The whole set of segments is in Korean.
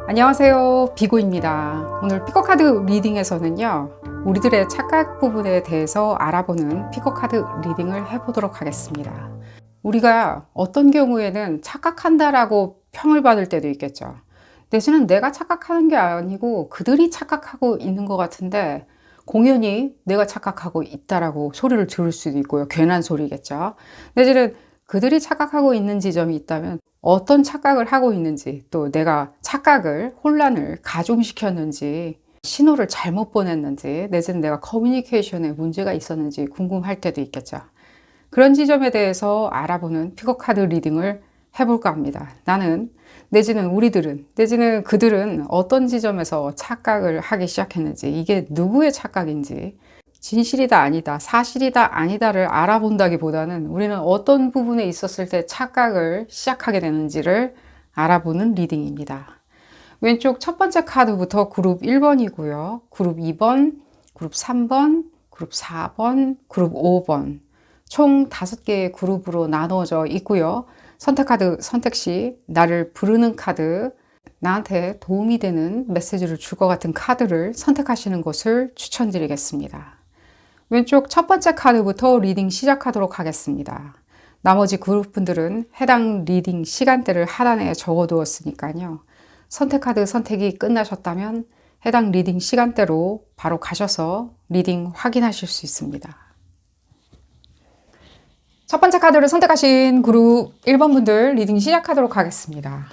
안녕하세요, 비고입니다. 오늘 피코카드 리딩에서는요, 우리들의 착각 부분에 대해서 알아보는 피코카드 리딩을 해보도록 하겠습니다. 우리가 어떤 경우에는 착각한다라고 평을 받을 때도 있겠죠. 대신은 내가 착각하는 게 아니고 그들이 착각하고 있는 것 같은데 공연히 내가 착각하고 있다라고 소리를 들을 수도 있고요. 괜한 소리겠죠. 내지는 그들이 착각하고 있는 지점이 있다면 어떤 착각을 하고 있는지, 또 내가 착각을, 혼란을 가중시켰는지, 신호를 잘못 보냈는지, 내지는 내가 커뮤니케이션에 문제가 있었는지 궁금할 때도 있겠죠. 그런 지점에 대해서 알아보는 피코카드 리딩을 해볼까 합니다. 나는, 내지는 우리들은, 내지는 그들은 어떤 지점에서 착각을 하기 시작했는지, 이게 누구의 착각인지, 진실이다 아니다, 사실이다 아니다를 알아본다기보다는 우리는 어떤 부분에 있었을 때 착각을 시작하게 되는지를 알아보는 리딩입니다. 왼쪽 첫 번째 카드부터 그룹 1번이고요. 그룹 2번, 그룹 3번, 그룹 4번, 그룹 5번 총 5개의 그룹으로 나누어져 있고요. 선택 카드 선택 시 나를 부르는 카드, 나한테 도움이 되는 메시지를 줄 것 같은 카드를 선택하시는 것을 추천드리겠습니다. 왼쪽 첫 번째 카드부터 리딩 시작하도록 하겠습니다. 나머지 그룹분들은 해당 리딩 시간대를 하단에 적어두었으니까요. 선택 카드 선택이 끝나셨다면 해당 리딩 시간대로 바로 가셔서 리딩 확인하실 수 있습니다. 첫 번째 카드를 선택하신 그룹 1번 분들 리딩 시작하도록 하겠습니다.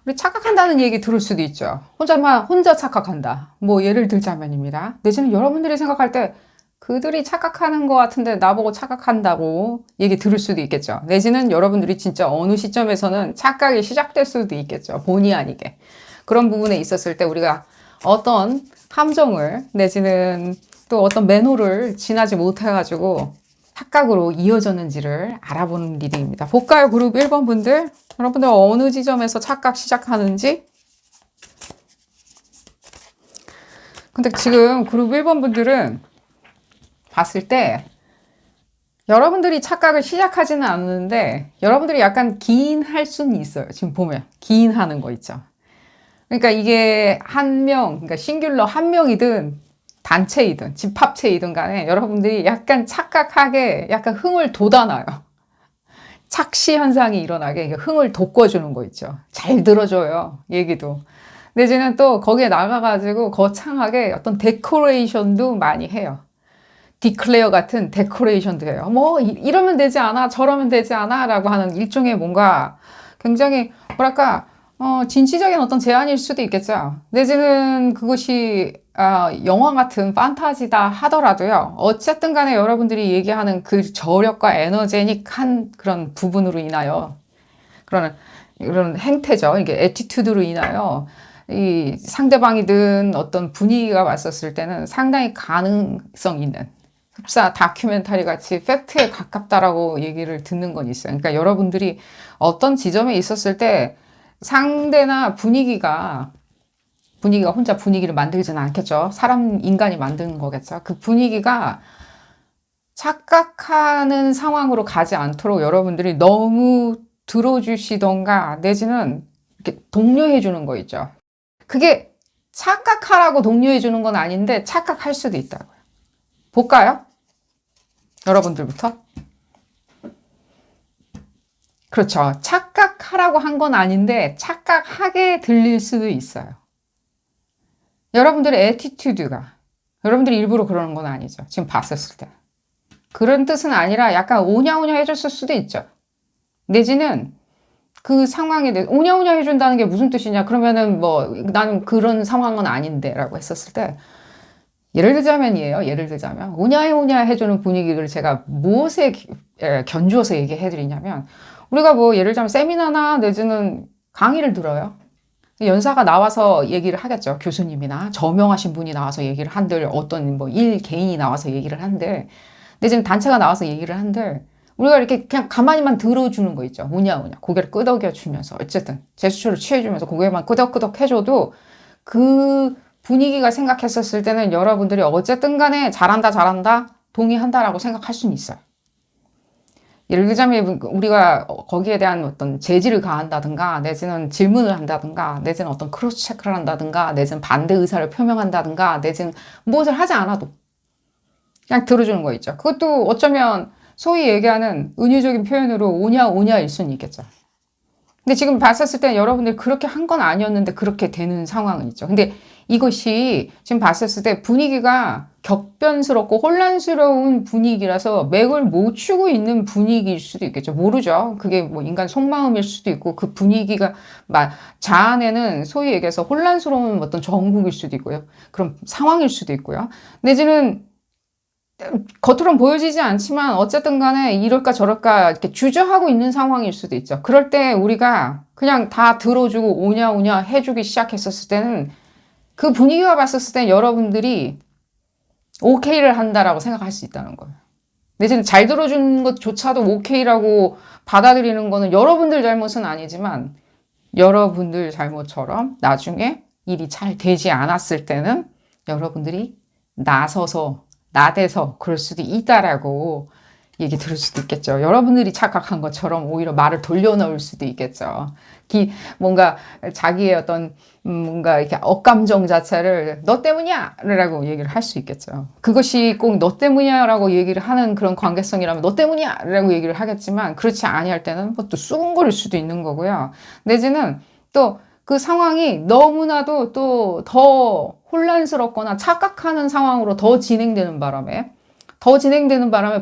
우리 착각한다는 얘기 들을 수도 있죠. 혼자 착각한다. 뭐 예를 들자면입니다. 내지는 여러분들이 생각할 때 그들이 착각하는 것 같은데 나보고 착각한다고 얘기 들을 수도 있겠죠. 내지는 여러분들이 진짜 어느 시점에서는 착각이 시작될 수도 있겠죠. 본의 아니게. 그런 부분에 있었을 때 우리가 어떤 함정을 내지는 또 어떤 매너를 지나지 못해가지고 착각으로 이어졌는지를 알아보는 리딩입니다. 볼까요? 그룹 1번 분들. 여러분들 어느 지점에서 착각 시작하는지. 근데 지금 그룹 1번 분들은 봤을 때 여러분들이 착각을 시작하지는 않는데 여러분들이 약간 기인할 수는 있어요. 지금 보면 기인하는 거 있죠. 그러니까 이게 한 명, 그러니까 싱귤러 한 명이든 단체이든 집합체이든 간에 여러분들이 약간 착각하게 약간 흥을 돋아놔요. 착시 현상이 일어나게 흥을 돋궈주는 거 있죠. 잘 들어줘요. 얘기도. 내지는 또 거기에 나가가지고 거창하게 어떤 데코레이션도 많이 해요. 디클레어 같은 데코레이션도 해요. 뭐 이러면 되지 않아, 저러면 되지 않아 라고 하는 일종의 뭔가 굉장히 뭐랄까 진취적인 어떤 제안일 수도 있겠죠. 내지는 그것이 영화 같은 판타지다 하더라도요. 어쨌든 간에 여러분들이 얘기하는 그 저력과 에너제닉한 그런 부분으로 인하여 그런 행태죠. 이게 애티튜드로 인하여 이 상대방이든 어떤 분위기가 왔었을 때는 상당히 가능성 있는 흡사 다큐멘터리 같이 팩트에 가깝다라고 얘기를 듣는 건 있어요. 그러니까 여러분들이 어떤 지점에 있었을 때 상대나 분위기가 혼자 분위기를 만들지는 않겠죠. 인간이 만드는 거겠죠. 그 분위기가 착각하는 상황으로 가지 않도록 여러분들이 너무 들어주시던가 내지는 이렇게 독려해 주는 거 있죠. 그게 착각하라고 독려해 주는 건 아닌데 착각할 수도 있다고요. 볼까요? 여러분들부터. 그렇죠. 착각하라고 한 건 아닌데 착각하게 들릴 수도 있어요. 여러분들의 애티튜드가 여러분들이 일부러 그러는 건 아니죠. 지금 봤었을 때. 그런 뜻은 아니라 약간 오냐오냐 해줬을 수도 있죠. 내지는 그 상황에 대해 오냐오냐 해준다는 게 무슨 뜻이냐. 그러면은 뭐 나는 그런 상황은 아닌데 라고 했었을 때 예를 들자면 오냐오냐 해주는 분위기를 제가 무엇에 견주어서 얘기해드리냐면 우리가 뭐 예를 들자면 세미나나 내지는 강의를 들어요. 연사가 나와서 얘기를 하겠죠. 교수님이나 저명하신 분이 나와서 얘기를 한들 어떤 뭐 개인이 나와서 얘기를 한들 내지는 단체가 나와서 얘기를 한들 우리가 이렇게 그냥 가만히만 들어주는 거 있죠. 오냐오냐 고개를 끄덕여 주면서 어쨌든 제스처를 취해주면서 고개만 끄덕끄덕 해줘도 그 분위기가 생각했었을 때는 여러분들이 어쨌든 간에 잘한다 동의한다라고 생각할 수는 있어요. 예를 들자면 우리가 거기에 대한 어떤 제지를 가한다든가 내지는 질문을 한다든가 내지는 어떤 크로스 체크를 한다든가 내지는 반대 의사를 표명한다든가 내지는 무엇을 하지 않아도 그냥 들어주는 거 있죠. 그것도 어쩌면 소위 얘기하는 은유적인 표현으로 오냐 오냐일 수는 있겠죠. 근데 지금 봤었을 때 여러분들이 그렇게 한 건 아니었는데 그렇게 되는 상황은 있죠. 근데 이것이 지금 봤었을 때 분위기가 격변스럽고 혼란스러운 분위기라서 맥을 못 추고 있는 분위기일 수도 있겠죠. 모르죠. 그게 뭐 인간 속마음일 수도 있고 그 분위기가 자아내는 소위 얘기해서 혼란스러운 어떤 정국일 수도 있고요. 그런 상황일 수도 있고요. 내지는 겉으로는 보여지지 않지만 어쨌든 간에 이럴까 저럴까 이렇게 주저하고 있는 상황일 수도 있죠. 그럴 때 우리가 그냥 다 들어주고 오냐 오냐 해주기 시작했었을 때는 그 분위기가 봤었을 때 여러분들이 오케이를 한다라고 생각할 수 있다는 거예요. 내지는 잘 들어주는 것조차도 오케이라고 받아들이는 거는 여러분들 잘못은 아니지만 여러분들 잘못처럼 나중에 일이 잘 되지 않았을 때는 여러분들이 나서서 나대서 그럴 수도 있다라고 얘기 들을 수도 있겠죠. 여러분들이 착각한 것처럼 오히려 말을 돌려놓을 수도 있겠죠. 뭔가 자기의 어떤 뭔가 이렇게 억감정 자체를 너 때문이야! 라고 얘기를 할 수 있겠죠. 그것이 꼭 너 때문이야! 라고 얘기를 하는 그런 관계성이라면 너 때문이야! 라고 얘기를 하겠지만 그렇지 아니할 때는 또 수근거릴 수도 있는 거고요. 내지는 또 그 상황이 너무나도 또 더 혼란스럽거나 착각하는 상황으로 더 진행되는 바람에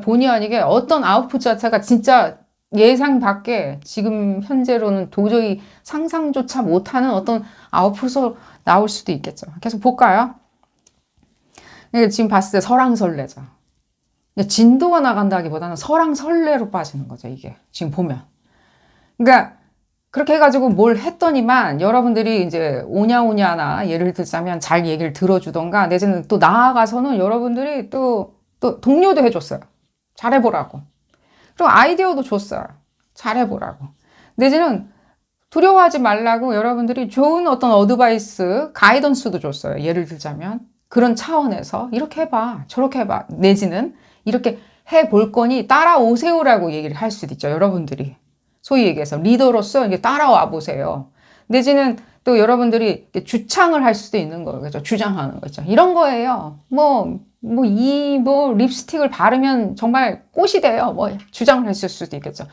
본의 아니게 어떤 아웃풋 자체가 진짜 예상 밖에 지금 현재로는 도저히 상상조차 못하는 어떤 아웃풋으로 나올 수도 있겠죠. 계속 볼까요? 지금 봤을 때 설왕설래죠. 진도가 나간다기보다는 설왕설래로 빠지는 거죠, 이게. 지금 보면. 그러니까 그렇게 해가지고 뭘 했더니만 여러분들이 이제 오냐오냐나 예를 들자면 잘 얘기를 들어주던가 내지는 또 나아가서는 여러분들이 또 독려도 해줬어요. 잘해보라고. 그리고 아이디어도 줬어요. 잘해보라고. 내지는 두려워하지 말라고 여러분들이 좋은 어떤 어드바이스, 가이던스도 줬어요. 예를 들자면 그런 차원에서 이렇게 해봐, 저렇게 해봐. 내지는 이렇게 해볼 거니 따라오세요라고 얘기를 할 수도 있죠. 여러분들이. 소위 얘기해서 리더로서 이게 따라와 보세요. 내지는 또 여러분들이 주창을 할 수도 있는 거죠. 주장하는 거죠. 이런 거예요. 립스틱을 바르면 정말 꽃이 돼요. 주장을 했을 수도 있겠죠.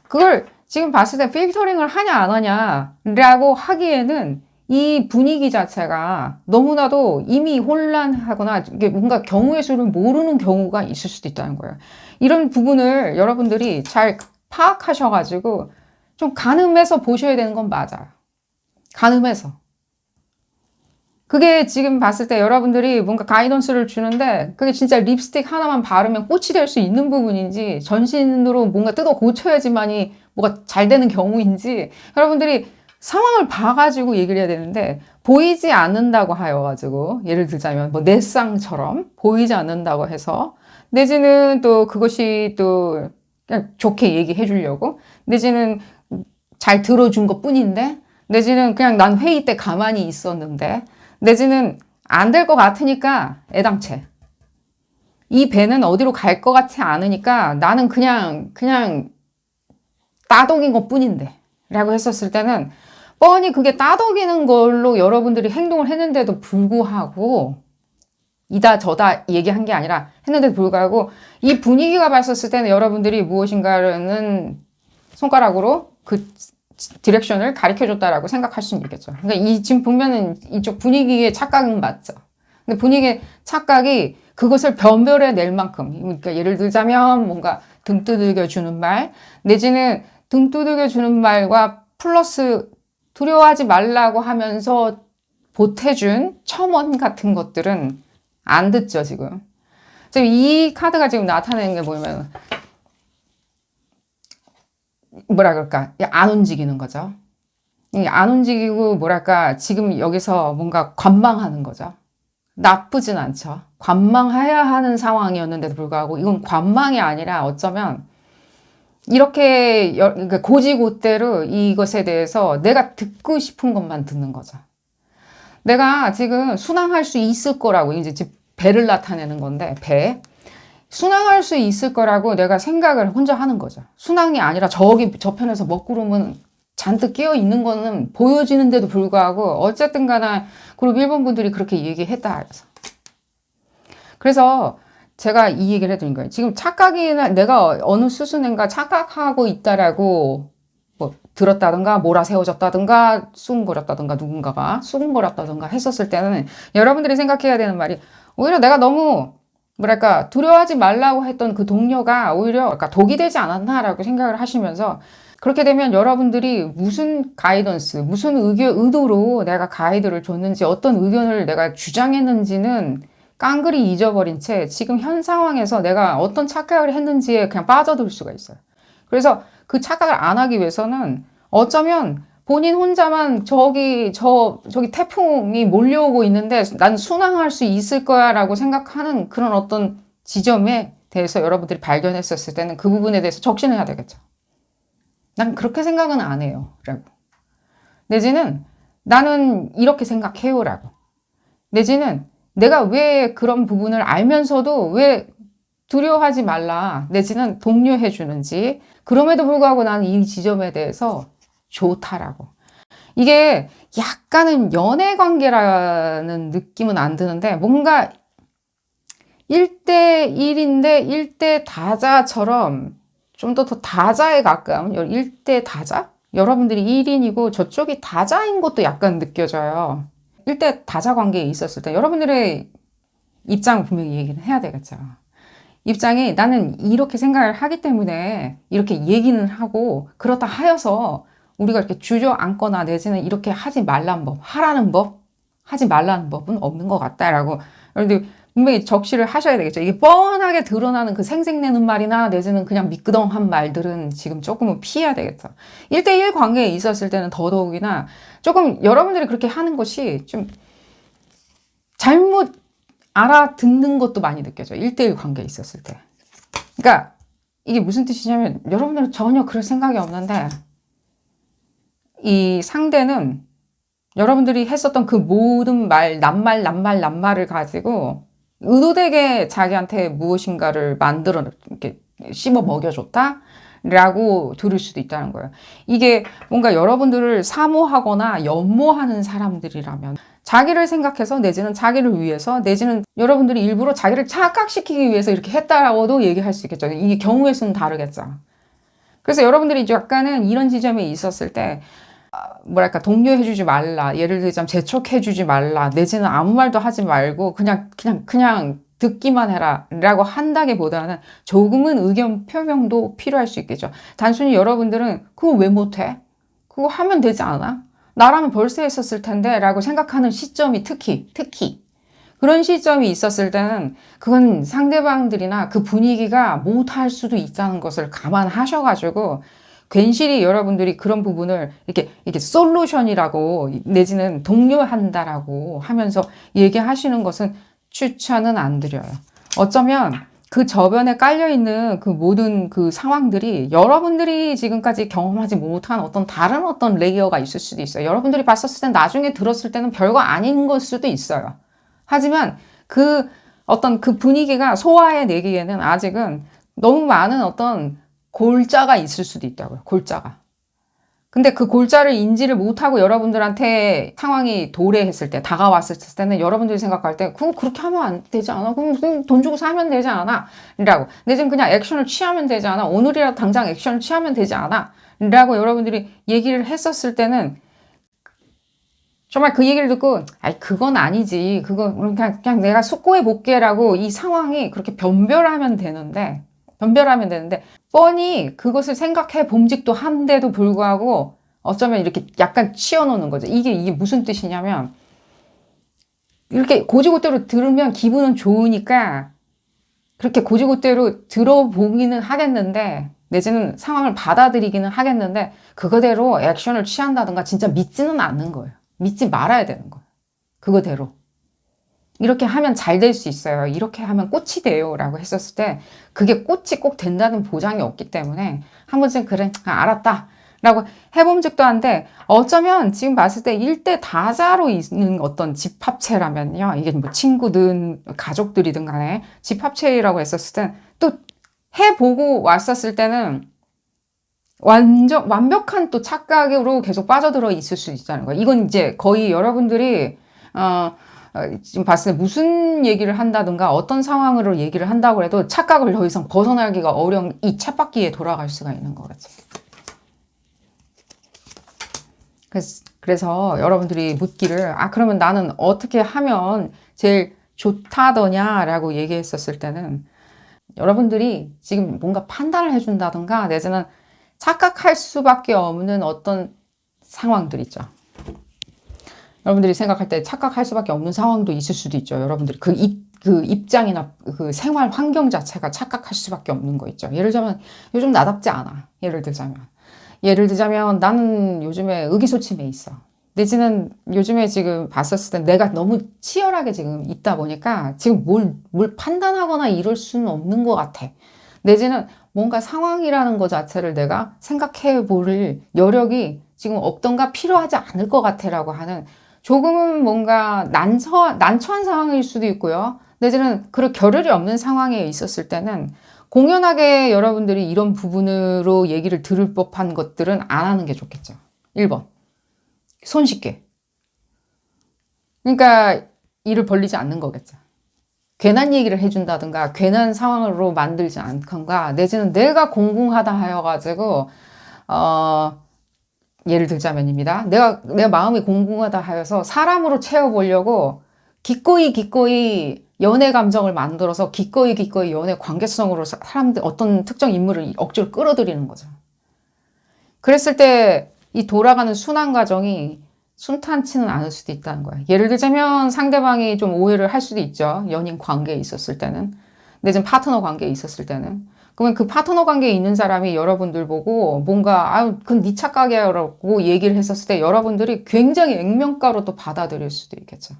그걸 지금 봤을 때 필터링을 하냐 안 하냐라고 하기에는 이 분위기 자체가 너무나도 이미 혼란하거나 이게 뭔가 경우의 수를 모르는 경우가 있을 수도 있다는 거예요. 이런 부분을 여러분들이 잘 파악하셔가지고 좀 가늠해서 보셔야 되는 건 맞아요. 가늠해서. 그게 지금 봤을 때 여러분들이 뭔가 가이던스를 주는데 그게 진짜 립스틱 하나만 바르면 꽃이 될 수 있는 부분인지 전신으로 뭔가 뜯어 고쳐야지만이 뭐가 잘 되는 경우인지 여러분들이 상황을 봐가지고 얘기를 해야 되는데 보이지 않는다고 하여가지고 예를 들자면 내 쌍처럼 보이지 않는다고 해서 내지는 또 그것이 또 그냥 좋게 얘기해 주려고 내지는 잘 들어준 것 뿐인데 내지는 그냥 난 회의 때 가만히 있었는데 내지는 안 될 것 같으니까 애당채 이 배는 어디로 갈 것 같지 않으니까 나는 그냥 따독인 것 뿐인데 라고 했었을 때는 뻔히 그게 따독이는 걸로 여러분들이 행동을 했는데도 불구하고 이다 저다 얘기한 게 아니라 했는데도 불구하고 이 분위기가 봤었을 때는 여러분들이 무엇인가는 손가락으로 그 디렉션을 가르쳐줬다라고 생각할 수는 있겠죠. 그러니까 지금 보면은 이쪽 분위기의 착각은 맞죠. 근데 분위기의 착각이 그것을 변별해낼 만큼, 그러니까 예를 들자면 뭔가 등 두들겨 주는 말, 내지는 등 두들겨 주는 말과 플러스 두려워하지 말라고 하면서 보태준 첨언 같은 것들은 안 듣죠, 지금. 지금 이 카드가 지금 나타내는 게 뭐냐면, 뭐라 그럴까, 안 움직이는 거죠. 안 움직이고, 뭐랄까, 지금 여기서 뭔가 관망하는 거죠. 나쁘진 않죠. 관망해야 하는 상황이었는데도 불구하고, 이건 관망이 아니라 어쩌면, 이렇게 그러니까 고지고대로 이것에 대해서 내가 듣고 싶은 것만 듣는 거죠. 내가 지금 순항할 수 있을 거라고, 이제 배를 나타내는 건데, 배. 순항할 수 있을 거라고 내가 생각을 혼자 하는 거죠. 순항이 아니라 저기 저편에서 먹구름은 잔뜩 끼어 있는 거는 보여지는데도 불구하고 어쨌든 간에 그룹 1번 분들이 그렇게 얘기했다. 그래서 제가 이 얘기를 해드린 거예요. 지금 착각이나 내가 어느 수순인가 착각하고 있다라고 뭐 들었다든가 몰아세워졌다든가 수근거렸다든가 누군가가 수근거렸다든가 했었을 때는 여러분들이 생각해야 되는 말이 오히려 내가 너무 뭐랄까 두려워하지 말라고 했던 그 동료가 오히려 독이 되지 않았나라고 생각을 하시면서 그렇게 되면 여러분들이 무슨 가이던스, 무슨 의도로 내가 가이드를 줬는지 어떤 의견을 내가 주장했는지는 깡그리 잊어버린 채 지금 현 상황에서 내가 어떤 착각을 했는지에 그냥 빠져들 수가 있어요. 그래서 그 착각을 안 하기 위해서는 어쩌면 본인 혼자만 저기 태풍이 몰려오고 있는데 난 순항할 수 있을 거야 라고 생각하는 그런 어떤 지점에 대해서 여러분들이 발견했었을 때는 그 부분에 대해서 적신해야 되겠죠. 난 그렇게 생각은 안 해요 라고. 내지는 나는 이렇게 생각해요 라고. 내지는 내가 왜 그런 부분을 알면서도 왜 두려워하지 말라 내지는 독려해 주는지 그럼에도 불구하고 나는 이 지점에 대해서 좋다라고. 이게 약간은 연애 관계라는 느낌은 안 드는데 뭔가 1대1인데 1대 다자처럼 좀 더 다자에 가까운 1대 다자? 여러분들이 1인이고 저쪽이 다자인 것도 약간 느껴져요. 1대 다자 관계에 있었을 때 여러분들의 입장을 분명히 얘기는 해야 되겠죠. 입장이 나는 이렇게 생각을 하기 때문에 이렇게 얘기는 하고 그렇다 하여서 우리가 이렇게 주저앉거나 내지는 이렇게 하지 말라는 법, 하라는 법, 하지 말라는 법은 없는 것 같다라고 여러분들 분명히 적시를 하셔야 되겠죠. 이게 뻔하게 드러나는 그 생색내는 말이나 내지는 그냥 미끄덩한 말들은 지금 조금은 피해야 되겠죠. 1대1 관계에 있었을 때는 더더욱이나 조금 여러분들이 그렇게 하는 것이 좀 잘못 알아듣는 것도 많이 느껴져요. 1대1 관계에 있었을 때. 그러니까 이게 무슨 뜻이냐면 여러분들은 전혀 그럴 생각이 없는데 이 상대는 여러분들이 했었던 그 모든 낱말을 가지고 의도되게 자기한테 무엇인가를 만들어 이렇게 씹어 먹여줬다? 라고 들을 수도 있다는 거예요. 이게 뭔가 여러분들을 사모하거나 연모하는 사람들이라면 자기를 생각해서 내지는 자기를 위해서 내지는 여러분들이 일부러 자기를 착각시키기 위해서 이렇게 했다라고도 얘기할 수 있겠죠. 이게 경우의 수는 다르겠죠. 그래서 여러분들이 약간은 이런 지점에 있었을 때 뭐랄까 독려해주지 말라, 예를 들자면 재촉해주지 말라, 내지는 아무 말도 하지 말고 그냥 듣기만 해라 라고 한다기보다는 조금은 의견 표명도 필요할 수 있겠죠. 단순히 여러분들은 그거 왜 못해? 그거 하면 되지 않아? 나라면 벌써 했었을 텐데 라고 생각하는 시점이 특히 그런 시점이 있었을 때는 그건 상대방들이나 그 분위기가 못할 수도 있다는 것을 감안하셔가지고 괜시리 여러분들이 그런 부분을 이렇게 솔루션이라고 내지는 독려한다라고 하면서 얘기하시는 것은 추천은 안 드려요. 어쩌면 그 저변에 깔려있는 그 모든 그 상황들이 여러분들이 지금까지 경험하지 못한 어떤 다른 어떤 레이어가 있을 수도 있어요. 여러분들이 봤었을 땐 나중에 들었을 때는 별거 아닌 걸 수도 있어요. 하지만 그 어떤 그 분위기가 소화해내기에는 아직은 너무 많은 어떤 골자가 있을 수도 있다고요. 골자가. 근데 그 골자를 인지를 못하고 여러분들한테 상황이 도래했을 때, 다가왔을 때는 여러분들이 생각할 때 그거 그렇게 하면 안 되지 않아? 그럼 돈 주고 사면 되지 않아? 라고. 내지는 그냥 액션을 취하면 되지 않아? 오늘이라도 당장 액션을 취하면 되지 않아? 라고 여러분들이 얘기를 했었을 때는 정말 그 얘기를 듣고 아이 그건 아니지. 그거 그냥 내가 숙고해 볼게라고 이 상황이 그렇게 변별하면 되는데 뻔히 그것을 생각해 봄직도 한데도 불구하고 어쩌면 이렇게 약간 치워놓는 거죠. 이게 무슨 뜻이냐면 이렇게 고지고대로 들으면 기분은 좋으니까 그렇게 고지고대로 들어보기는 하겠는데 내지는 상황을 받아들이기는 하겠는데 그거대로 액션을 취한다든가 진짜 믿지는 않는 거예요. 믿지 말아야 되는 거예요. 그거대로. 이렇게 하면 잘 될 수 있어요. 이렇게 하면 꽃이 돼요. 라고 했었을 때 그게 꽃이 꼭 된다는 보장이 없기 때문에 한 번쯤 그래 알았다 라고 해봄직도 한데, 어쩌면 지금 봤을 때 일대 다자로 있는 어떤 집합체라면요. 이게 뭐 친구든 가족들이든 간에 집합체라고 했었을 땐 또 해보고 왔었을 때는 완벽한 또 착각으로 계속 빠져들어 있을 수 있다는 거예요. 이건 이제 거의 여러분들이, 지금 봤을 때 무슨 얘기를 한다든가 어떤 상황으로 얘기를 한다고 해도 착각을 더 이상 벗어나기가 어려운 이 쳇바퀴에 돌아갈 수가 있는 거겠지. 그래서 여러분들이 묻기를, 그러면 나는 어떻게 하면 제일 좋다더냐라고 얘기했었을 때는 여러분들이 지금 뭔가 판단을 해준다든가 내지는 착각할 수밖에 없는 어떤 상황들 있죠. 여러분들이 생각할 때 착각할 수밖에 없는 상황도 있을 수도 있죠. 여러분들이 그 입장이나 그 생활 환경 자체가 착각할 수밖에 없는 거 있죠. 예를 들자면 요즘 나답지 않아. 예를 들자면 나는 요즘에 의기소침해 있어. 내지는 요즘에 지금 봤었을 때 내가 너무 치열하게 지금 있다 보니까 지금 뭘 판단하거나 이럴 수는 없는 것 같아. 내지는 뭔가 상황이라는 것 자체를 내가 생각해 볼 여력이 지금 없던가 필요하지 않을 것 같아라고 하는 조금은 뭔가 난처한 상황일 수도 있고요. 내지는 그럴 겨를이 없는 상황에 있었을 때는 공연하게 여러분들이 이런 부분으로 얘기를 들을 법한 것들은 안 하는 게 좋겠죠. 1번. 손쉽게. 그러니까 일을 벌리지 않는 거겠죠. 괜한 얘기를 해준다든가 괜한 상황으로 만들지 않던가 내지는 내가 공공하다 하여가지고 예를 들자면입니다. 내 마음이 공공하다 하여서 사람으로 채워보려고 기꺼이 연애 감정을 만들어서 기꺼이 연애 관계성으로 사람들 어떤 특정 인물을 억지로 끌어들이는 거죠. 그랬을 때 이 돌아가는 순환 과정이 순탄치는 않을 수도 있다는 거예요. 예를 들자면 상대방이 좀 오해를 할 수도 있죠. 연인 관계에 있었을 때는. 내지는 파트너 관계에 있었을 때는. 그러면 그 파트너 관계에 있는 사람이 여러분들 보고 뭔가 그건 네 착각이야 라고 얘기를 했었을 때 여러분들이 굉장히 액면가로 또 받아들일 수도 있겠죠.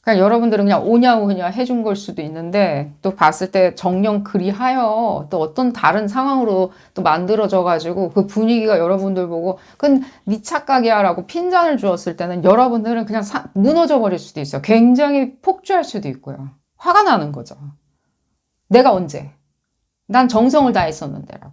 그러니까 여러분들은 그냥 오냐오냐 해준 걸 수도 있는데 또 봤을 때 정녕 그리하여 또 어떤 다른 상황으로 또 만들어져 가지고 그 분위기가 여러분들 보고 그건 네 착각이야 라고 핀잔을 주었을 때는 여러분들은 그냥 무너져 버릴 수도 있어요. 굉장히 폭주할 수도 있고요. 화가 나는 거죠. 내가 언제? 난 정성을 다했었는데 라고.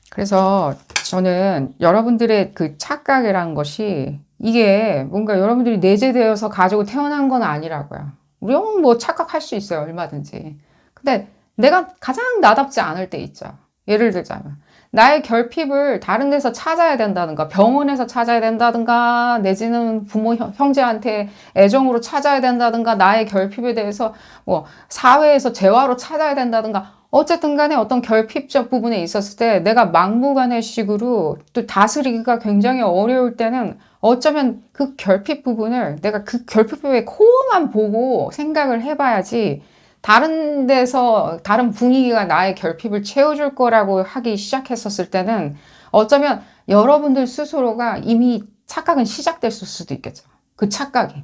그래서 저는 여러분들의 그 착각이라는 것이 이게 뭔가 여러분들이 내재되어서 가지고 태어난 건 아니라고요. 우리는 뭐 착각할 수 있어요. 얼마든지. 근데 내가 가장 나답지 않을 때 있죠. 예를 들자면 나의 결핍을 다른 데서 찾아야 된다든가 병원에서 찾아야 된다든가 내지는 부모 형제한테 애정으로 찾아야 된다든가 나의 결핍에 대해서 뭐 사회에서 재화로 찾아야 된다든가 어쨌든 간에 어떤 결핍적 부분에 있었을 때 내가 막무가내식으로 또 다스리기가 굉장히 어려울 때는 어쩌면 그 결핍 부분을 내가 그 결핍의 코어만 보고 생각을 해봐야지 다른 데서 다른 분위기가 나의 결핍을 채워줄 거라고 하기 시작했었을 때는 어쩌면 여러분들 스스로가 이미 착각은 시작됐을 수도 있겠죠. 그 착각이.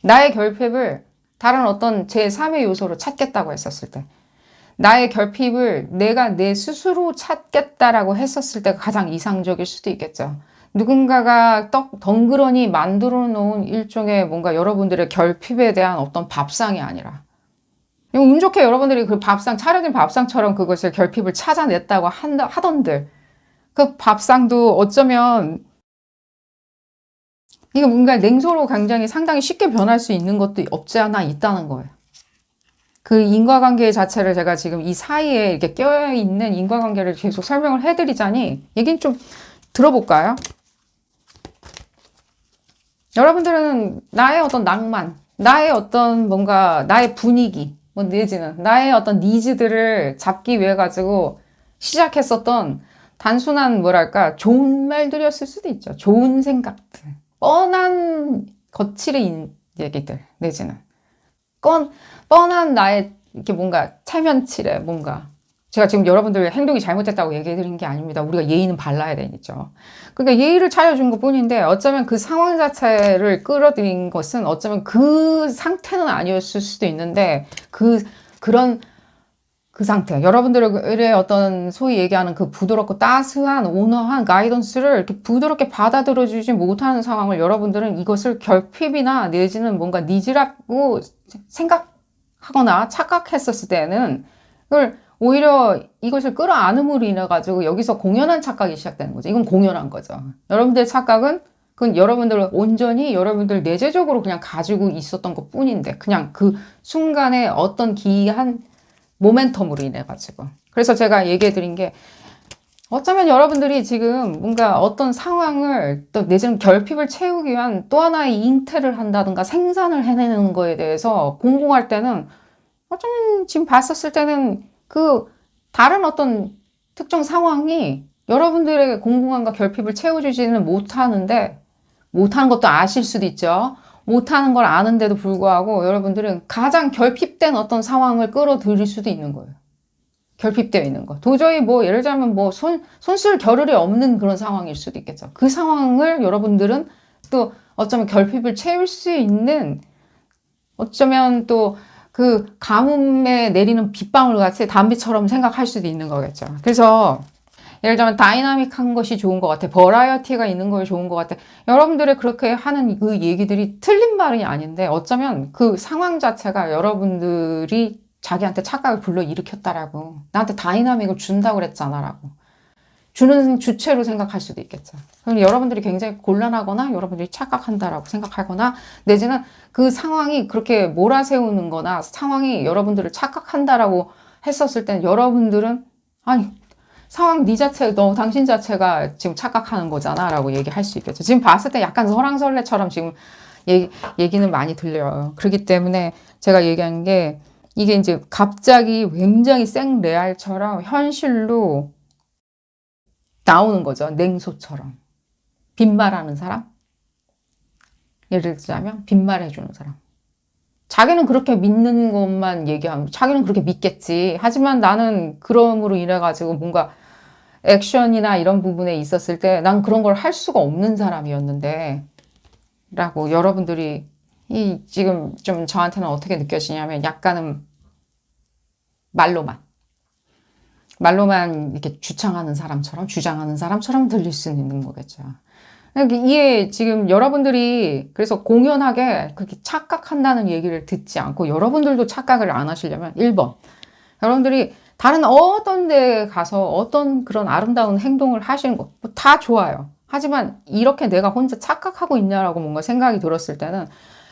나의 결핍을 다른 어떤 제3의 요소로 찾겠다고 했었을 때 나의 결핍을 내가 내 스스로 찾겠다라고 했었을 때가 가장 이상적일 수도 있겠죠. 누군가가 덩그러니 만들어 놓은 일종의 뭔가 여러분들의 결핍에 대한 어떤 밥상이 아니라 운 좋게 여러분들이 그 밥상, 차려진 밥상처럼 그것을 결핍을 찾아냈다고 하던들 그 밥상도 어쩌면 이게 뭔가 냉소로 굉장히 상당히 쉽게 변할 수 있는 것도 없지 않아 있다는 거예요. 그 인과관계 자체를 제가 지금 이 사이에 이렇게 껴있는 인과관계를 계속 설명을 해드리자니 얘기는 좀 들어볼까요? 여러분들은 나의 어떤 낭만, 나의 어떤 뭔가 나의 분위기, 뭐 내지는 나의 어떤 니즈들을 잡기 위해 가지고 시작했었던 단순한 뭐랄까 좋은 말들이었을 수도 있죠. 좋은 생각들, 뻔한 거칠은 얘기들 내지는 뻔한 나의 이렇게 뭔가 체면치레 뭔가 제가 지금 여러분들 행동이 잘못됐다고 얘기해 드린 게 아닙니다. 우리가 예의는 발라야 되겠죠. 그러니까 예의를 차려준 것 뿐인데 어쩌면 그 상황 자체를 끌어들인 것은 어쩌면 그 상태는 아니었을 수도 있는데 그런 그 상태. 여러분들의 어떤 소위 얘기하는 그 부드럽고 따스한 온화한 가이던스를 이렇게 부드럽게 받아들여주지 못하는 상황을 여러분들은 이것을 결핍이나 내지는 뭔가 니즈라고 생각하거나 착각했었을 때는 그걸 오히려 이것을 끌어안음으로 인해 가지고 여기서 공연한 착각이 시작되는 거죠. 이건 공연한 거죠. 여러분들의 착각은 그건 여러분들 온전히 여러분들 내재적으로 그냥 가지고 있었던 것 뿐인데 그냥 그 순간에 어떤 기이한 모멘텀으로 인해 가지고. 그래서 제가 얘기해 드린 게 어쩌면 여러분들이 지금 뭔가 어떤 상황을 또 내지는 결핍을 채우기 위한 또 하나의 잉태를 한다든가 생산을 해내는 거에 대해서 공공할 때는 어쩌면 지금 봤었을 때는 그 다른 어떤 특정 상황이 여러분들에게 공공함과 결핍을 채워주지는 못하는데 못하는 것도 아실 수도 있죠. 못하는 걸 아는데도 불구하고 여러분들은 가장 결핍된 어떤 상황을 끌어들일 수도 있는 거예요. 결핍되어 있는 거. 도저히 뭐 예를 들자면 뭐 손쓸 겨를이 없는 그런 상황일 수도 있겠죠. 그 상황을 여러분들은 또 어쩌면 결핍을 채울 수 있는 어쩌면 또 그 가뭄에 내리는 빗방울 같이 단비처럼 생각할 수도 있는 거겠죠. 그래서 예를 들면 다이나믹한 것이 좋은 것 같아. 버라이어티가 있는 것이 좋은 것 같아. 여러분들의 그렇게 하는 그 얘기들이 틀린 말이 아닌데 어쩌면 그 상황 자체가 여러분들이 자기한테 착각을 불러일으켰다라고. 나한테 다이나믹을 준다고 그랬잖아 라고. 주는 주체로 생각할 수도 있겠죠. 그럼 여러분들이 굉장히 곤란하거나 여러분들이 착각한다라고 생각하거나 내지는 그 상황이 그렇게 몰아세우는 거나 상황이 여러분들을 착각한다라고 했었을 때는 여러분들은 아니 상황 네 자체, 너 당신 자체가 지금 착각하는 거잖아 라고 얘기할 수 있겠죠. 지금 봤을 때 약간 설왕설래처럼 지금 얘기는 많이 들려요. 그렇기 때문에 제가 얘기한 게 이게 이제 갑자기 굉장히 생레알처럼 현실로 나오는 거죠. 냉소처럼. 빈말하는 사람? 예를 들자면 빈말해주는 사람. 자기는 그렇게 믿는 것만 얘기하면 자기는 그렇게 믿겠지. 하지만 나는 그럼으로 인해 가지고 뭔가 액션이나 이런 부분에 있었을 때 난 그런 걸 할 수가 없는 사람이었는데 라고 여러분들이 지금 좀 저한테는 어떻게 느껴지냐면 약간은 말로만 이렇게 주장하는 사람처럼 들릴 수 있는 거겠죠. 이게 지금 여러분들이 그래서 공연하게 그렇게 착각한다는 얘기를 듣지 않고 여러분들도 착각을 안 하시려면 1번. 여러분들이 다른 어떤 데 가서 어떤 그런 아름다운 행동을 하시는 거 다 좋아요. 하지만 이렇게 내가 혼자 착각하고 있냐라고 뭔가 생각이 들었을 때는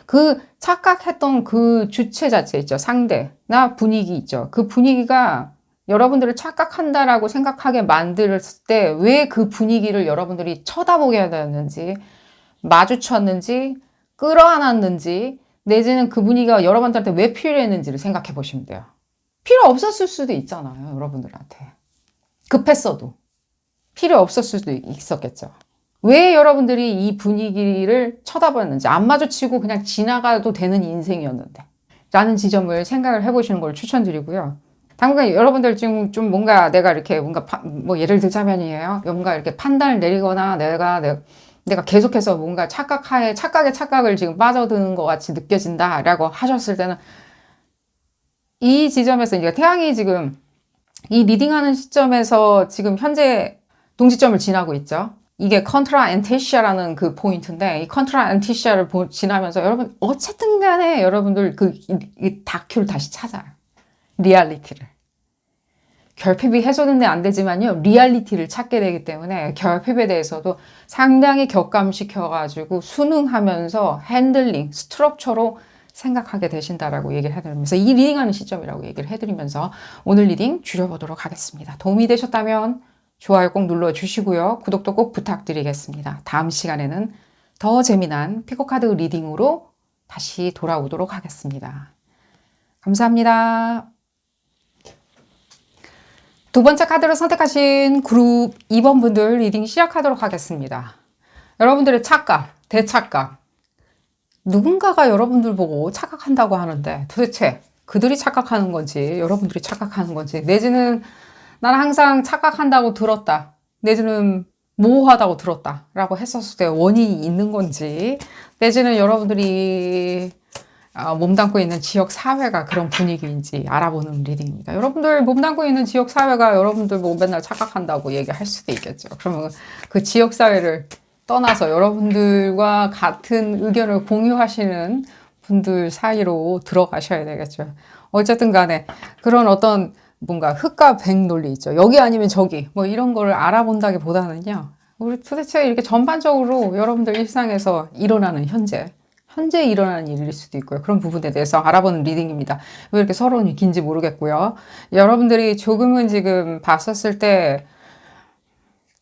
그 착각했던 그 주체 자체 있죠. 상대나 분위기 있죠. 그 분위기가 여러분들을 착각한다라고 생각하게 만들었을 때 왜 그 분위기를 여러분들이 쳐다보게 되었는지 마주쳤는지 끌어안았는지 내지는 그 분위기가 여러분들한테 왜 필요했는지를 생각해 보시면 돼요. 필요 없었을 수도 있잖아요. 여러분들한테. 급했어도. 필요 없었을 수도 있었겠죠. 왜 여러분들이 이 분위기를 쳐다봤는지 안 마주치고 그냥 지나가도 되는 인생이었는데 라는 지점을 생각을 해보시는 걸 추천드리고요. 당분간 여러분들 지금 좀 뭔가 내가 이렇게 뭔가 뭐 예를 들자면이에요. 뭔가 이렇게 판단을 내리거나 내가 계속해서 뭔가 착각에 착각을 지금 빠져드는 것 같이 느껴진다라고 하셨을 때는 이 지점에서 이제 태양이 지금 이 리딩하는 시점에서 지금 현재 동지점을 지나고 있죠. 이게 컨트라 엔티시아라는 그 포인트인데 이 컨트라 엔티시아를 지나면서 여러분 어쨌든 간에 여러분들 이 다큐를 다시 찾아요. 리얼리티를. 결핍이 해소는 안 되지만요. 리얼리티를 찾게 되기 때문에 결핍에 대해서도 상당히 격감시켜가지고 순응하면서 핸들링, 스트럭처로 생각하게 되신다라고 얘기를 해드리면서 이 리딩하는 시점이라고 얘기를 해드리면서 오늘 리딩 줄여보도록 하겠습니다. 도움이 되셨다면 좋아요 꼭 눌러주시고요. 구독도 꼭 부탁드리겠습니다. 다음 시간에는 더 재미난 피코카드 리딩으로 다시 돌아오도록 하겠습니다. 감사합니다. 두 번째 카드를 선택하신 그룹 2번 분들 리딩 시작하도록 하겠습니다. 여러분들의 착각, 대착각. 누군가가 여러분들 보고 착각한다고 하는데 도대체 그들이 착각하는 건지 여러분들이 착각하는 건지 내지는 나는 항상 착각한다고 들었다. 내지는 모호하다고 들었다. 라고 했었을 때 원인이 있는 건지 내지는 여러분들이 몸담고 있는 지역 사회가 그런 분위기인지 알아보는 리딩입니다. 여러분들 몸담고 있는 지역 사회가 여러분들 뭐 맨날 착각한다고 얘기할 수도 있겠죠. 그러면 그 지역 사회를 떠나서 여러분들과 같은 의견을 공유하시는 분들 사이로 들어가셔야 되겠죠. 어쨌든 간에 그런 어떤 뭔가 흑과 백 논리 있죠. 여기 아니면 저기 뭐 이런 거를 알아본다기보다는요. 우리 도대체 이렇게 전반적으로 여러분들 일상에서 일어나는 현재 일어나는 일일 수도 있고요. 그런 부분에 대해서 알아보는 리딩입니다. 왜 이렇게 서론이 긴지 모르겠고요. 여러분들이 조금은 지금 봤었을 때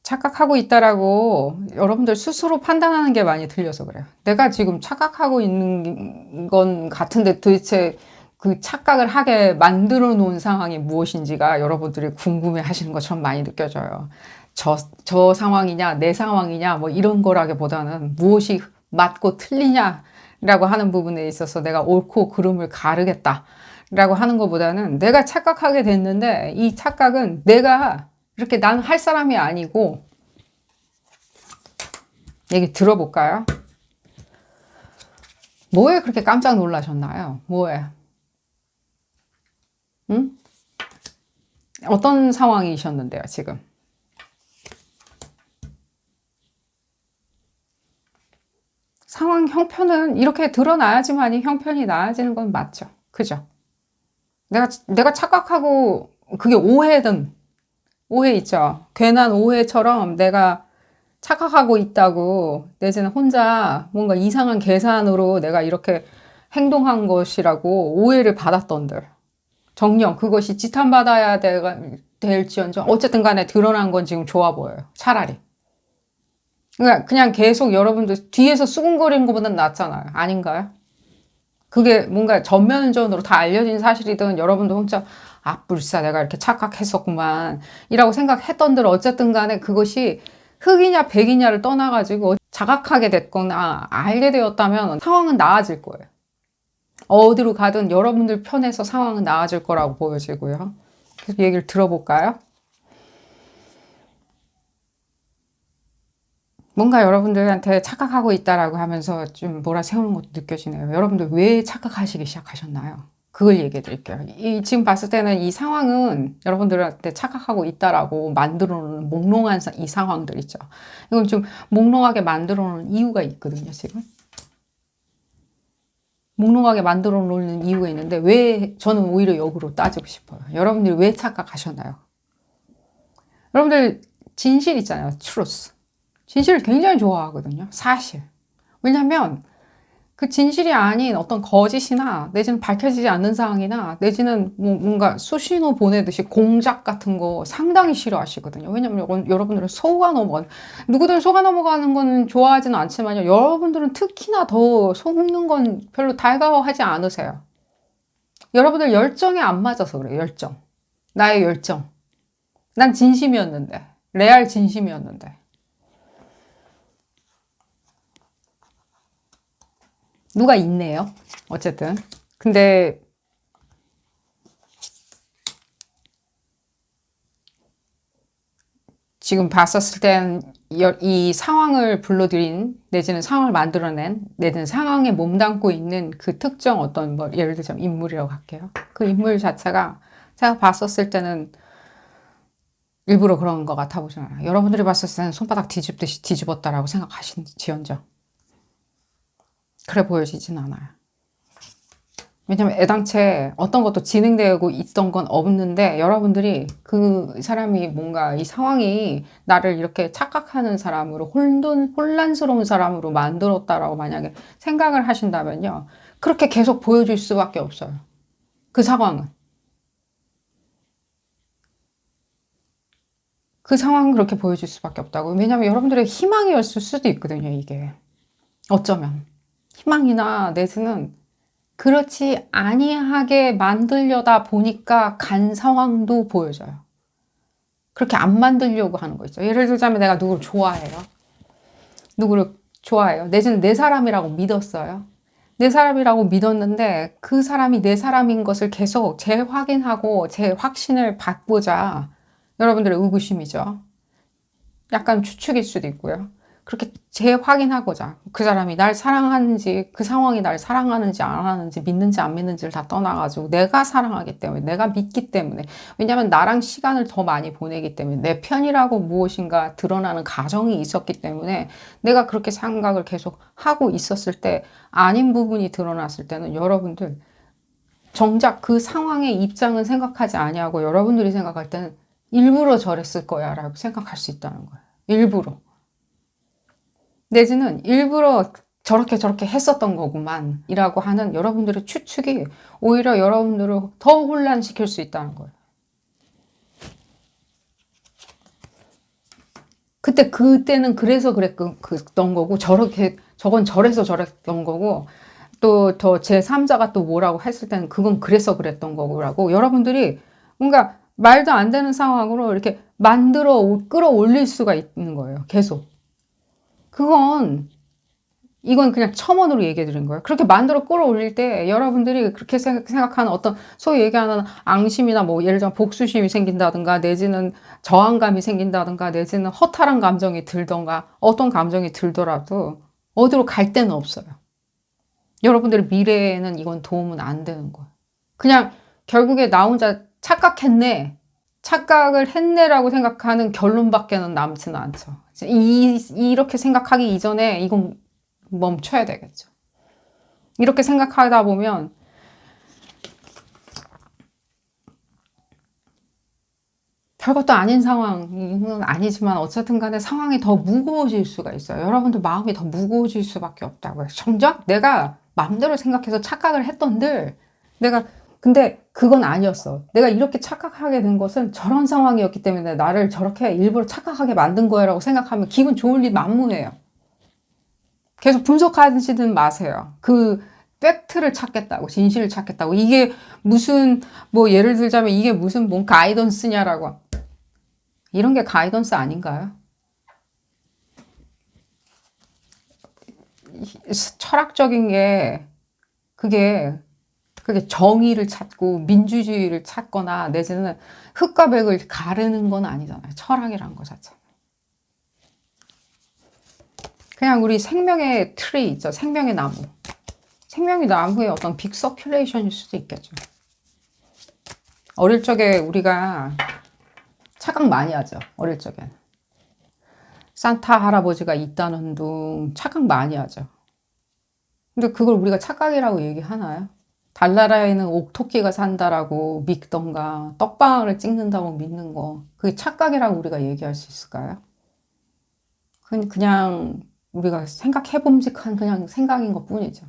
착각하고 있다라고 여러분들 스스로 판단하는 게 많이 들려서 그래요. 내가 지금 착각하고 있는 건 같은데 도대체 그 착각을 하게 만들어 놓은 상황이 무엇인지가 여러분들이 궁금해 하시는 것처럼 많이 느껴져요. 저 상황이냐, 내 상황이냐, 뭐 이런 거라기보다는 무엇이 맞고 틀리냐라고 하는 부분에 있어서 내가 옳고 그름을 가르겠다라고 하는 것보다는 내가 착각하게 됐는데 이 착각은 내가 이렇게 난 할 사람이 아니고 얘기 들어볼까요? 뭐에 그렇게 깜짝 놀라셨나요? 뭐에? 응? 어떤 상황이셨는데요, 지금? 상황 형편은 이렇게 드러나야지만이 형편이 나아지는 건 맞죠. 그죠? 내가 착각하고 그게 오해든 오해 있죠. 괜한 오해처럼 내가 착각하고 있다고 내지는 혼자 뭔가 이상한 계산으로 내가 이렇게 행동한 것이라고 오해를 받았던들. 정녕 그것이 지탄받아야 될지언정 어쨌든 간에 드러난 건 지금 좋아 보여요. 차라리. 그러니까 그냥 계속 여러분들 뒤에서 수군거리는 것보다는 낫잖아요. 아닌가요? 그게 뭔가 전면전으로 다 알려진 사실이든 여러분들 혼자 불사 내가 이렇게 착각했었구만 이라고 생각했던들 어쨌든 간에 그것이 흑이냐 백이냐를 떠나가지고 자각하게 됐거나 알게 되었다면 상황은 나아질 거예요. 어디로 가든 여러분들 편에서 상황은 나아질 거라고 보여지고요. 계속 얘기를 들어볼까요? 뭔가 여러분들한테 착각하고 있다라고 하면서 좀 몰아세우는 것도 느껴지네요. 여러분들 왜 착각하시기 시작하셨나요? 그걸 얘기해 드릴게요. 지금 봤을 때는 이 상황은 여러분들한테 착각하고 있다라고 만들어 놓는 몽롱한 이 상황들 있죠. 이건 좀 몽롱하게 만들어 놓는 이유가 있거든요, 지금. 몽롱하게 만들어 놓는 이유가 있는데 왜 저는 오히려 역으로 따지고 싶어요. 여러분들이 왜 착각하셨나요? 여러분들 진실 있잖아요. 트루스. 진실을 굉장히 좋아하거든요. 사실. 왜냐면 그 진실이 아닌 어떤 거짓이나 내지는 밝혀지지 않는 상황이나 내지는 뭔가 수신호 보내듯이 공작 같은 거 상당히 싫어하시거든요. 왜냐면 여러분들은 속아 넘어가는 누구든 속아 넘어가는 건 좋아하지는 않지만요. 여러분들은 특히나 더 속는 건 별로 달가워하지 않으세요. 여러분들 열정에 안 맞아서 그래요. 열정. 나의 열정. 난 진심이었는데. 레알 진심이었는데. 누가 있네요. 어쨌든. 근데 지금 봤었을 땐 이 상황을 불러들인 내지는 상황을 만들어낸 내지는 상황에 몸담고 있는 그 특정 어떤 뭐 예를 들자면 인물이라고 할게요. 그 인물 자체가 제가 봤었을 때는 일부러 그런 것 같아 보잖아요. 여러분들이 봤었을 때는 손바닥 뒤집듯이 뒤집었다라고 생각하시지언정. 그래 보여지진 않아요. 왜냐면 애당체 어떤 것도 진행되고 있던 건 없는데 여러분들이 그 사람이 뭔가 이 상황이 나를 이렇게 착각하는 사람으로 혼란스러운 사람으로 만들었다라고 만약에 생각을 하신다면요. 그렇게 계속 보여줄 수밖에 없어요. 그 상황은. 그 상황은 그렇게 보여줄 수밖에 없다고. 왜냐면 여러분들의 희망이었을 수도 있거든요, 이게. 어쩌면. 희망이나 내지는 그렇지 아니하게 만들려다 보니까 간 상황도 보여져요. 그렇게 안 만들려고 하는 거 있죠. 예를 들자면 내가 누구를 좋아해요. 누구를 좋아해요. 내지는 내 사람이라고 믿었어요. 내 사람이라고 믿었는데 그 사람이 내 사람인 것을 계속 재확인하고 재확신을 받고자 여러분들의 의구심이죠. 약간 추측일 수도 있고요. 그렇게 재확인하고자 그 사람이 날 사랑하는지 그 상황이 날 사랑하는지 안 하는지 믿는지 안 믿는지를 다 떠나가지고 내가 사랑하기 때문에 내가 믿기 때문에 왜냐하면 나랑 시간을 더 많이 보내기 때문에 내 편이라고 무엇인가 드러나는 가정이 있었기 때문에 내가 그렇게 생각을 계속 하고 있었을 때 아닌 부분이 드러났을 때는 여러분들 정작 그 상황의 입장은 생각하지 아니하고 여러분들이 생각할 때는 일부러 저랬을 거야 라고 생각할 수 있다는 거예요. 일부러. 내지는 일부러 저렇게 했었던 거구만 이라고 하는 여러분들의 추측이 오히려 여러분들을 더 혼란시킬 수 있다는 거예요. 그때는 그래서 그랬던 거고 저건 저래서 저랬던 거고 또 더 제3자가 또 뭐라고 했을 때는 그건 그래서 그랬던 거고라고 여러분들이 뭔가 말도 안 되는 상황으로 이렇게 끌어올릴 수가 있는 거예요. 계속. 이건 그냥 첨언으로 얘기해 드린 거예요. 그렇게 만들어 끌어올릴 때 여러분들이 그렇게 생각하는 어떤 소위 얘기하는 앙심이나 뭐 예를 들면 복수심이 생긴다든가 내지는 저항감이 생긴다든가 내지는 허탈한 감정이 들던가 어떤 감정이 들더라도 어디로 갈 데는 없어요. 여러분들의 미래에는 이건 도움은 안 되는 거예요. 그냥 결국에 나 혼자 착각을 했네라고 생각하는 결론밖에는 남지는 않죠. 이렇게 생각하기 이전에 이건 멈춰야 되겠죠. 이렇게 생각하다 보면 별것도 아닌 상황은 아니지만 어쨌든 간에 상황이 더 무거워질 수가 있어요. 여러분들 마음이 더 무거워질 수밖에 없다고요. 정작 내가 마음대로 생각해서 착각을 했던들 근데 그건 아니었어. 내가 이렇게 착각하게 된 것은 저런 상황이었기 때문에 나를 저렇게 일부러 착각하게 만든 거야라고 생각하면 기분 좋을 리 만무해요. 계속 분석하지는 마세요. 그 팩트를 찾겠다고, 진실을 찾겠다고. 이게 무슨 뭐 예를 들자면 이게 무슨 뭔 가이던스냐라고. 이런 게 가이던스 아닌가요? 철학적인 게 그게 정의를 찾고 민주주의를 찾거나 내지는 흑과 백을 가르는 건 아니잖아요. 철학이란 거 자체는. 그냥 우리 생명의 트리 있죠. 생명의 나무. 생명의 나무의 어떤 빅 서큘레이션일 수도 있겠죠. 어릴 적에 우리가 착각 많이 하죠. 어릴 적엔. 산타 할아버지가 있다는 둥 착각 많이 하죠. 근데 그걸 우리가 착각이라고 얘기하나요? 달나라에는 옥토끼가 산다라고 믿던가 떡방아를 찍는다고 믿는 거 그게 착각이라고 우리가 얘기할 수 있을까요? 그냥 우리가 생각해봄직한 그냥 생각인 것 뿐이죠.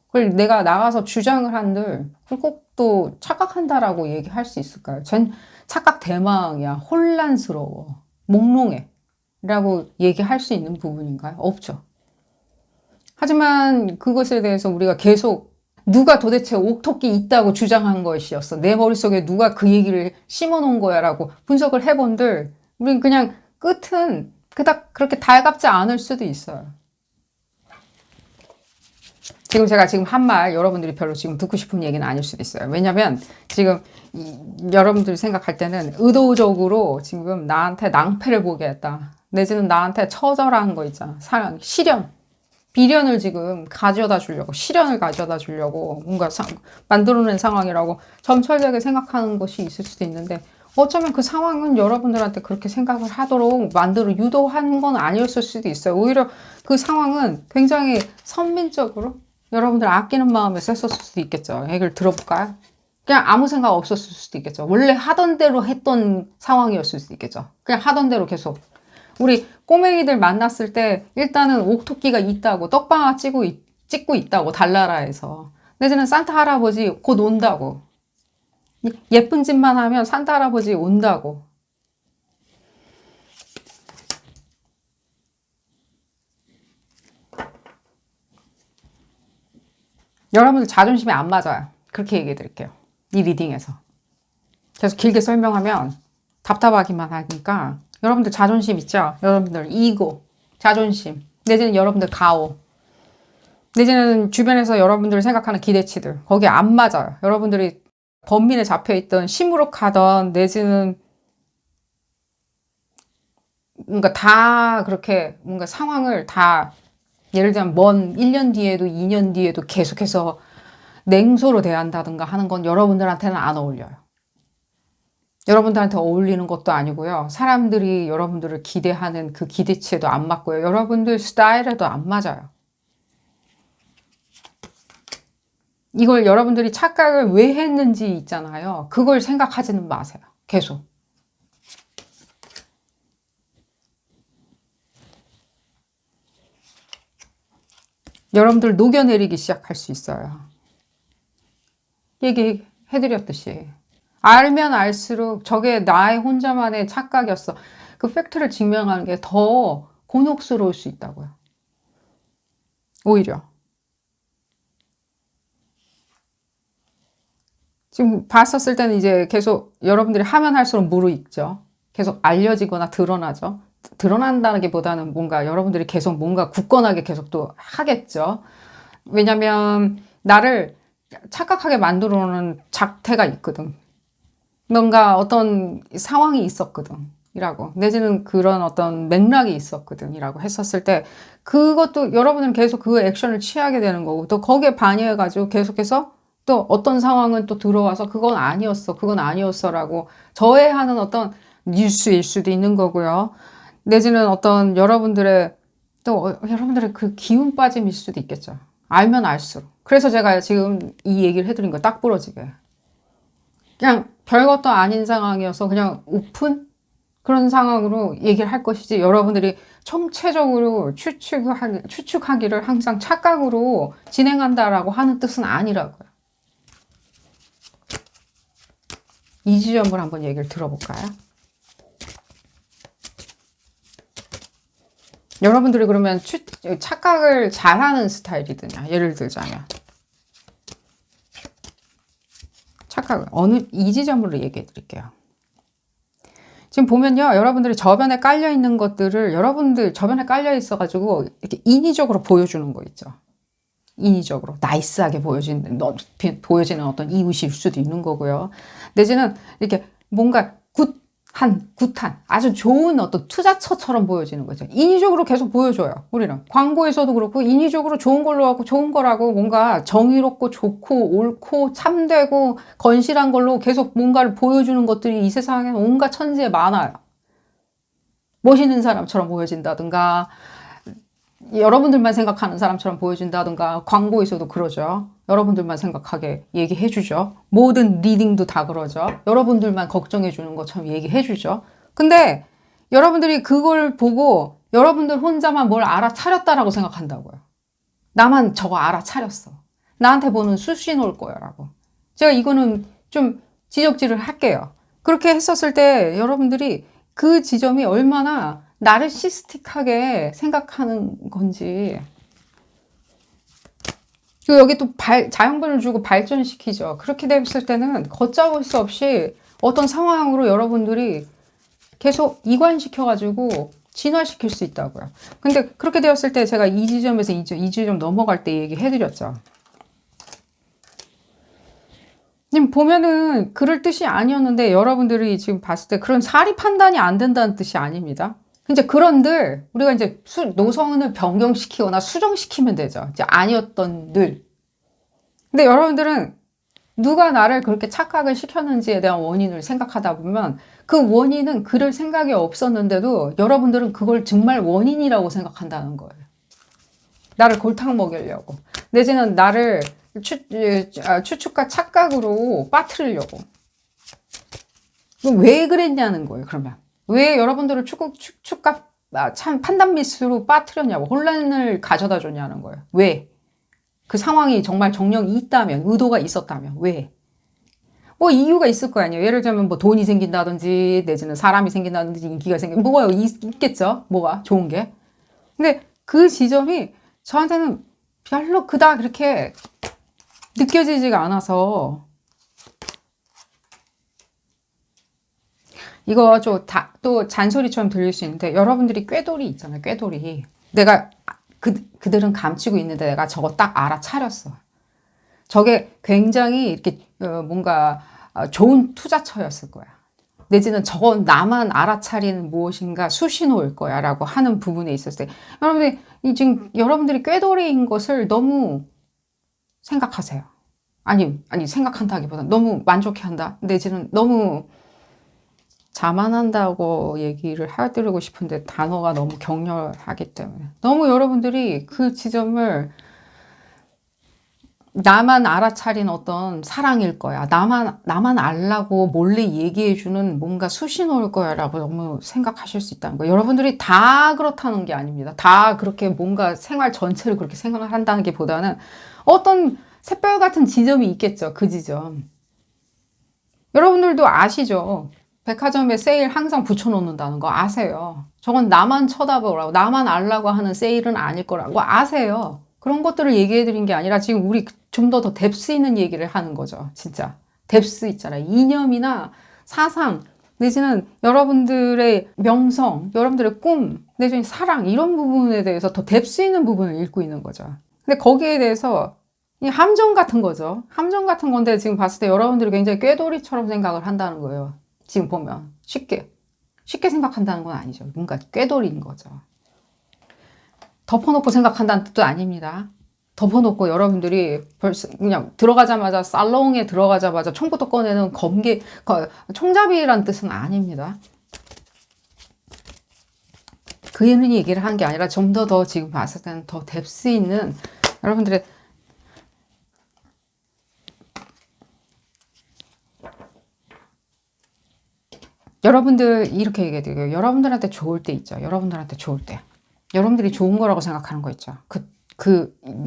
그걸 내가 나가서 주장을 한들 꼭 또 착각한다라고 얘기할 수 있을까요? 전 착각 대망이야. 혼란스러워. 몽롱해. 라고 얘기할 수 있는 부분인가요? 없죠. 하지만 그것에 대해서 우리가 계속 누가 도대체 옥토끼 있다고 주장한 것이었어. 내 머릿속에 누가 그 얘기를 심어놓은 거야 라고 분석을 해본들 우린 그냥 끝은 그닥 그렇게 달갑지 않을 수도 있어요. 제가 지금 한 말 여러분들이 별로 지금 듣고 싶은 얘기는 아닐 수도 있어요. 왜냐면 지금 여러분들이 생각할 때는 의도적으로 지금 나한테 낭패를 보게 했다. 내지는 나한테 처절한 거 있잖아. 사랑, 시련, 비련을 지금 가져다 주려고 시련을 가져다 주려고 뭔가 만들어낸 상황이라고 점철되게 생각하는 것이 있을 수도 있는데 어쩌면 그 상황은 여러분들한테 그렇게 생각을 하도록 유도한 건 아니었을 수도 있어요. 오히려 그 상황은 굉장히 선민적으로 여러분들 아끼는 마음에 썼을 수도 있겠죠. 얘기를 들어볼까요? 그냥 아무 생각 없었을 수도 있겠죠. 원래 하던 대로 했던 상황이었을 수도 있겠죠. 그냥 하던 대로 계속. 우리 꼬맹이들 만났을 때 일단은 옥토끼가 있다고 떡방아 찍고 있다고 달나라에서 내지는 산타 할아버지 곧 온다고 예쁜 짓만 하면 산타 할아버지 온다고 여러분들 자존심이 안 맞아요. 그렇게 얘기해 드릴게요. 이 리딩에서 계속 길게 설명하면 답답하기만 하니까 여러분들 자존심 있죠? 여러분들 이고, 자존심, 내지는 여러분들 가오, 내지는 주변에서 여러분들 생각하는 기대치들 거기에 안 맞아요. 여러분들이 범민에 잡혀있던 시무룩하던 내지는 뭔가 다 그렇게 뭔가 상황을 다 예를 들면 먼 1년 뒤에도 2년 뒤에도 계속해서 냉소로 대한다든가 하는 건 여러분들한테는 안 어울려요. 여러분들한테 어울리는 것도 아니고요. 사람들이 여러분들을 기대하는 그 기대치에도 안 맞고요. 여러분들 스타일에도 안 맞아요. 이걸 여러분들이 착각을 왜 했는지 있잖아요. 그걸 생각하지는 마세요. 계속. 여러분들 녹여내리기 시작할 수 있어요. 얘기해드렸듯이. 알면 알수록 저게 나의 혼자만의 착각이었어. 그 팩트를 증명하는 게 더 곤혹스러울 수 있다고요. 오히려. 지금 봤었을 때는 이제 계속 여러분들이 하면 할수록 무르익죠. 계속 알려지거나 드러나죠. 드러난다는 게 보다는 뭔가 여러분들이 계속 뭔가 굳건하게 계속 또 하겠죠. 왜냐면 나를 착각하게 만들어 놓은 작태가 있거든. 뭔가 어떤 상황이 있었거든. 이라고. 내지는 그런 어떤 맥락이 있었거든. 이라고 했었을 때 그것도 여러분은 계속 그 액션을 취하게 되는 거고 또 거기에 반영해가지고 계속해서 또 어떤 상황은 또 들어와서 그건 아니었어. 그건 아니었어. 라고 저해하는 어떤 뉴스일 수도 있는 거고요. 내지는 어떤 여러분들의 또 여러분들의 그 기운 빠짐일 수도 있겠죠. 알면 알수록. 그래서 제가 지금 이 얘기를 해드린 거 딱 부러지게. 그냥 별것도 아닌 상황이어서 그냥 오픈? 그런 상황으로 얘기를 할 것이지 여러분들이 총체적으로 추측하기를 항상 착각으로 진행한다라고 하는 뜻은 아니라고요. 이 지점을 한번 얘기를 들어볼까요? 여러분들이 그러면 착각을 잘하는 스타일이드냐? 예를 들자면 착각을 이 지점으로 얘기해 드릴게요. 지금 보면요, 여러분들이 저변에 깔려 있는 것들을 여러분들 저변에 깔려 있어 가지고 이렇게 인위적으로 보여주는 거 있죠. 인위적으로 나이스하게 보여지는 어떤 이웃일 수도 있는 거고요. 내지는 이렇게 뭔가 굿한 아주 좋은 어떤 투자처처럼 보여지는 거죠. 인위적으로 계속 보여줘요. 우리는 광고에서도 그렇고 인위적으로 좋은 걸로 하고 좋은 거라고 뭔가 정의롭고 좋고 옳고 참되고 건실한 걸로 계속 뭔가를 보여주는 것들이 이 세상에 온갖 천지에 많아요. 멋있는 사람처럼 보여진다든가 여러분들만 생각하는 사람처럼 보여준다든가 광고에서도 그러죠. 여러분들만 생각하게 얘기해 주죠. 모든 리딩도 다 그러죠. 여러분들만 걱정해 주는 것처럼 얘기해 주죠. 근데 여러분들이 그걸 보고 여러분들 혼자만 뭘 알아차렸다라고 생각한다고요. 나만 저거 알아차렸어. 나한테 보는 수신 올 거야 라고. 제가 이거는 좀 지적질을 할게요. 그렇게 했었을 때 여러분들이 그 지점이 얼마나 나르시스틱하게 생각하는 건지. 그리고 여기 또 자양분을 주고 발전시키죠. 그렇게 됐을 때는 걷잡을 수 없이 어떤 상황으로 여러분들이 계속 이관시켜가지고 진화시킬 수 있다고요. 근데 그렇게 되었을 때 제가 이 지점에서 이 지점 넘어갈 때 얘기해드렸죠. 지금 보면은 그럴 뜻이 아니었는데 여러분들이 지금 봤을 때 그런 사리 판단이 안 된다는 뜻이 아닙니다. 이제 그런들 우리가 이제 노선을 변경시키거나 수정시키면 되죠. 이제 아니었던 늘. 근데 여러분들은 누가 나를 그렇게 착각을 시켰는지에 대한 원인을 생각하다 보면 그 원인은 그럴 생각이 없었는데도 여러분들은 그걸 정말 원인이라고 생각한다는 거예요. 나를 골탕 먹이려고. 내지는 나를 추측과 착각으로 빠뜨리려고. 왜 그랬냐는 거예요, 그러면. 왜 여러분들을 추측과 판단 미스로 빠뜨렸냐고, 혼란을 가져다 줬냐는 거예요. 왜? 그 상황이 정말 정령이 있다면, 의도가 있었다면, 왜? 뭐 이유가 있을 거 아니에요. 예를 들면 뭐 돈이 생긴다든지, 내지는 사람이 생긴다든지, 인기가 뭐가 있겠죠? 뭐가 좋은 게. 근데 그 지점이 저한테는 별로 그닥 그렇게 느껴지지가 않아서 이거 또 잔소리처럼 들릴 수 있는데 여러분들이 꾀돌이 있잖아요. 꾀돌이. 내가 그들은 감추고 있는데 내가 저거 딱 알아차렸어. 저게 굉장히 이렇게 뭔가 좋은 투자처였을 거야. 내지는 저건 나만 알아차리는 무엇인가 수신호일 거야 라고 하는 부분에 있었을 때 여러분들이 지금 여러분들이 꾀돌이인 것을 너무 생각하세요. 아니 생각한다기보다 너무 만족해한다. 내지는 너무 자만한다고 얘기를 해드리고 싶은데 단어가 너무 격렬하기 때문에 너무 여러분들이 그 지점을 나만 알아차린 어떤 사랑일 거야. 나만 알라고 몰래 얘기해주는 뭔가 수신호일 거야 라고 너무 생각하실 수 있다는 거예요. 여러분들이 다 그렇다는 게 아닙니다. 다 그렇게 뭔가 생활 전체를 그렇게 생각을 한다는 게 보다는 어떤 샛별 같은 지점이 있겠죠. 그 지점. 여러분들도 아시죠? 백화점에 세일 항상 붙여놓는다는 거 아세요. 저건 나만 쳐다보라고, 나만 알라고 하는 세일은 아닐 거라고 아세요. 그런 것들을 얘기해드린 게 아니라 지금 우리 좀 더 뎁스 있는 얘기를 하는 거죠. 진짜. 뎁스 있잖아요. 이념이나 사상, 내지는 여러분들의 명성, 여러분들의 꿈, 내지는 사랑, 이런 부분에 대해서 더 뎁스 있는 부분을 읽고 있는 거죠. 근데 거기에 대해서 이 함정 같은 거죠. 함정 같은 건데 지금 봤을 때 여러분들이 굉장히 꾀돌이처럼 생각을 한다는 거예요. 지금 보면. 쉽게 생각한다는 건 아니죠. 뭔가 꾀돌이인 거죠. 덮어놓고 생각한다는 뜻도 아닙니다. 덮어놓고 여러분들이 벌써 그냥 들어가자마자 살롱에 들어가자마자 총부터 꺼내는 총잡이란 뜻은 아닙니다. 그 얘기를 한 게 아니라 좀 더 지금 봤을 때는 더 뎁스 있는 여러분들의 여러분들 이렇게 얘기해 드려요. 여러분들한테 좋을 때 있죠. 여러분들한테 좋을 때. 여러분들이 좋은 거라고 생각하는 거 있죠.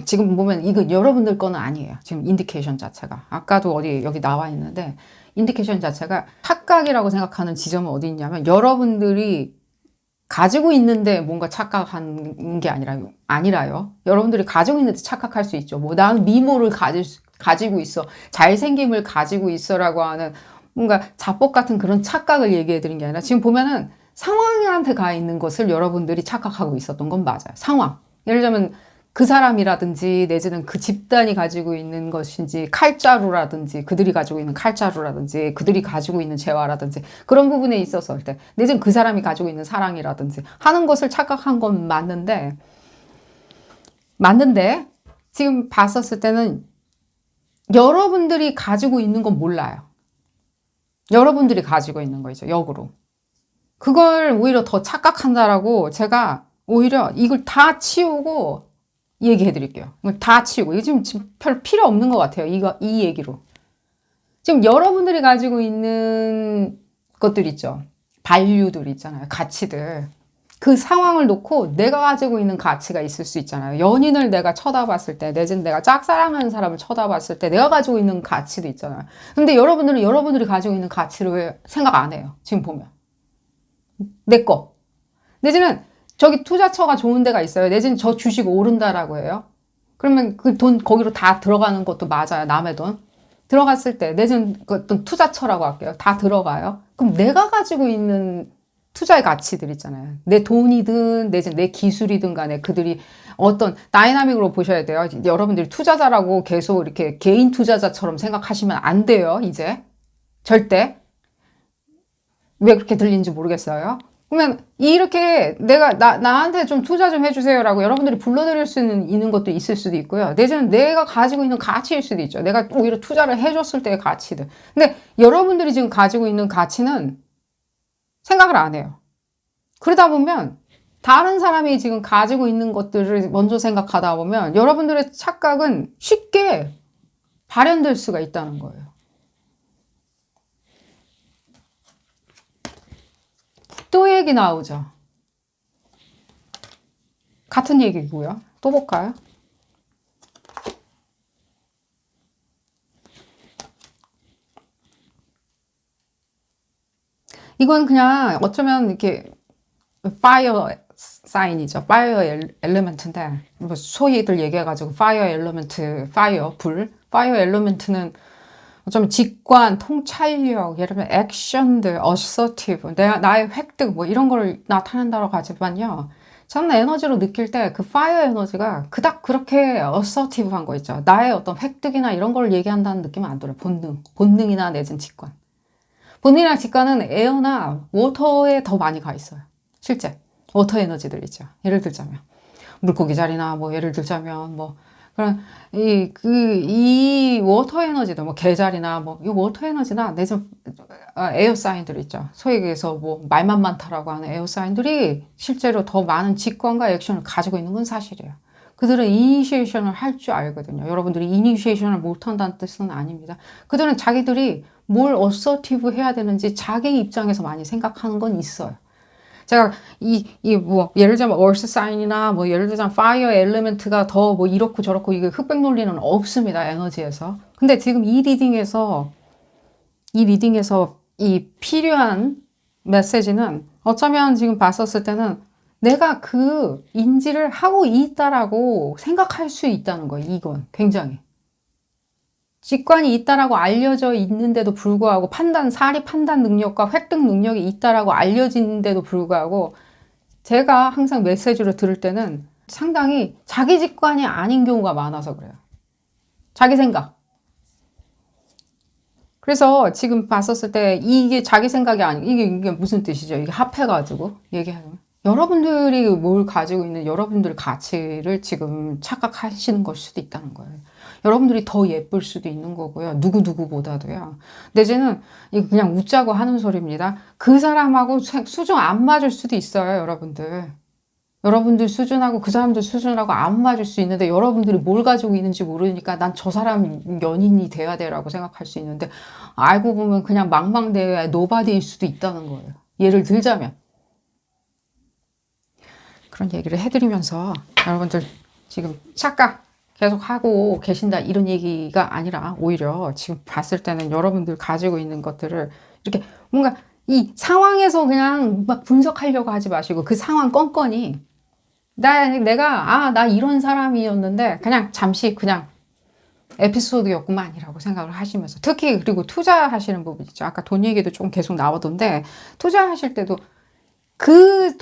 지금 보면 이거 여러분들 거는 아니에요. 지금 인디케이션 자체가. 아까도 여기 나와 있는데, 인디케이션 자체가 착각이라고 생각하는 지점은 어디 있냐면, 여러분들이 가지고 있는데 뭔가 착각하는 게 아니라요. 여러분들이 가지고 있는데 착각할 수 있죠. 뭐, 난 미모를 가지고 있어. 잘생김을 가지고 있어라고 하는 뭔가 자뻑 같은 그런 착각을 얘기해 드린 게 아니라, 지금 보면은 상황한테 가 있는 것을 여러분들이 착각하고 있었던 건 맞아요. 상황. 예를 들자면 그 사람이라든지 내지는 그 집단이 가지고 있는 것인지 칼자루라든지 그들이 가지고 있는 칼자루라든지 그들이 가지고 있는 재화라든지 그런 부분에 있어서 내지는 그 사람이 가지고 있는 사랑이라든지 하는 것을 착각한 건 맞는데 지금 봤었을 때는 여러분들이 가지고 있는 건 몰라요. 여러분들이 가지고 있는 거죠. 역으로. 그걸 오히려 더 착각한다라고 제가 오히려 이걸 다 치우고 얘기해 드릴게요. 이걸 다 치우고. 이거 지금 별 필요 없는 것 같아요. 이 얘기로. 지금 여러분들이 가지고 있는 것들 있죠. 반류들 있잖아요. 가치들. 그 상황을 놓고 내가 가지고 있는 가치가 있을 수 있잖아요. 연인을 내가 쳐다봤을 때, 내지는 내가 짝사랑하는 사람을 쳐다봤을 때 내가 가지고 있는 가치도 있잖아요. 근데 여러분들은 여러분들이 가지고 있는 가치를 왜 생각 안 해요? 지금 보면. 내 거. 내지는 저기 투자처가 좋은 데가 있어요. 내지는 저 주식 오른다라고 해요. 그러면 그 돈 거기로 다 들어가는 것도 맞아요. 남의 돈. 들어갔을 때 내지는 그 어떤 투자처라고 할게요. 다 들어가요. 그럼 내가 가지고 있는 투자의 가치들 있잖아요. 내 돈이든 내지는 내 기술이든 간에 그들이 어떤 다이나믹으로 보셔야 돼요. 여러분들이 투자자라고 계속 이렇게 개인 투자자처럼 생각하시면 안 돼요. 이제. 절대. 왜 그렇게 들리는지 모르겠어요. 그러면 이렇게 나한테 좀 투자 좀 해주세요라고 여러분들이 불러드릴 수 있는 것도 있을 수도 있고요. 내지는 내가 가지고 있는 가치일 수도 있죠. 내가 오히려 투자를 해줬을 때의 가치들. 근데 여러분들이 지금 가지고 있는 가치는 생각을 안 해요. 그러다 보면 다른 사람이 지금 가지고 있는 것들을 먼저 생각하다 보면 여러분들의 착각은 쉽게 발현될 수가 있다는 거예요. 또 얘기 나오죠. 같은 얘기고요. 또 볼까요? 이건 그냥 어쩌면 이렇게 파이어 사인이죠. 파이어 엘리멘트인데 뭐 소위들 얘기해가지고 파이어 엘리멘트, 파이어 엘리멘트는 어쩌면 직관, 통찰력, 예를 들면 액션들, 어서티브, 나의 획득 뭐 이런 거를 나타낸다고 하지만요. 저는 에너지로 느낄 때 그 파이어 에너지가 그닥 그렇게 어서티브한 거 있죠. 나의 어떤 획득이나 이런 걸 얘기한다는 느낌은 안 들어요. 본능이나 내진 직관. 본인이랑 직관은 에어나 워터에 더 많이 가 있어요. 실제 워터 에너지들 있죠. 예를 들자면 물고기 자리나 뭐 예를 들자면 뭐 그런 이 워터 에너지도 뭐 개자리나 뭐 이 워터 에너지나 내전 에어 사인들 있죠. 소위 얘기해서 뭐 말만 많다라고 하는 에어 사인들이 실제로 더 많은 직관과 액션을 가지고 있는 건 사실이에요. 그들은 이니시에이션을 할 줄 알거든요. 여러분들이 이니시에이션을 못한다는 뜻은 아닙니다. 그들은 자기들이 뭘 어서티브 해야 되는지 자기 입장에서 많이 생각하는 건 있어요. 제가 뭐 예를 들자면 얼스 사인이나 뭐 예를 들자면 파이어 엘리멘트가 더 뭐 이렇고 저렇고 이게 흑백 논리는 없습니다. 에너지에서. 근데 지금 이 리딩에서 이 필요한 메시지는 어쩌면 지금 봤었을 때는 내가 그 인지를 하고 있다라고 생각할 수 있다는 거예요. 이건 굉장히. 직관이 있다라고 알려져 있는데도 불구하고 사리 판단 능력과 획득 능력이 있다라고 알려지는데도 불구하고 제가 항상 메시지로 들을 때는 상당히 자기 직관이 아닌 경우가 많아서 그래요. 자기 생각. 그래서 지금 봤었을 때 이게 자기 생각이 아니고 이게 무슨 뜻이죠? 이게 합해가지고 얘기하면 여러분들이 뭘 가지고 있는 여러분들 가치를 지금 착각하시는 걸 수도 있다는 거예요. 여러분들이 더 예쁠 수도 있는 거고요. 누구보다도요. 내지는 이거 그냥 웃자고 하는 소리입니다. 그 사람하고 수준 안 맞을 수도 있어요, 여러분들. 여러분들 수준하고 그 사람들 수준하고 안 맞을 수 있는데 여러분들이 뭘 가지고 있는지 모르니까 난 저 사람 연인이 돼야 돼라고 생각할 수 있는데 알고 보면 그냥 망망대해 노바디일 수도 있다는 거예요. 예를 들자면. 그런 얘기를 해드리면서 여러분들 지금 착각 계속 하고 계신다 이런 얘기가 아니라 오히려 지금 봤을 때는 여러분들 가지고 있는 것들을 이렇게 뭔가 이 상황에서 그냥 막 분석하려고 하지 마시고 그 상황 건건이 나 이런 사람이었는데 그냥 잠시 그냥 에피소드였구만이라고 생각을 하시면서 특히 그리고 투자하시는 부분 있죠. 아까 돈 얘기도 좀 계속 나오던데 투자하실 때도 그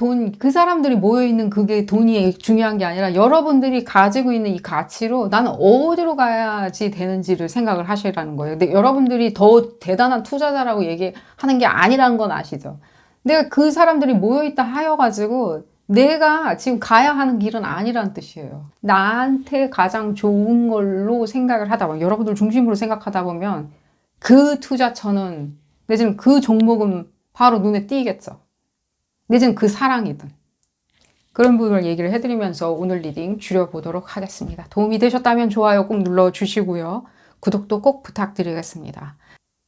사람들이 모여있는 그게 돈이 중요한 게 아니라 여러분들이 가지고 있는 이 가치로 나는 어디로 가야지 되는지를 생각을 하시라는 거예요. 근데 여러분들이 더 대단한 투자자라고 얘기하는 게 아니라는 건 아시죠? 내가 그 사람들이 모여있다 하여가지고 내가 지금 가야 하는 길은 아니라는 뜻이에요. 나한테 가장 좋은 걸로 생각을 하다 보면 여러분들 중심으로 생각하다 보면 그 투자처는 내지는 그 종목은 바로 눈에 띄겠죠. 내지는 그 사랑이든 그런 부분을 얘기를 해드리면서 오늘 리딩 줄여보도록 하겠습니다. 도움이 되셨다면 좋아요 꼭 눌러주시고요. 구독도 꼭 부탁드리겠습니다.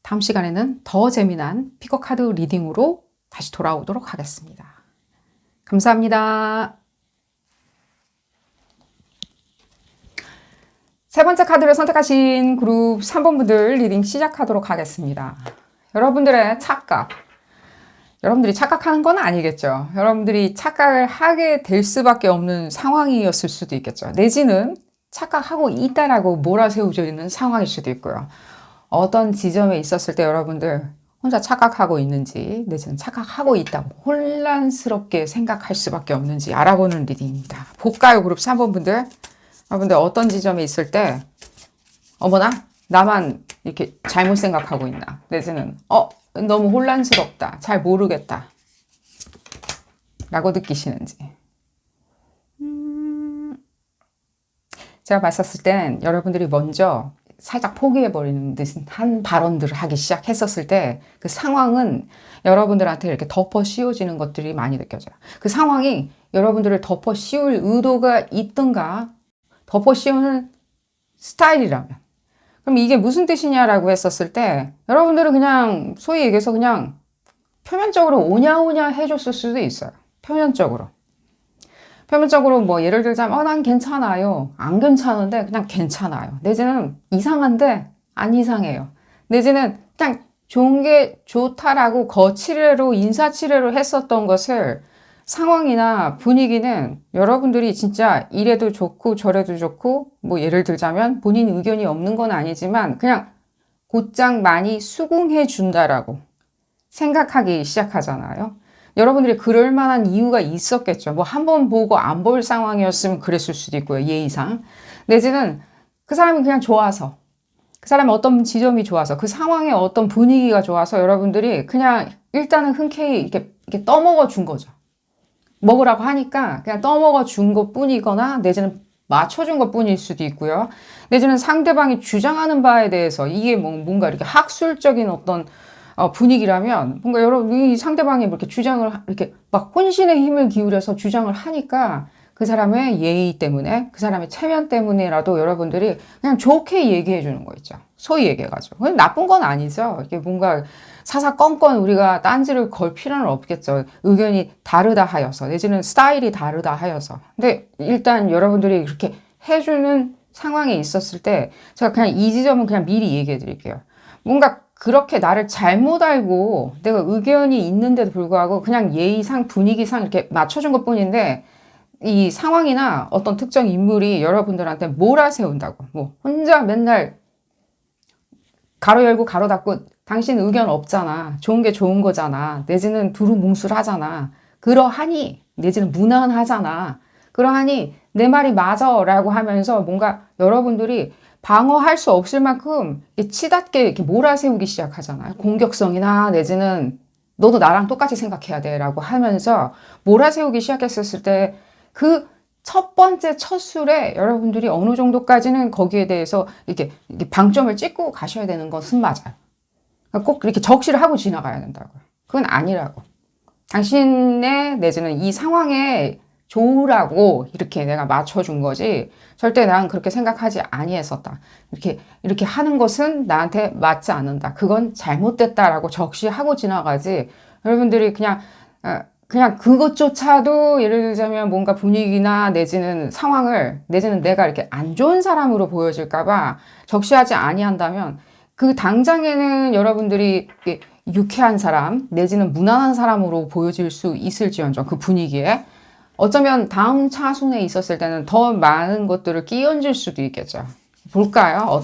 다음 시간에는 더 재미난 피커카드 리딩으로 다시 돌아오도록 하겠습니다. 감사합니다. 세 번째 카드를 선택하신 그룹 3번 분들 리딩 시작하도록 하겠습니다. 여러분들의 착각. 여러분들이 착각하는 건 아니겠죠. 여러분들이 착각을 하게 될 수밖에 없는 상황이었을 수도 있겠죠. 내지는 착각하고 있다라고 몰아세워져 있는 상황일 수도 있고요. 어떤 지점에 있었을 때 여러분들 혼자 착각하고 있는지 내지는 착각하고 있다고 혼란스럽게 생각할 수밖에 없는지 알아보는 리딩입니다. 볼까요? 그룹 3번 분들. 여러분들 어떤 지점에 있을 때 어머나 나만 이렇게 잘못 생각하고 있나 내지는 너무 혼란스럽다. 잘 모르겠다. 라고 느끼시는지. 제가 봤었을 땐 여러분들이 먼저 살짝 포기해버리는 듯한 발언들을 하기 시작했었을 때 그 상황은 여러분들한테 이렇게 덮어 씌워지는 것들이 많이 느껴져요. 그 상황이 여러분들을 덮어 씌울 의도가 있던가 덮어 씌우는 스타일이라면 그럼 이게 무슨 뜻이냐라고 했었을 때 여러분들은 그냥 소위 얘기해서 그냥 표면적으로 오냐오냐 해줬을 수도 있어요. 표면적으로 뭐 예를 들자면 난 괜찮아요. 안 괜찮은데 그냥 괜찮아요. 내지는 이상한데 안 이상해요. 내지는 그냥 좋은 게 좋다라고 거치레로 인사치레로 했었던 것을 상황이나 분위기는 여러분들이 진짜 이래도 좋고 저래도 좋고 뭐 예를 들자면 본인 의견이 없는 건 아니지만 그냥 곧장 많이 수긍해 준다라고 생각하기 시작하잖아요. 여러분들이 그럴 만한 이유가 있었겠죠. 뭐 한 번 보고 안 볼 상황이었으면 그랬을 수도 있고요. 예의상. 내지는 그 사람이 그냥 좋아서 그 사람의 어떤 지점이 좋아서, 그 상황의 어떤 분위기가 좋아서 여러분들이 그냥 일단은 흔쾌히 이렇게 떠먹어 준 거죠. 먹으라고 하니까 그냥 떠먹어 준 것 뿐이거나 내지는 맞춰준 것 뿐일 수도 있고요. 내지는 상대방이 주장하는 바에 대해서 이게 뭔가 이렇게 학술적인 어떤 분위기라면 뭔가 여러분 이 상대방이 이렇게 주장을 이렇게 막 혼신의 힘을 기울여서 주장을 하니까 그 사람의 예의 때문에 그 사람의 체면 때문에라도 여러분들이 그냥 좋게 얘기해 주는 거 있죠. 소위 얘기해가지고. 그건 나쁜 건 아니죠. 이게 뭔가 사사건건 우리가 딴지를 걸 필요는 없겠죠. 의견이 다르다 하여서 내지는 스타일이 다르다 하여서. 근데 일단 여러분들이 그렇게 해주는 상황에 있었을 때 제가 그냥 이 지점은 그냥 미리 얘기해 드릴게요. 뭔가 그렇게 나를 잘못 알고 내가 의견이 있는데도 불구하고 그냥 예의상 분위기상 이렇게 맞춰준 것 뿐인데 이 상황이나 어떤 특정 인물이 여러분들한테 몰아세운다고 뭐 혼자 맨날 가로 열고 가로 닫고 당신 의견 없잖아. 좋은 게 좋은 거잖아. 내지는 두루뭉술하잖아. 그러하니 내지는 무난하잖아. 그러하니 내 말이 맞아 라고 하면서 뭔가 여러분들이 방어할 수 없을 만큼 치닫게 이렇게 몰아세우기 시작하잖아요. 공격성이나 내지는 너도 나랑 똑같이 생각해야 돼 라고 하면서 몰아세우기 시작했었을 때 그 첫 번째 첫 술에 여러분들이 어느 정도까지는 거기에 대해서 이렇게 방점을 찍고 가셔야 되는 것은 맞아요. 꼭 이렇게 적시를 하고 지나가야 된다고요. 그건 아니라고. 당신의 내지는 이 상황에 좋으라고 이렇게 내가 맞춰준 거지 절대 난 그렇게 생각하지 아니했었다. 이렇게 하는 것은 나한테 맞지 않는다. 그건 잘못됐다라고 적시하고 지나가지. 여러분들이 그냥 그것조차도 예를 들자면 뭔가 분위기나 내지는 상황을 내지는 내가 이렇게 안 좋은 사람으로 보여질까봐 적시하지 아니한다면 그 당장에는 여러분들이 유쾌한 사람 내지는 무난한 사람으로 보여질 수 있을지언정 그 분위기에 어쩌면 다음 차순에 있었을 때는 더 많은 것들을 끼얹을 수도 있겠죠. 볼까요?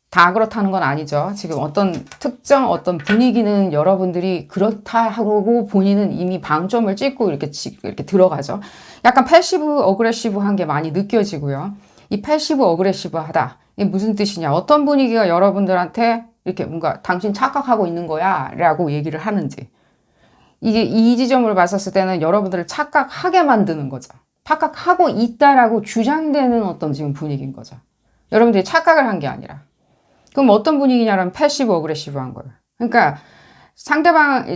다 그렇다는 건 아니죠. 지금 어떤 특정 어떤 분위기는 여러분들이 그렇다 하고 본인은 이미 방점을 찍고 이렇게 들어가죠. 약간 패시브 어그레시브한 게 많이 느껴지고요. 이 패시브 어그레시브하다. 이게 무슨 뜻이냐? 어떤 분위기가 여러분들한테 이렇게 뭔가 당신 착각하고 있는 거야 라고 얘기를 하는지. 이게 이 지점을 봤었을 때는 여러분들을 착각하게 만드는 거죠. 착각하고 있다라고 주장되는 어떤 지금 분위기인 거죠. 여러분들이 착각을 한 게 아니라. 그럼 어떤 분위기냐면 패시브 어그레시브한 거예요. 그러니까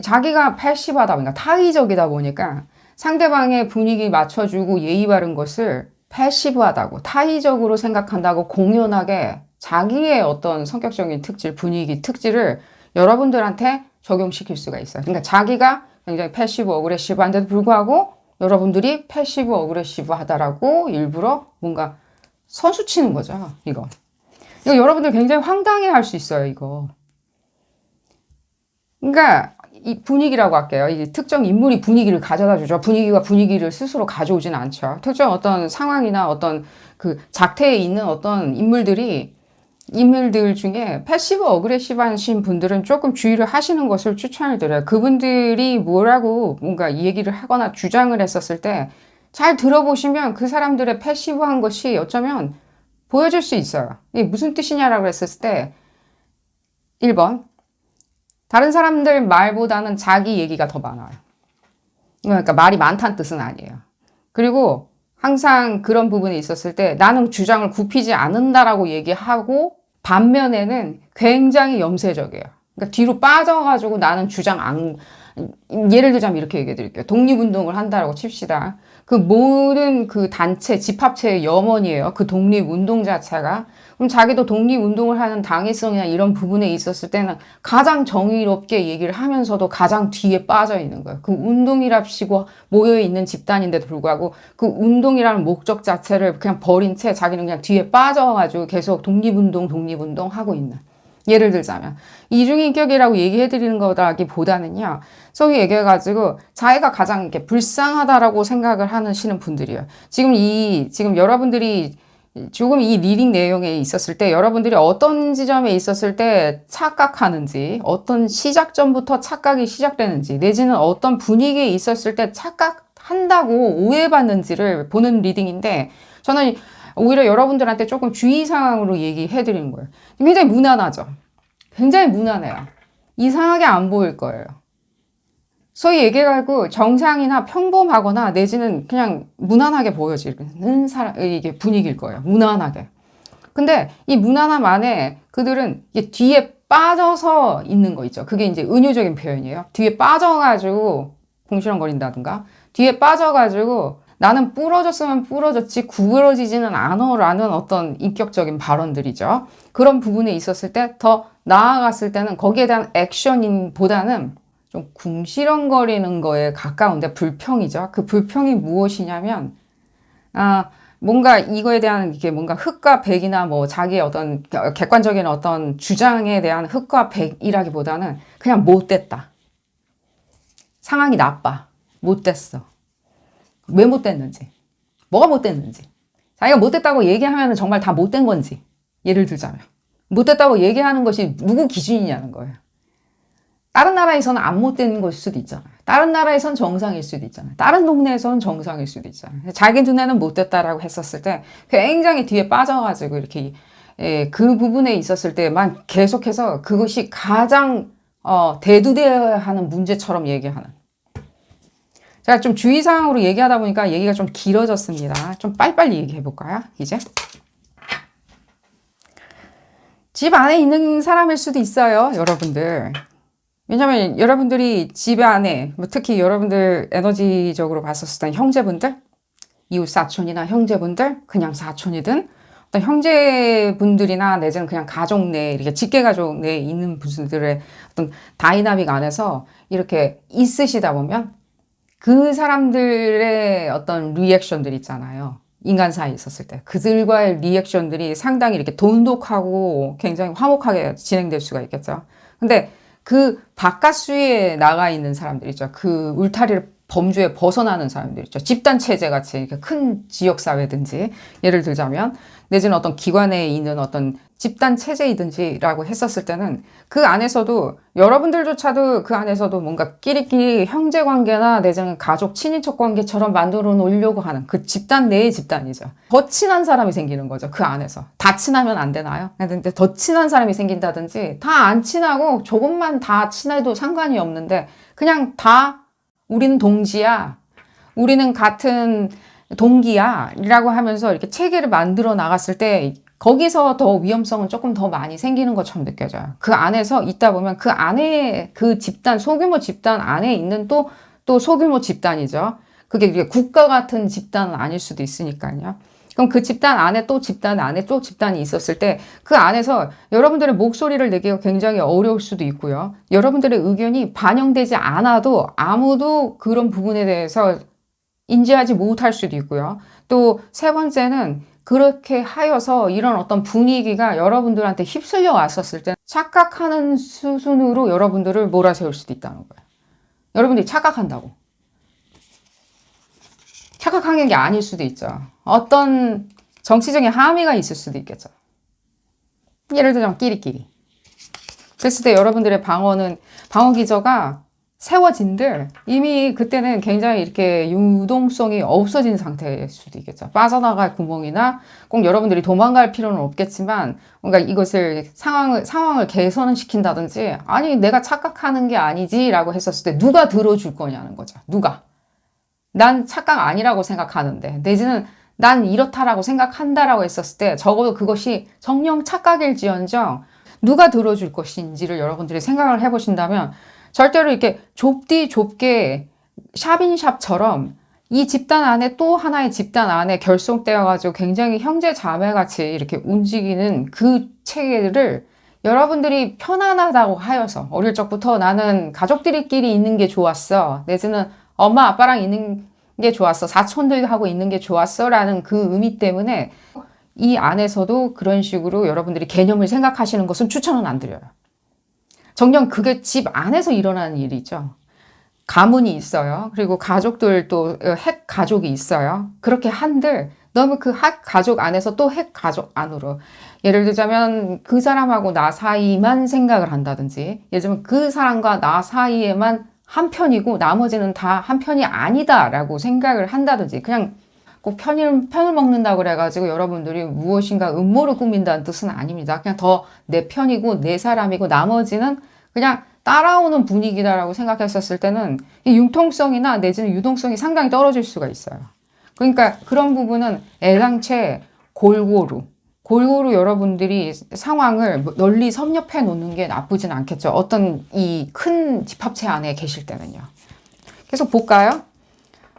자기가 패시브하다 보니까 타의적이다 보니까 상대방의 분위기 맞춰주고 예의 바른 것을 패시브하다고 타의적으로 생각한다고 공연하게 자기의 어떤 성격적인 특질, 분위기 특질을 여러분들한테 적용시킬 수가 있어요. 그러니까 자기가 굉장히 패시브 어그레시브한데도 불구하고 여러분들이 패시브 어그레시브하다라고 일부러 뭔가 선수치는 거죠. 이거 여러분들 굉장히 황당해 할 수 있어요, 이거. 그러니까, 이 분위기라고 할게요. 이 특정 인물이 분위기를 가져다 주죠. 분위기가 분위기를 스스로 가져오진 않죠. 특정 어떤 상황이나 어떤 그 작태에 있는 어떤 인물들 중에 패시브 어그레시브하신 분들은 조금 주의를 하시는 것을 추천을 드려요. 그분들이 뭐라고 뭔가 얘기를 하거나 주장을 했었을 때 잘 들어보시면 그 사람들의 패시브한 것이 어쩌면 보여줄 수 있어요. 이게 무슨 뜻이냐라고 했을 때 1번 다른 사람들 말보다는 자기 얘기가 더 많아요. 그러니까 말이 많다는 뜻은 아니에요. 그리고 항상 그런 부분이 있었을 때 나는 주장을 굽히지 않는다라고 얘기하고 반면에는 굉장히 염세적이에요. 그러니까 뒤로 빠져가지고 나는 예를 들자면 이렇게 얘기해 드릴게요. 독립운동을 한다라고 칩시다. 그 모든 그 단체, 집합체의 염원이에요. 그 독립운동 자체가. 그럼 자기도 독립운동을 하는 당위성이나 이런 부분에 있었을 때는 가장 정의롭게 얘기를 하면서도 가장 뒤에 빠져 있는 거예요. 그 운동이랍시고 모여있는 집단인데도 불구하고 그 운동이라는 목적 자체를 그냥 버린 채 자기는 그냥 뒤에 빠져가지고 계속 독립운동 하고 있는. 예를 들자면 이중인격이라고 얘기해드리는 거라기보다는요. 소위 얘기해가지고 자기가 가장 이렇게 불쌍하다라고 생각을 하시는 분들이에요. 지금 여러분들이 조금 이 리딩 내용에 있었을 때 여러분들이 어떤 지점에 있었을 때 착각하는지 어떤 시작점부터 착각이 시작되는지 내지는 어떤 분위기에 있었을 때 착각한다고 오해받는지를 보는 리딩인데 저는 오히려 여러분들한테 조금 주의사항으로 얘기해 드리는 거예요. 굉장히 무난하죠. 굉장히 무난해요. 이상하게 안 보일 거예요. 소위 얘기해가지고 정상이나 평범하거나 내지는 그냥 무난하게 보여지는 이게 분위기일 거예요. 무난하게. 근데 이 무난함 안에 그들은 이게 뒤에 빠져서 있는 거 있죠. 그게 이제 은유적인 표현이에요. 뒤에 빠져가지고 궁시렁거린다든가 뒤에 빠져가지고 나는 부러졌으면 부러졌지 구부러지지는 않아라는 어떤 인격적인 발언들이죠. 그런 부분에 있었을 때 더 나아갔을 때는 거기에 대한 액션보다는 좀 궁시렁거리는 거에 가까운데 불평이죠. 그 불평이 무엇이냐면 뭔가 이거에 대한 이게 뭔가 흑과 백이나 뭐 자기의 어떤 객관적인 어떤 주장에 대한 흑과 백이라기보다는 그냥 못됐다. 상황이 나빠. 못됐어. 왜 못됐는지. 뭐가 못됐는지. 자기가 못됐다고 얘기하면 정말 다 못된 건지. 예를 들자면. 못됐다고 얘기하는 것이 누구 기준이냐는 거예요. 다른 나라에서는 안 못된 것일 수도 있잖아요. 다른 나라에선 정상일 수도 있잖아요. 다른 동네에서는 정상일 수도 있잖아요. 자기 눈에는 못됐다라고 했었을 때 굉장히 뒤에 빠져가지고 이렇게 그 부분에 있었을 때만 계속해서 그것이 가장 대두되어야 하는 문제처럼 얘기하는. 제가 좀 주의사항으로 얘기하다 보니까 얘기가 좀 길어졌습니다. 좀 빨리빨리 얘기해 볼까요? 이제 집 안에 있는 사람일 수도 있어요, 여러분들. 왜냐면 여러분들이 집 안에 특히 여러분들 에너지적으로 봤었을 때 형제분들, 이웃 사촌이나 형제분들, 그냥 사촌이든 어떤 형제분들이나 내지는 그냥 가족 내 이렇게 직계 가족 내에 있는 분들의 어떤 다이나믹 안에서 이렇게 있으시다 보면 그 사람들의 어떤 리액션들 있잖아요. 인간 사이에 있었을 때 그들과의 리액션들이 상당히 이렇게 돈독하고 굉장히 화목하게 진행될 수가 있겠죠. 근데 그 바깥수위에 나가 있는 사람들 있죠. 그 울타리를 범주에 벗어나는 사람들 있죠. 집단 체제 같이 이렇게 큰 지역 사회든지 예를 들자면 내지는 어떤 기관에 있는 어떤 집단 체제이든지라고 했었을 때는 그 안에서도 여러분들조차도 그 안에서도 뭔가 끼리끼리 형제 관계나 내지는 가족 친인척 관계처럼 만들어 놓으려고 하는 그 집단 내의 집단이죠. 더 친한 사람이 생기는 거죠. 그 안에서. 다 친하면 안 되나요? 근데 더 친한 사람이 생긴다든지 다 안 친하고 조금만 다 친해도 상관이 없는데 그냥 다 우리는 동지야. 우리는 같은 동기야. 라고 하면서 이렇게 체계를 만들어 나갔을 때 거기서 더 위험성은 조금 더 많이 생기는 것처럼 느껴져요. 그 안에서 있다 보면 그 안에 그 집단, 소규모 집단 안에 있는 또 소규모 집단이죠. 그게 국가 같은 집단은 아닐 수도 있으니까요. 그럼 그 집단 안에 또 집단 안에 또 집단이 있었을 때 그 안에서 여러분들의 목소리를 내기가 굉장히 어려울 수도 있고요. 여러분들의 의견이 반영되지 않아도 아무도 그런 부분에 대해서 인지하지 못할 수도 있고요. 또 세 번째는 그렇게 하여서 이런 어떤 분위기가 여러분들한테 휩쓸려 왔었을 때 착각하는 수준으로 여러분들을 몰아세울 수도 있다는 거예요. 여러분들이 착각한다고. 착각하는 게 아닐 수도 있죠. 어떤 정치적인 함의가 있을 수도 있겠죠. 예를 들자면 끼리끼리. 그랬을 때 여러분들의 방어 기저가 세워진들 이미 그때는 굉장히 이렇게 유동성이 없어진 상태일 수도 있겠죠. 빠져나갈 구멍이나 꼭 여러분들이 도망갈 필요는 없겠지만 뭔가 이것을 상황을 개선을 시킨다든지 아니 내가 착각하는 게 아니지라고 했었을 때 누가 들어줄 거냐는 거죠. 누가. 난 착각 아니라고 생각하는데 내지는 난 이렇다라고 생각한다라고 했었을 때 적어도 그것이 정녕 착각일지언정 누가 들어줄 것인지를 여러분들이 생각을 해보신다면 절대로 이렇게 좁게 샵인샵처럼 이 집단 안에 또 하나의 집단 안에 결속되어가지고 굉장히 형제 자매같이 이렇게 움직이는 그 체계를 여러분들이 편안하다고 하여서 어릴 적부터 나는 가족들끼리 있는 게 좋았어. 내지는 엄마 아빠랑 있는 게 좋았어. 사촌들하고 있는 게 좋았어. 라는 그 의미 때문에 이 안에서도 그런 식으로 여러분들이 개념을 생각하시는 것은 추천은 안 드려요. 정녕 그게 집 안에서 일어나는 일이죠. 가문이 있어요. 그리고 가족들도 핵 가족이 있어요. 그렇게 한들 너무 그 핵 가족 안에서 또 핵 가족 안으로 예를 들자면 그 사람하고 나 사이만 생각을 한다든지 예를 들면 그 사람과 나 사이에만 한 편이고 나머지는 다 한 편이 아니다라고 생각을 한다든지 그냥 꼭 편을 먹는다고 그래가지고 여러분들이 무엇인가 음모를 꾸민다는 뜻은 아닙니다. 그냥 더 내 편이고 내 사람이고 나머지는 그냥 따라오는 분위기다라고 생각했었을 때는 이 융통성이나 내지는 유동성이 상당히 떨어질 수가 있어요. 그러니까 그런 부분은 애당체 골고루 여러분들이 상황을 널리 섭렵해 놓는 게 나쁘진 않겠죠. 어떤 이 큰 집합체 안에 계실 때는요. 계속 볼까요?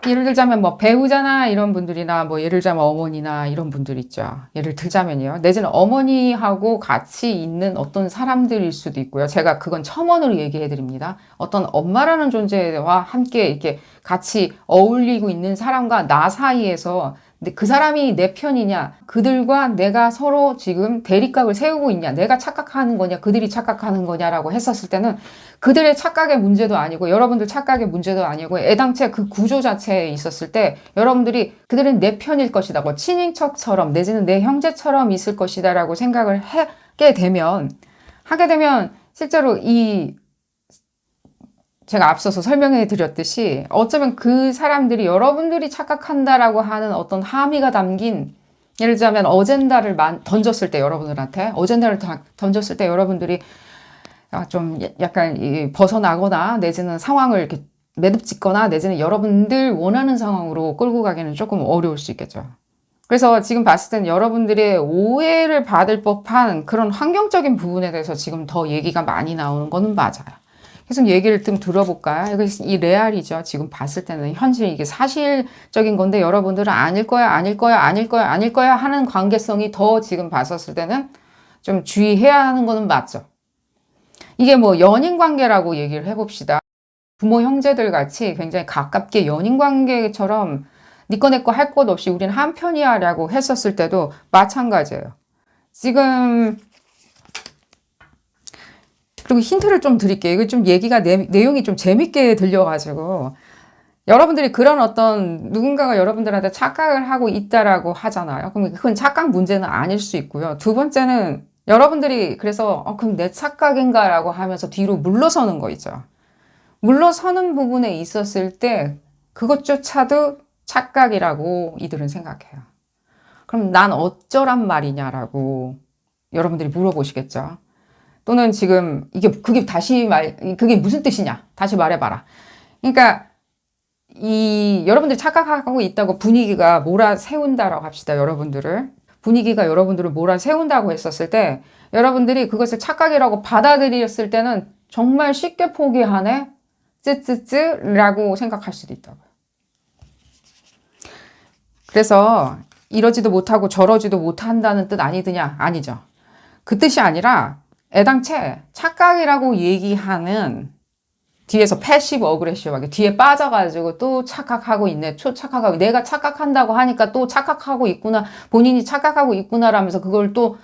예를 들자면 뭐 배우자나 이런 분들이나 뭐 예를 들자면 어머니나 이런 분들 있죠. 예를 들자면요. 내지는 어머니하고 같이 있는 어떤 사람들일 수도 있고요. 제가 그건 첨언으로 얘기해 드립니다. 어떤 엄마라는 존재와 함께 이렇게 같이 어울리고 있는 사람과 나 사이에서 근데 그 사람이 내 편이냐, 그들과 내가 서로 지금 대립각을 세우고 있냐, 내가 착각하는 거냐, 그들이 착각하는 거냐라고 했었을 때는 그들의 착각의 문제도 아니고 여러분들 착각의 문제도 아니고 애당체 그 구조 자체에 있었을 때 여러분들이 그들은 내 편일 것이다. 뭐 친인척처럼 내지는 내 형제처럼 있을 것이다 라고 생각을 하게 되면 실제로 제가 앞서서 설명해 드렸듯이 어쩌면 그 사람들이 여러분들이 착각한다라고 하는 어떤 함의가 담긴 예를 들자면 어젠다를 던졌을 때 여러분들한테 어젠다를 던졌을 때 여러분들이 좀 약간 벗어나거나 내지는 상황을 이렇게 매듭짓거나 내지는 여러분들 원하는 상황으로 끌고 가기는 조금 어려울 수 있겠죠. 그래서 지금 봤을 땐 여러분들의 오해를 받을 법한 그런 환경적인 부분에 대해서 지금 더 얘기가 많이 나오는 거는 맞아요. 계속 얘기를 좀 들어볼까요? 이 레알이죠. 지금 봤을 때는 현실 이게 사실적인 건데 여러분들은 아닐 거야 하는 관계성이 더 지금 봤었을 때는 좀 주의해야 하는 거는 맞죠. 이게 뭐 연인 관계라고 얘기를 해봅시다. 부모 형제들 같이 굉장히 가깝게 연인 관계처럼 니꺼 내꺼 할 것 없이 우리는 한 편이야 라고 했었을 때도 마찬가지예요. 지금 그리고 힌트를 좀 드릴게요. 이거 좀 얘기가 내용이 좀 재밌게 들려가지고 여러분들이 그런 어떤 누군가가 여러분들한테 착각을 하고 있다라고 하잖아요. 그럼 그건 착각 문제는 아닐 수 있고요. 두 번째는 여러분들이 그래서 그럼 내 착각인가 라고 하면서 뒤로 물러서는 거 있죠. 물러서는 부분에 있었을 때 그것조차도 착각이라고 이들은 생각해요. 그럼 난 어쩌란 말이냐라고 여러분들이 물어보시겠죠. 또는 지금 그게 무슨 뜻이냐? 다시 말해봐라. 그러니까 여러분들이 착각하고 있다고 분위기가 몰아세운다라고 합시다. 분위기가 여러분들을 몰아세운다고 했었을 때 여러분들이 그것을 착각이라고 받아들였을 때는 정말 쉽게 포기하네? 쯔쯔쯔라고 생각할 수도 있다고요. 그래서 이러지도 못하고 저러지도 못한다는 뜻 아니더냐? 아니죠. 그 뜻이 아니라 애당체 착각이라고 얘기하는 뒤에서 패시브 어그레시브하게 뒤에 빠져가지고 또 착각하고 있네. 착각하고 내가 착각한다고 하니까 또 착각하고 있구나. 본인이 착각하고 있구나라면서 그걸 또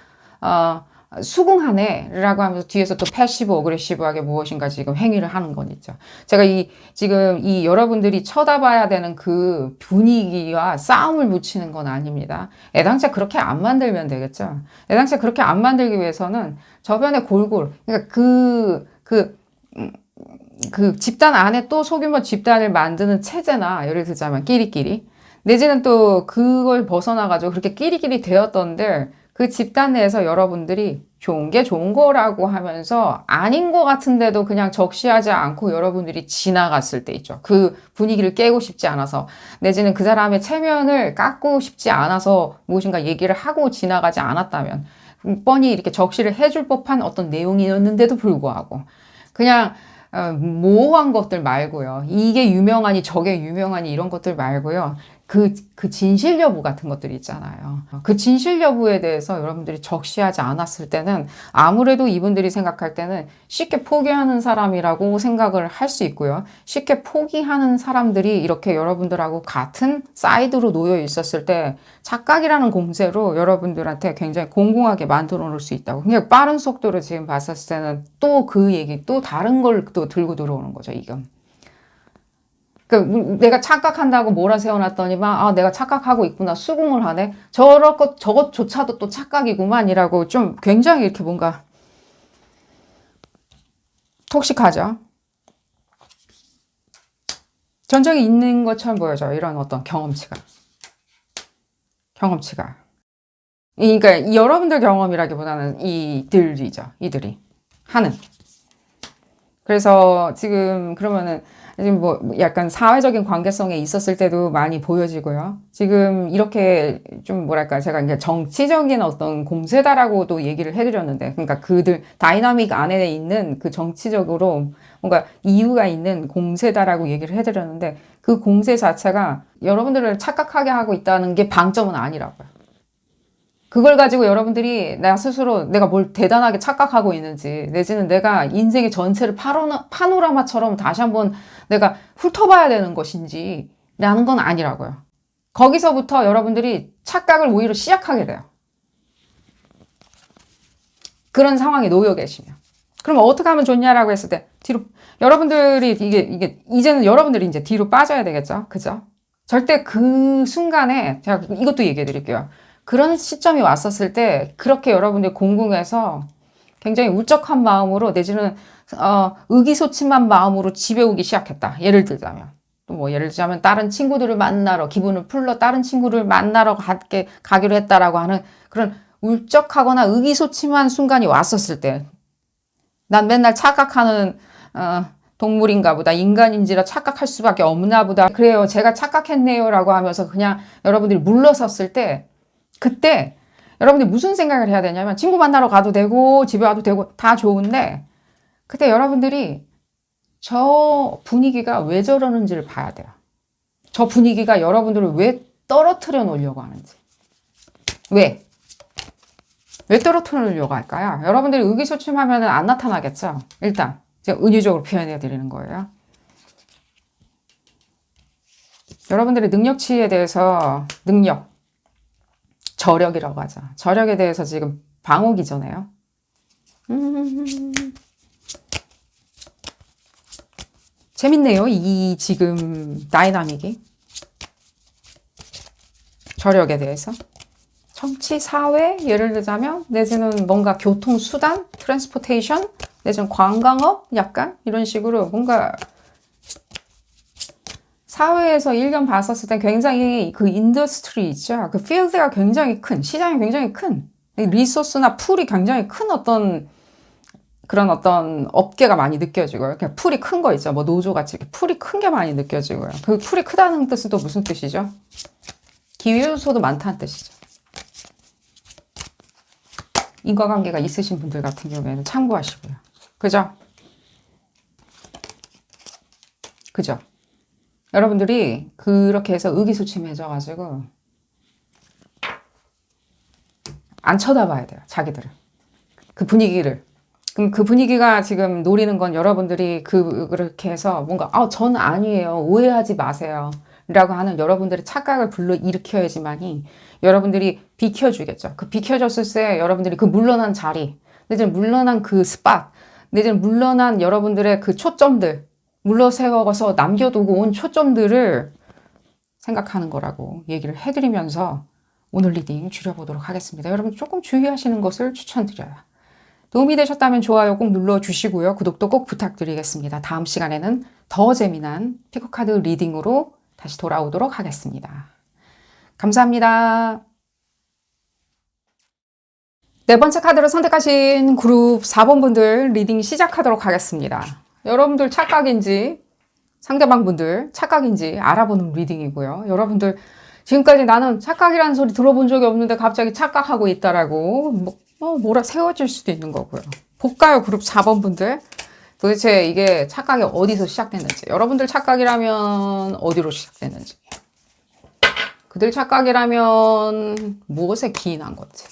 수긍하네 라고 하면서 뒤에서 또 패시브 어그레시브하게 무엇인가 지금 행위를 하는 건 있죠. 제가 지금 여러분들이 쳐다봐야 되는 그 분위기와 싸움을 붙이는 건 아닙니다. 애당체 그렇게 안 만들면 되겠죠. 애당체 그렇게 안 만들기 위해서는 저변의 골고루 그러니까 그 집단 안에 또 소규모 집단을 만드는 체제나 예를 들자면 끼리끼리 내지는 또 그걸 벗어나가지고 그렇게 끼리끼리 되었던들 그 집단 내에서 여러분들이 좋은 게 좋은 거라고 하면서 아닌 것 같은데도 그냥 적시하지 않고 여러분들이 지나갔을 때 있죠. 그 분위기를 깨고 싶지 않아서 내지는 그 사람의 체면을 깎고 싶지 않아서 무엇인가 얘기를 하고 지나가지 않았다면 뻔히 이렇게 적시를 해줄 법한 어떤 내용이었는데도 불구하고 그냥 모호한 것들 말고요. 이게 유명하니 저게 유명하니 이런 것들 말고요. 그 진실 여부 같은 것들이 있잖아요. 그 진실 여부에 대해서 여러분들이 적시하지 않았을 때는 아무래도 이분들이 생각할 때는 쉽게 포기하는 사람이라고 생각을 할 수 있고요. 쉽게 포기하는 사람들이 이렇게 여러분들하고 같은 사이드로 놓여 있었을 때 착각이라는 공세로 여러분들한테 굉장히 공공하게 만들어 놓을 수 있다고. 그냥 빠른 속도로 지금 봤었을 때는 또 그 얘기, 또 다른 걸 또 들고 들어오는 거죠, 이건. 내가 착각한다고 몰아세워놨더니만 내가 착각하고 있구나 수긍을 하네 저것조차도 또 착각이구만이라고 좀 굉장히 이렇게 뭔가 톡식하죠. 전적이 있는 것처럼 보여져요. 이런 어떤 경험치가. 경험치가. 그러니까 이 여러분들 경험이라기보다는 이들이 하는. 그래서 지금 그러면은 지금 뭐 약간 사회적인 관계성에 있었을 때도 많이 보여지고요. 지금 이렇게 좀 뭐랄까 제가 이제 정치적인 어떤 공세다라고도 얘기를 해드렸는데, 그러니까 그들 다이나믹 안에 있는 그 정치적으로 뭔가 이유가 있는 공세다라고 얘기를 해드렸는데, 그 공세 자체가 여러분들을 착각하게 하고 있다는 게 방점은 아니라고요. 그걸 가지고 여러분들이 나 스스로 내가 뭘 대단하게 착각하고 있는지, 내지는 내가 인생의 전체를 파노라마처럼 다시 한번 내가 훑어봐야 되는 것인지 라는 건 아니라고요. 거기서부터 여러분들이 착각을 오히려 시작하게 돼요. 그런 상황에 놓여 계시면. 그럼 어떻게 하면 좋냐라고 했을 때, 뒤로, 여러분들이 이제는 여러분들이 이제 뒤로 빠져야 되겠죠? 그죠? 절대 그 순간에, 제가 이것도 얘기해 드릴게요. 그런 시점이 왔었을 때 그렇게 여러분들 공궁에서 굉장히 울적한 마음으로, 내지는 의기소침한 마음으로 집에 오기 시작했다. 예를 들자면 다른 친구들을 만나러, 기분을 풀러 다른 친구를 만나러 가기로 했다라고 하는 그런 울적하거나 의기소침한 순간이 왔었을 때, 난 맨날 착각하는 동물인가 보다, 인간인지라 착각할 수밖에 없나 보다, 그래요 제가 착각했네요 라고 하면서 그냥 여러분들이 물러섰을 때, 그때 여러분들이 무슨 생각을 해야 되냐면, 친구 만나러 가도 되고 집에 와도 되고 다 좋은데, 그때 여러분들이 저 분위기가 왜 저러는지를 봐야 돼요. 저 분위기가 여러분들을 왜 떨어뜨려 놓으려고 하는지. 왜 떨어뜨려 놓으려고 할까요? 여러분들이 의기소침하면 안 나타나겠죠. 일단 제가 은유적으로 표현해 드리는 거예요. 여러분들의 능력치에 대해서, 저력이라고 하죠. 저력에 대해서 지금 방어 기전해요. 재밌네요. 이 지금 다이나믹이. 저력에 대해서. 정치, 사회, 예를 들자면, 내지는 뭔가 교통수단, 트랜스포테이션, 내지는 관광업, 약간 이런 식으로 뭔가 사회에서 일견 봤었을 때 굉장히 그 인더스트리 있죠. 그 필드가 굉장히 큰, 시장이 굉장히 큰, 리소스나 풀이 굉장히 큰 그런 어떤 업계가 많이 느껴지고요. 그냥 풀이 큰 거 있죠. 뭐 노조같이 이렇게 풀이 큰 게 많이 느껴지고요. 그 풀이 크다는 뜻은 또 무슨 뜻이죠? 기회 요소도 많다는 뜻이죠. 인과관계가 있으신 분들 같은 경우에는 참고하시고요. 그죠? 여러분들이 그렇게 해서 의기소침해져가지고 안 쳐다봐야 돼요. 자기들을. 그 분위기를. 그럼 그 분위기가 지금 노리는 건, 여러분들이 그렇게 해서 뭔가 전 아니에요, 오해하지 마세요 라고 하는 여러분들의 착각을 불러일으켜야지만이 여러분들이 비켜주겠죠. 그 비켜줬을 때 여러분들이 그 물러난 자리, 내지는 물러난 그 스팟, 내지는 물러난 여러분들의 그 초점들, 물러세워서 남겨두고 온 초점들을 생각하는 거라고 얘기를 해드리면서 오늘 리딩 줄여보도록 하겠습니다. 여러분 조금 주의하시는 것을 추천드려요. 도움이 되셨다면 좋아요 꼭 눌러주시고요. 구독도 꼭 부탁드리겠습니다. 다음 시간에는 더 재미난 피코카드 리딩으로 다시 돌아오도록 하겠습니다. 감사합니다. 네 번째 카드를 선택하신 그룹 4번 분들 리딩 시작하도록 하겠습니다. 여러분들 착각인지, 상대방 분들 착각인지 알아보는 리딩이고요. 여러분들 지금까지 나는 착각이라는 소리 들어본 적이 없는데 갑자기 착각하고 있다라고 뭐라 세워질 수도 있는 거고요. 볼까요? 그룹 4번 분들. 도대체 이게 착각이 어디서 시작됐는지, 여러분들 착각이라면 어디로 시작됐는지, 그들 착각이라면 무엇에 기인한 건지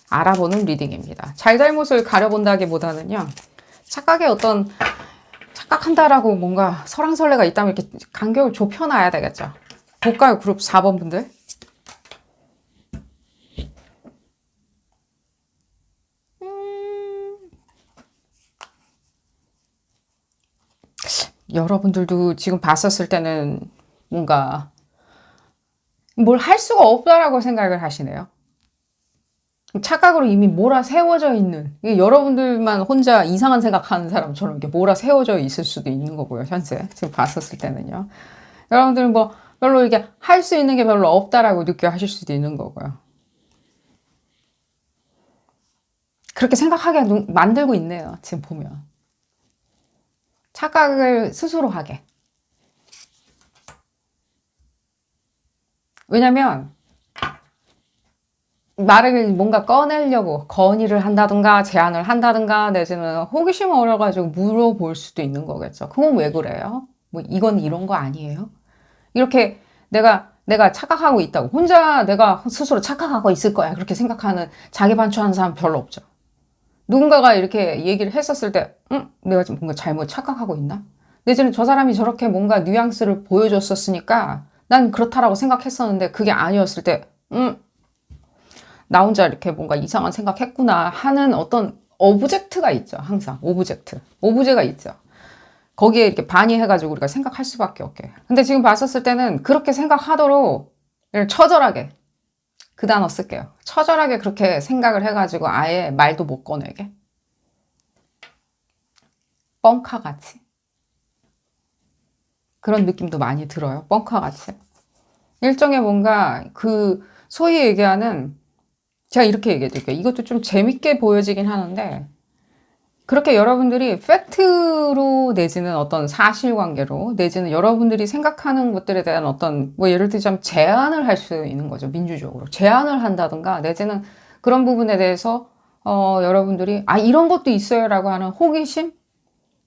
알아보는 리딩입니다. 잘잘못을 가려본다기보다는요, 착각의 어떤, 착각한다라고 뭔가 설왕설래가 있다면 이렇게 간격을 좁혀놔야 되겠죠. 볼까요? 그룹 4번 분들. 여러분들도 지금 봤었을 때는 뭔가 뭘 할 수가 없다라고 생각을 하시네요. 착각으로 이미 몰아세워져 있는, 여러분들만 혼자 이상한 생각하는 사람처럼 이렇게 몰아세워져 있을 수도 있는 거고요. 현재 지금 봤었을 때는요. 여러분들은 뭐 별로 이게 할 수 있는 게 별로 없다라고 느껴 하실 수도 있는 거고요. 그렇게 생각하게 만들고 있네요. 지금 보면. 착각을 스스로 하게. 왜냐면 말을 뭔가 꺼내려고 건의를 한다든가 제안을 한다든가 내지는 호기심 어려가지고 물어볼 수도 있는 거겠죠. 그건 왜 그래요? 뭐 이건 이런 거 아니에요? 이렇게 내가 착각하고 있다고 혼자 내가 스스로 착각하고 있을 거야 그렇게 생각하는 자기 반추하는 사람 별로 없죠. 누군가가 이렇게 얘기를 했었을 때 내가 지금 뭔가 잘못 착각하고 있나? 내지는 저 사람이 저렇게 뭔가 뉘앙스를 보여줬었으니까 난 그렇다라고 생각했었는데 그게 아니었을 때 나 혼자 이렇게 뭔가 이상한 생각했구나 하는 어떤 오브젝트가 있죠. 항상 오브제가 있죠. 거기에 이렇게 반의해가지고 우리가 생각할 수밖에 없게. 근데 지금 봤었을 때는 그렇게 생각하도록 처절하게 그 단어 쓸게요. 처절하게 그렇게 생각을 해가지고 아예 말도 못 꺼내게. 뻥카같이. 그런 느낌도 많이 들어요. 뻥카같이. 일종의 뭔가 그 소위 얘기하는 제가 이렇게 얘기해 드릴게요. 이것도 좀 재밌게 보여지긴 하는데 그렇게 여러분들이 팩트로 내지는 어떤 사실관계로 내지는 여러분들이 생각하는 것들에 대한 어떤 뭐 예를 들자면 제안을 할 수 있는 거죠. 민주적으로. 제안을 한다든가 내지는 그런 부분에 대해서 여러분들이 이런 것도 있어요 라고 하는 호기심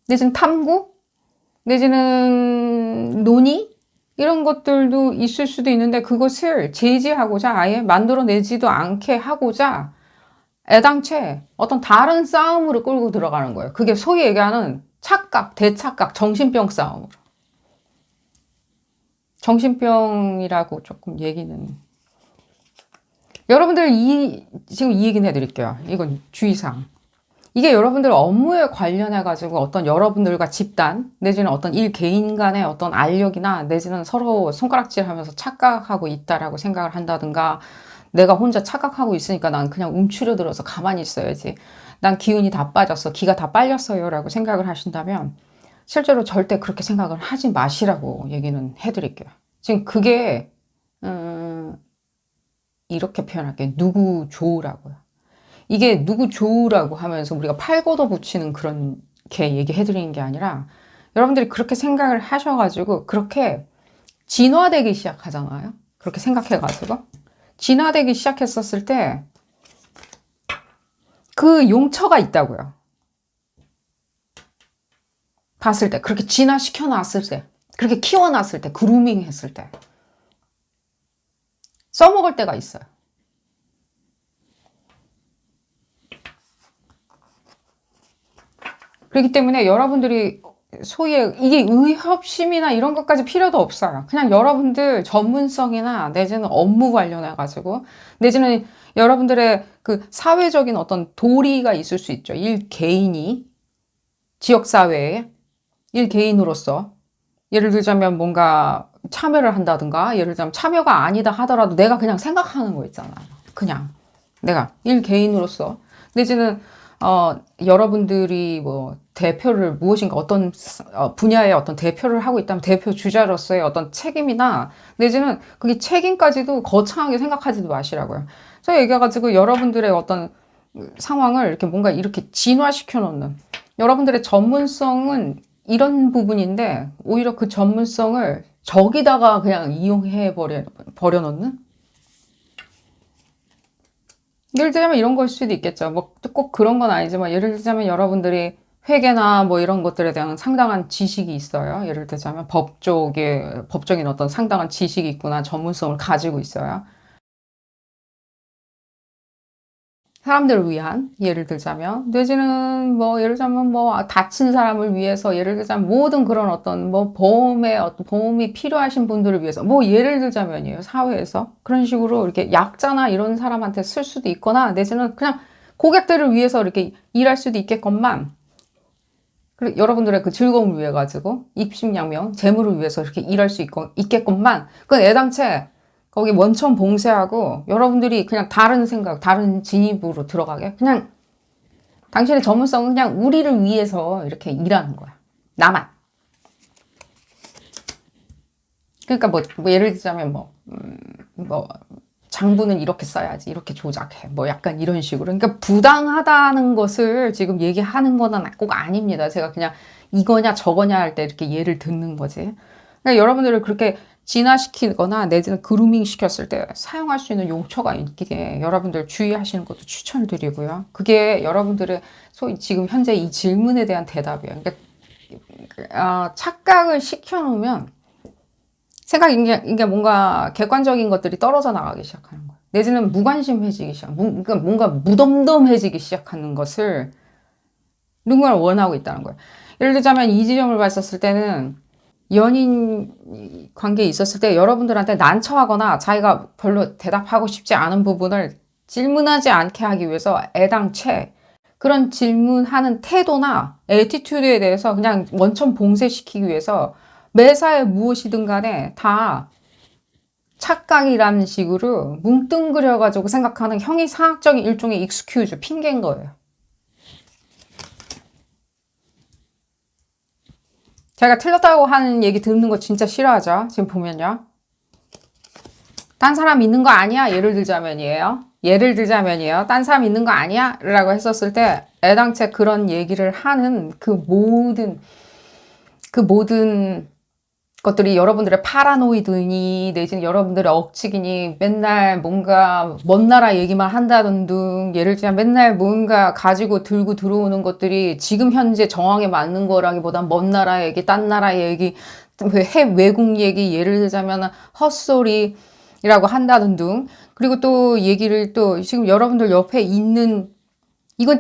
내지는 탐구 내지는 논의 이런 것들도 있을 수도 있는데 그것을 제지하고자 아예 만들어내지도 않게 하고자 애당체 어떤 다른 싸움으로 끌고 들어가는 거예요. 그게 소위 얘기하는 착각, 대착각, 정신병 싸움으로. 정신병이라고 조금 얘기는. 여러분들 지금 이 얘기는 해드릴게요. 이건 주의사항. 이게 여러분들 업무에 관련해가지고 어떤 여러분들과 집단, 내지는 어떤 일 개인 간의 어떤 알력이나 내지는 서로 손가락질 하면서 착각하고 있다라고 생각을 한다든가 내가 혼자 착각하고 있으니까 난 그냥 움츠려들어서 가만히 있어야지. 난 기운이 다 빠졌어. 기가 다 빨렸어요. 라고 생각을 하신다면 실제로 절대 그렇게 생각을 하지 마시라고 얘기는 해드릴게요. 지금 그게 이렇게 표현할게요. 누구 좋으라고요. 이게 누구 좋으라고 하면서 우리가 팔고도 붙이는 그런 게 얘기해드리는 게 아니라 여러분들이 그렇게 생각을 하셔가지고 그렇게 진화되기 시작하잖아요. 그렇게 생각해가지고 진화되기 시작했었을 때 그 용처가 있다고요. 봤을 때 그렇게 진화시켜 놨을 때 그렇게 키워놨을 때 그루밍 했을 때 써먹을 때가 있어요. 그렇기 때문에 여러분들이 소위 이게 의협심이나 이런 것까지 필요도 없어요. 그냥 여러분들 전문성이나 내지는 업무 관련해가지고 내지는 여러분들의 그 사회적인 어떤 도리가 있을 수 있죠. 일 개인이 지역사회에 일 개인으로서 예를 들자면 뭔가 참여를 한다든가 예를 들자면 참여가 아니다 하더라도 내가 그냥 생각하는 거 있잖아요. 그냥 내가 일 개인으로서 내지는 여러분들이 뭐 대표를 무엇인가 어떤 분야의 어떤 대표를 하고 있다면 대표 주자로서의 어떤 책임이나 내지는 그게 책임까지도 거창하게 생각하지도 마시라고요. 저 얘기해가지고 여러분들의 어떤 상황을 이렇게 뭔가 이렇게 진화시켜 놓는 여러분들의 전문성은 이런 부분인데 오히려 그 전문성을 저기다가 그냥 이용해 버려 놓는 예를 들자면 이런 걸 수도 있겠죠. 뭐 꼭 그런 건 아니지만 예를 들자면 여러분들이 회계나 뭐 이런 것들에 대한 상당한 지식이 있어요. 예를 들자면 법적인 어떤 상당한 지식이 있구나 전문성을 가지고 있어요. 사람들을 위한 예를 들자면 내지는 뭐 예를 들자면 뭐 다친 사람을 위해서 예를 들자면 모든 그런 어떤 뭐 보험이 필요하신 분들을 위해서 뭐 예를 들자면이에요. 사회에서 그런 식으로 이렇게 약자나 이런 사람한테 쓸 수도 있거나 내지는 그냥 고객들을 위해서 이렇게 일할 수도 있겠건만 그리고 여러분들의 그 즐거움을 위해 가지고 입심양명 재물을 위해서 이렇게 일할 수 있겠건만 그건 애당체 거기 원천 봉쇄하고 여러분들이 그냥 다른 생각, 다른 진입으로 들어가게 그냥 당신의 전문성은 그냥 우리를 위해서 이렇게 일하는 거야. 나만. 그러니까 뭐 예를 들자면 뭐 장부는 이렇게 써야지, 이렇게 조작해, 뭐 약간 이런 식으로. 그러니까 부당하다는 것을 지금 얘기하는 거는 꼭 아닙니다. 제가 그냥 이거냐 저거냐 할 때 이렇게 예를 듣는 거지. 그러니까 여러분들을 그렇게 진화시키거나 내지는 그루밍 시켰을 때 사용할 수 있는 용처가 있기에 여러분들 주의하시는 것도 추천을 드리고요. 그게 여러분들의 소위 지금 현재 이 질문에 대한 대답이에요. 그러니까 착각을 시켜놓으면 이게 뭔가 객관적인 것들이 떨어져 나가기 시작하는 거예요. 내지는 무관심해지기 그러니까 뭔가 무덤덤해지기 시작하는 것을 누군가 원하고 있다는 거예요. 예를 들자면 이 지점을 봤었을 때는 연인 관계에 있었을 때 여러분들한테 난처하거나 자기가 별로 대답하고 싶지 않은 부분을 질문하지 않게 하기 위해서 애당최 그런 질문하는 태도나 애티튜드에 대해서 그냥 원천 봉쇄시키기 위해서 매사에 무엇이든 간에 다 착각이라는 식으로 뭉뚱그려가지고 생각하는 형이상학적인 일종의 익스큐즈, 핑계인 거예요. 제가 틀렸다고 하는 얘기 듣는 거 진짜 싫어하죠? 지금 보면요. 딴 사람 있는 거 아니야? 예를 들자면이에요. 딴 사람 있는 거 아니야? 라고 했었을 때 애당채 그런 얘기를 하는 그 모든 것들이 여러분들의 파라노이드니 내지는 여러분들의 억측이니 맨날 뭔가 먼 나라 얘기만 한다는 등 예를 들면 맨날 뭔가 가지고 들고 들어오는 것들이 지금 현재 정황에 맞는 거라기보단 먼 나라 얘기, 딴 나라 얘기, 외국 얘기 예를 들자면 헛소리라고 한다는 등 그리고 또 얘기를 또 지금 여러분들 옆에 있는 이건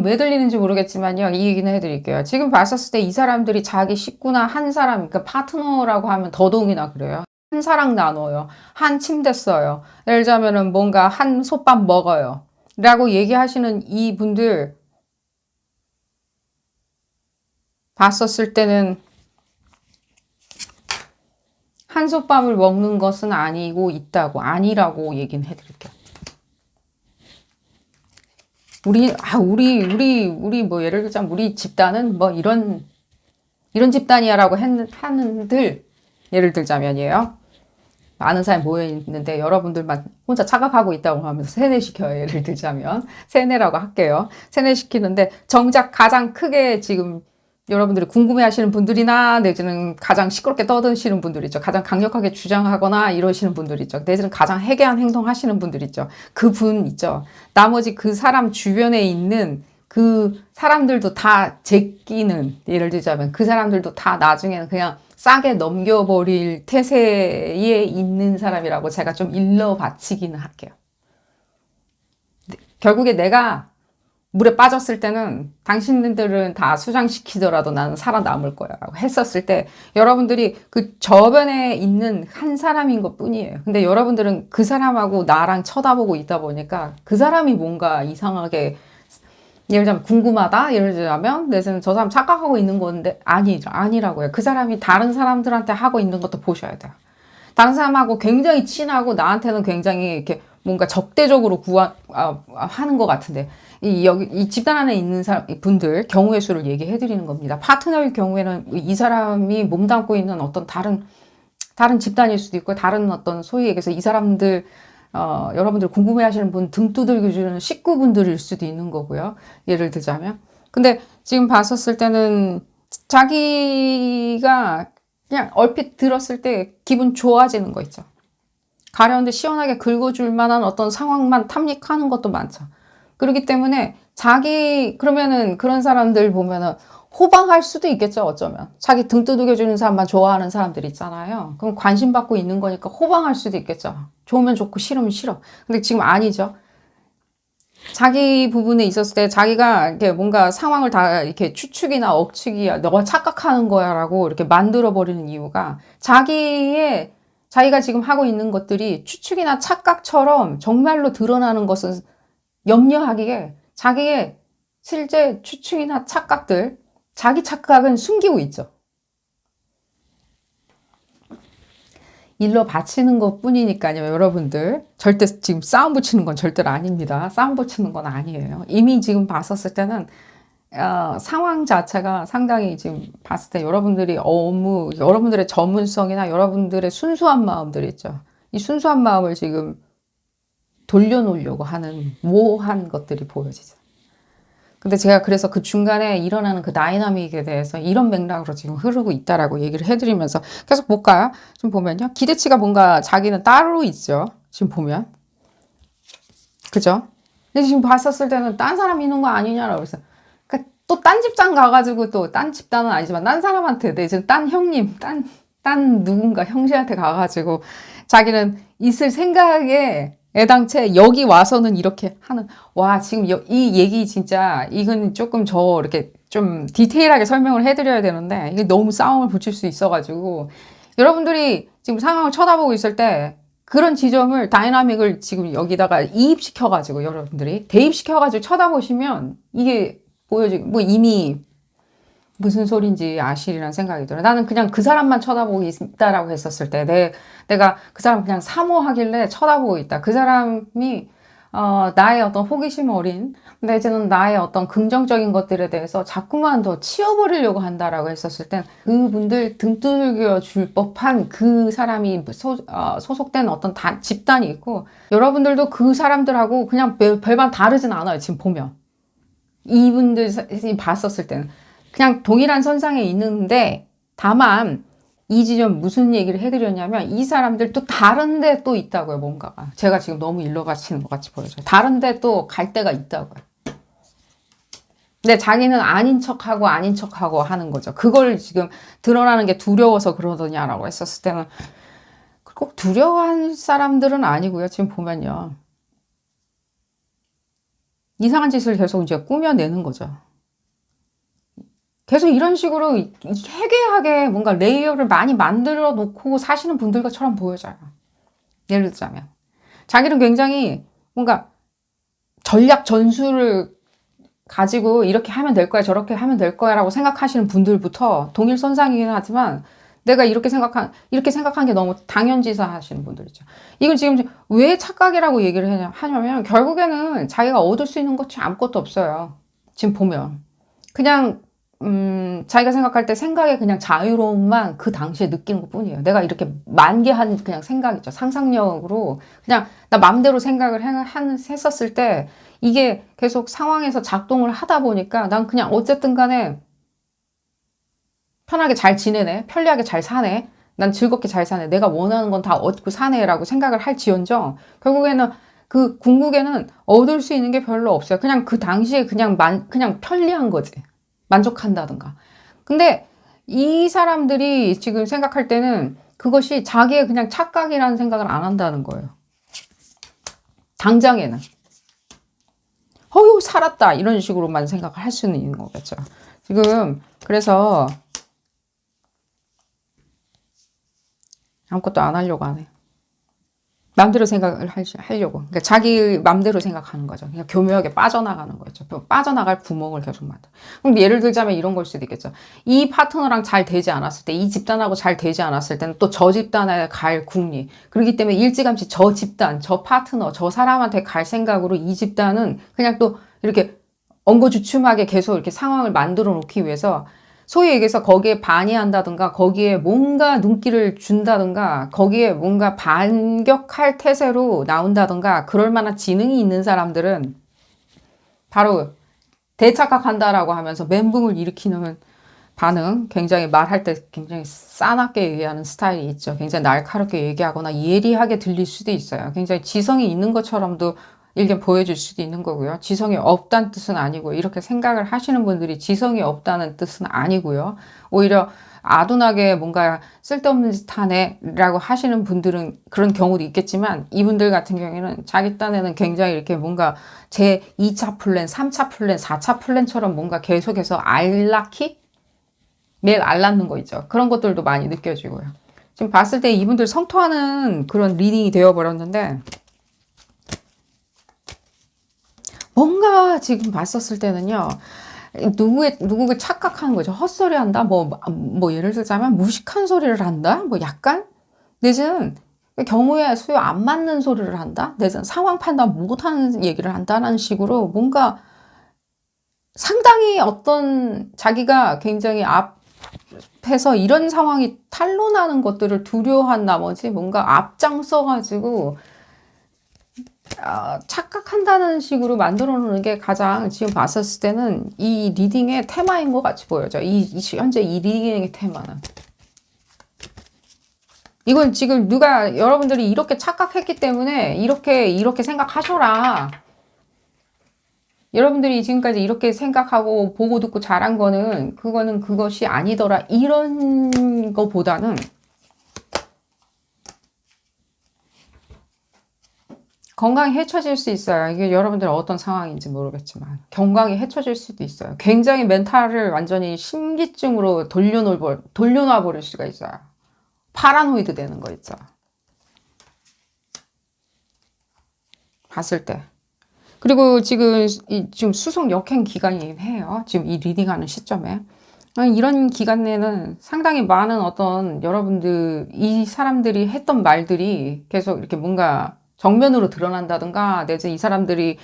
왜 들리는지 모르겠지만요. 이 얘기는 해드릴게요. 지금 봤었을 때 이 사람들이 자기 식구나 한 사람, 그러니까 파트너라고 하면 더더욱이나 그래요. 한 사랑 나눠요. 한 침대 써요. 예를 들자면은 뭔가 한 솥밥 먹어요. 라고 얘기하시는 이 분들 봤었을 때는 한 솥밥을 먹는 것은 아니라고 얘기는 해드릴게요. 뭐, 예를 들자면, 우리 집단은 뭐, 이런 집단이야라고 하는들, 예를 들자면이에요. 많은 사람이 모여있는데, 여러분들만 혼자 착각하고 있다고 하면서 세뇌시켜요. 예를 들자면. 세뇌라고 할게요. 세뇌시키는데, 정작 가장 크게 지금 여러분들이 궁금해 하시는 분들이나, 내지는 가장 시끄럽게 떠드시는 분들 있죠. 가장 강력하게 주장하거나 이러시는 분들 있죠. 내지는 가장 해괴한 행동 하시는 분들 있죠. 그분 있죠. 나머지 그 사람 주변에 있는 그 사람들도 다 제끼는, 예를 들자면 그 사람들도 다 나중에는 그냥 싸게 넘겨버릴 태세에 있는 사람이라고 제가 좀 일러 바치기는 할게요. 결국에 내가 물에 빠졌을 때는 당신들은 다 수장시키더라도 나는 살아남을 거야 라고 했었을 때 여러분들이 그 저변에 있는 한 사람인 것 뿐이에요. 근데 여러분들은 그 사람하고 나랑 쳐다보고 있다 보니까 그 사람이 뭔가 이상하게 예를 들자면 궁금하다? 예를 들자면 내지는 저 사람 착각하고 있는 건데 아니라고요. 그 사람이 다른 사람들한테 하고 있는 것도 보셔야 돼요. 다른 사람하고 굉장히 친하고 나한테는 굉장히 이렇게 뭔가 적대적으로 하는 것 같은데 이 집단 안에 있는 분들 경우의 수를 얘기해 드리는 겁니다. 파트너의 경우에는 이 사람이 몸담고 있는 어떤 다른 집단일 수도 있고 다른 어떤 소위 얘기해서 이 사람들 여러분들 궁금해 하시는 분 등 두들겨 주는 식구분들일 수도 있는 거고요. 예를 들자면. 근데 지금 봤었을 때는 자기가 그냥 얼핏 들었을 때 기분 좋아지는 거 있죠. 가려운데 시원하게 긁어줄 만한 어떤 상황만 탐닉하는 것도 많죠. 그렇기 때문에 그러면은 그런 사람들 보면은 호방할 수도 있겠죠, 어쩌면. 자기 등 두들겨주는 사람만 좋아하는 사람들 있잖아요. 그럼 관심 받고 있는 거니까 호방할 수도 있겠죠. 좋으면 좋고 싫으면 싫어. 근데 지금 아니죠. 자기 부분에 있었을 때 자기가 이렇게 뭔가 상황을 다 이렇게 추측이나 억측이야, 너가 착각하는 거야 라고 이렇게 만들어버리는 이유가 자기가 지금 하고 있는 것들이 추측이나 착각처럼 정말로 드러나는 것은 염려하기에 자기의 실제 추측이나 착각들, 자기 착각은 숨기고 있죠. 일러 바치는 것 뿐이니까요, 여러분들. 절대 지금 싸움 붙이는 건 절대로 아닙니다. 싸움 붙이는 건 아니에요. 이미 지금 봤었을 때는 상황 자체가 상당히 지금 봤을 때 여러분들이 여러분들의 전문성이나 여러분들의 순수한 마음들 있죠. 이 순수한 마음을 지금 돌려놓으려고 하는 모호한 것들이 보여지죠. 근데 제가 그래서 그 중간에 일어나는 그 다이나믹에 대해서 이런 맥락으로 지금 흐르고 있다라고 얘기를 해드리면서 계속 볼까요? 좀 보면요. 기대치가 뭔가 자기는 따로 있죠. 지금 보면. 그죠? 근데 지금 봤었을 때는 딴 사람 있는 거 아니냐라고 그래서 그러니까 또 딴 집단 가가지고 또 딴 집단은 아니지만 딴 사람한테 내 지금 딴 형님, 딴 누군가 형제한테 가가지고 자기는 있을 생각에 애당체 여기 와서는 이렇게 하는 와 지금 이 얘기 진짜 이건 조금 저 이렇게 좀 디테일하게 설명을 해드려야 되는데 이게 너무 싸움을 붙일 수 있어가지고 여러분들이 지금 상황을 쳐다보고 있을 때 그런 지점을 다이나믹을 지금 여기다가 이입시켜가지고 여러분들이 대입시켜가지고 쳐다보시면 이게 보여지고 뭐 이미 무슨 소린지 아시리라는 생각이 들어요. 나는 그냥 그 사람만 쳐다보고 있다라고 했었을 때 내가 그 사람 그냥 사모하길래 쳐다보고 있다. 그 사람이 나의 어떤 호기심 어린 내지는 나의 어떤 긍정적인 것들에 대해서 자꾸만 더 치워버리려고 한다라고 했었을 땐 그분들 등 두들겨 줄 법한 그 사람이 소속된 어떤 집단이 있고 여러분들도 그 사람들하고 그냥 별반 다르진 않아요. 지금 보면 이분들이 봤었을 때는 그냥 동일한 선상에 있는데 다만 이 지점 무슨 얘기를 해드렸냐면 이 사람들 또 다른데 또 있다고요. 뭔가가 제가 지금 너무 일러 바치는 것 같이 보여져요. 다른데 또 갈 데가 있다고요. 근데 자기는 아닌 척하고 하는 거죠. 그걸 지금 드러나는 게 두려워서 그러더냐라고 했었을 때는 꼭 두려워한 사람들은 아니고요. 지금 보면요. 이상한 짓을 계속 이제 꾸며내는 거죠. 계속 이런 식으로 해괴하게 뭔가 레이어를 많이 만들어 놓고 사시는 분들과처럼 보여져요. 예를 들자면 자기는 굉장히 뭔가 전략 전술을 가지고 이렇게 하면 될 거야 저렇게 하면 될 거야 라고 생각하시는 분들부터 동일 선상이긴 하지만 내가 이렇게 생각한 게 너무 당연지사 하시는 분들이죠. 이걸 지금 왜 착각이라고 얘기를 하냐면 결국에는 자기가 얻을 수 있는 것이 아무것도 없어요. 지금 보면 그냥 자기가 생각할 때 생각의 그냥 자유로움만 그 당시에 느끼는 것 뿐이에요. 내가 이렇게 만개한 그냥 생각이죠. 상상력으로 그냥 나 맘대로 생각을 했었을 때 이게 계속 상황에서 작동을 하다 보니까 난 그냥 어쨌든 간에 편하게 잘 지내네. 편리하게 잘 사네. 난 즐겁게 잘 사네. 내가 원하는 건 다 얻고 사네. 라고 생각을 할지언정 결국에는 그 궁극에는 얻을 수 있는 게 별로 없어요. 그냥 그 당시에 그냥 편리한 거지. 만족한다든가. 근데 이 사람들이 지금 생각할 때는 그것이 자기의 그냥 착각이라는 생각을 안 한다는 거예요. 당장에는. 살았다. 이런 식으로만 생각을 할 수는 있는 거겠죠. 지금 그래서 아무것도 안 하려고 하네. 맘대로 생각을 하려고. 그러니까 자기 맘대로 생각하는 거죠. 그냥 교묘하게 빠져나가는 거죠. 빠져나갈 구멍을 계속 만들어. 그럼 예를 들자면 이런 걸 수도 있겠죠. 이 파트너랑 잘 되지 않았을 때, 이 집단하고 잘 되지 않았을 때는 또 저 집단에 갈 궁리. 그렇기 때문에 일찌감치 저 집단, 저 파트너, 저 사람한테 갈 생각으로 이 집단은 그냥 또 이렇게 엉거주춤하게 계속 이렇게 상황을 만들어 놓기 위해서 소위 얘기해서 거기에 반의한다든가 거기에 뭔가 눈길을 준다든가 거기에 뭔가 반격할 태세로 나온다든가 그럴 만한 지능이 있는 사람들은 바로 대착각한다라고 하면서 멘붕을 일으키는 반응, 굉장히 말할 때 굉장히 싸납게 얘기하는 스타일이 있죠. 굉장히 날카롭게 얘기하거나 예리하게 들릴 수도 있어요. 굉장히 지성이 있는 것처럼도 일견 보여줄 수도 있는 거고요. 지성이 없다는 뜻은 아니고 이렇게 생각을 하시는 분들이 지성이 없다는 뜻은 아니고요. 오히려 아둔하게 뭔가 쓸데없는 짓 하네 라고 하시는 분들은 그런 경우도 있겠지만 이분들 같은 경우에는 자기 딴에는 굉장히 이렇게 뭔가 제 2차 플랜, 3차 플랜, 4차 플랜처럼 뭔가 계속해서 알라키? 매일 알낳는 거 있죠. 그런 것들도 많이 느껴지고요. 지금 봤을 때 이분들 성토하는 그런 리딩이 되어버렸는데 뭔가 지금 봤었을 때는요, 누구를 착각하는 거죠. 헛소리 한다? 예를 들자면 무식한 소리를 한다? 약간? 내지는 경우에 수요 안 맞는 소리를 한다? 내지는 상황 판단 못하는 얘기를 한다는 식으로 뭔가 상당히 어떤 자기가 굉장히 앞에서 이런 상황이 탄로나는 것들을 두려워한 나머지 뭔가 앞장서가지고 착각한다는 식으로 만들어 놓는 게 가장 지금 봤었을 때는 이 리딩의 테마인 것 같이 보여져. 현재 이 리딩의 테마는. 이건 지금 누가 여러분들이 이렇게 착각했기 때문에 이렇게 생각하셔라. 여러분들이 지금까지 이렇게 생각하고 보고 듣고 잘한 거는 그것이 아니더라. 이런 거보다는 건강이 해쳐질 수 있어요. 이게 여러분들 어떤 상황인지 모르겠지만 건강이 해쳐질 수도 있어요. 굉장히 멘탈을 완전히 신기증으로 돌려놔 버릴 수가 있어요. 파라노이드 되는 거 있죠. 봤을 때. 그리고 지금 수송 역행 기간이긴 해요. 지금 이 리딩하는 시점에. 이런 기간 내는 상당히 많은 어떤 여러분들, 이 사람들이 했던 말들이 계속 이렇게 뭔가 정면으로 드러난다든가, 내지 이 사람들이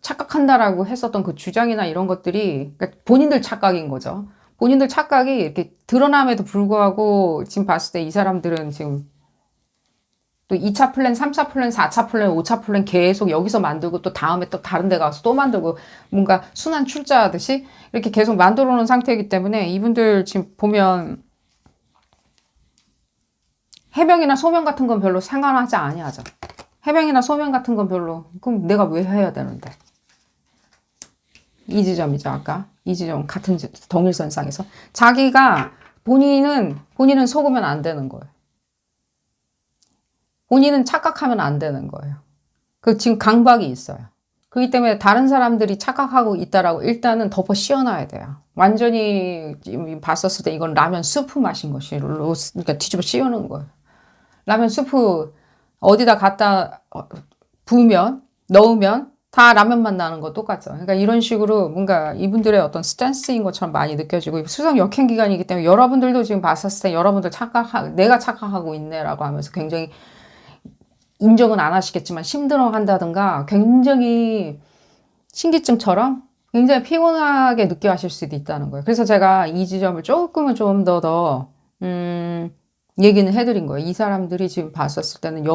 착각한다라고 했었던 그 주장이나 이런 것들이 그러니까 본인들 착각인 거죠. 본인들 착각이 이렇게 드러남에도 불구하고 지금 봤을 때 이 사람들은 지금 또 2차 플랜, 3차 플랜, 4차 플랜, 5차 플랜 계속 여기서 만들고 또 다음에 또 다른 데 가서 또 만들고 뭔가 순환 출자하듯이 이렇게 계속 만들어 놓은 상태이기 때문에 이분들 지금 보면 해명이나 소명 같은 건 별로 상관하지 아니하죠. 해명이나 소명 같은 건 별로. 그럼 내가 왜 해야 되는데? 이 지점이죠. 아까 이 지점 같은 동일선상에서 본인은 속으면 안 되는 거예요. 본인은 착각하면 안 되는 거예요. 그 지금 강박이 있어요. 그렇기 때문에 다른 사람들이 착각하고 있다라고 일단은 덮어 씌워놔야 돼요. 완전히 봤었을 때 이건 라면 수프 맛인 것이 그러니까 뒤집어 씌우는 거예요. 라면 수프 어디다 갖다 넣으면 다 라면만 나는 거 똑같죠. 그러니까 이런 식으로 뭔가 이분들의 어떤 스탠스인 것처럼 많이 느껴지고 수성 역행 기간이기 때문에 여러분들도 지금 봤었을 때 여러분들 내가 착각하고 있네라고 하면서 굉장히 인정은 안 하시겠지만 힘들어 한다든가 굉장히 신기증처럼 굉장히 피곤하게 느껴 하실 수도 있다는 거예요. 그래서 제가 이 지점을 조금은 좀 더 얘기는 해드린 거예요. 이 사람들이 지금 봤었을 때는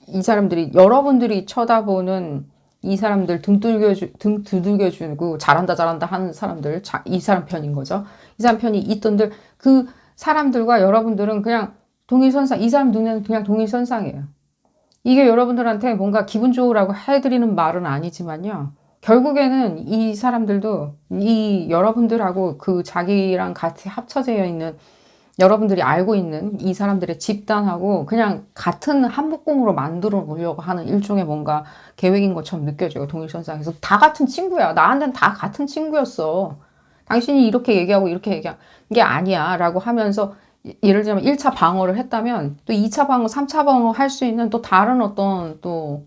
이 사람들이 여러분들이 쳐다보는 이 사람들 등 두들겨주고 잘한다 하는 사람들 이 사람 편인 거죠. 이 사람 편이 있던들 그 사람들과 여러분들은 그냥 동일선상 이 사람 눈에는 그냥 동일선상이에요. 이게 여러분들한테 뭔가 기분 좋으라고 해드리는 말은 아니지만요. 결국에는 이 사람들도 이 여러분들하고 그 자기랑 같이 합쳐져 있는 여러분들이 알고 있는 이 사람들의 집단하고 그냥 같은 한묶음으로 만들어 보려고 하는 일종의 뭔가 계획인 것처럼 느껴져요. 동일선상에서. 다 같은 친구야. 나한테는 다 같은 친구였어. 당신이 이렇게 얘기하고 이렇게 얘기한 게 아니야. 라고 하면서 예를 들면 1차 방어를 했다면 또 2차 방어, 3차 방어 할 수 있는 또 다른 어떤 또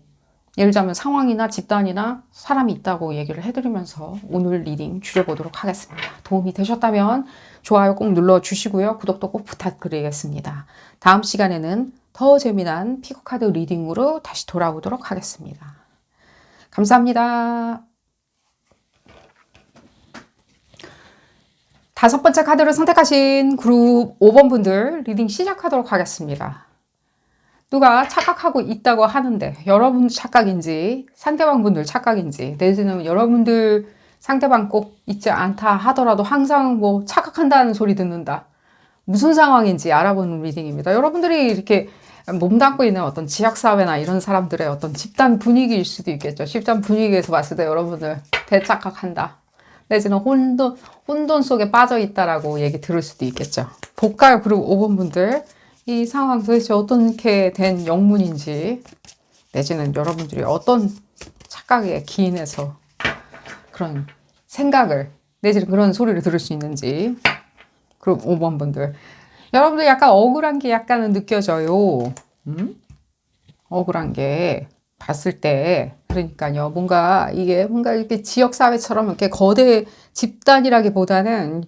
예를 들자면 상황이나 집단이나 사람이 있다고 얘기를 해드리면서 오늘 리딩 줄여보도록 하겠습니다. 도움이 되셨다면 좋아요 꼭 눌러주시고요. 구독도 꼭 부탁드리겠습니다. 다음 시간에는 더 재미난 피코카드 리딩으로 다시 돌아오도록 하겠습니다. 감사합니다. 5번째 카드를 선택하신 그룹 5번 분들 리딩 시작하도록 하겠습니다. 누가 착각하고 있다고 하는데 여러분 착각인지 상대방 분들 착각인지 내지는 여러분들 상대방 꼭 있지 않다 하더라도 항상 뭐 착각한다는 소리 듣는다. 무슨 상황인지 알아보는 리딩입니다. 여러분들이 이렇게 몸담고 있는 어떤 지역사회나 이런 사람들의 어떤 집단 분위기일 수도 있겠죠. 집단 분위기에서 봤을 때 여러분들 대착각한다. 내지는 혼돈 속에 빠져 있다라고 얘기 들을 수도 있겠죠. 볼까요? 그리고 5번 분들. 이 상황 도대체 어떻게 된 영문인지 내지는 여러분들이 어떤 착각에 기인해서 그런 생각을 내지는 그런 소리를 들을 수 있는지 그럼 5번 분들 여러분들 약간 억울한 게 약간은 느껴져요. 억울한 게 봤을 때 그러니까요 뭔가 이렇게 지역사회처럼 이렇게 거대 집단이라기보다는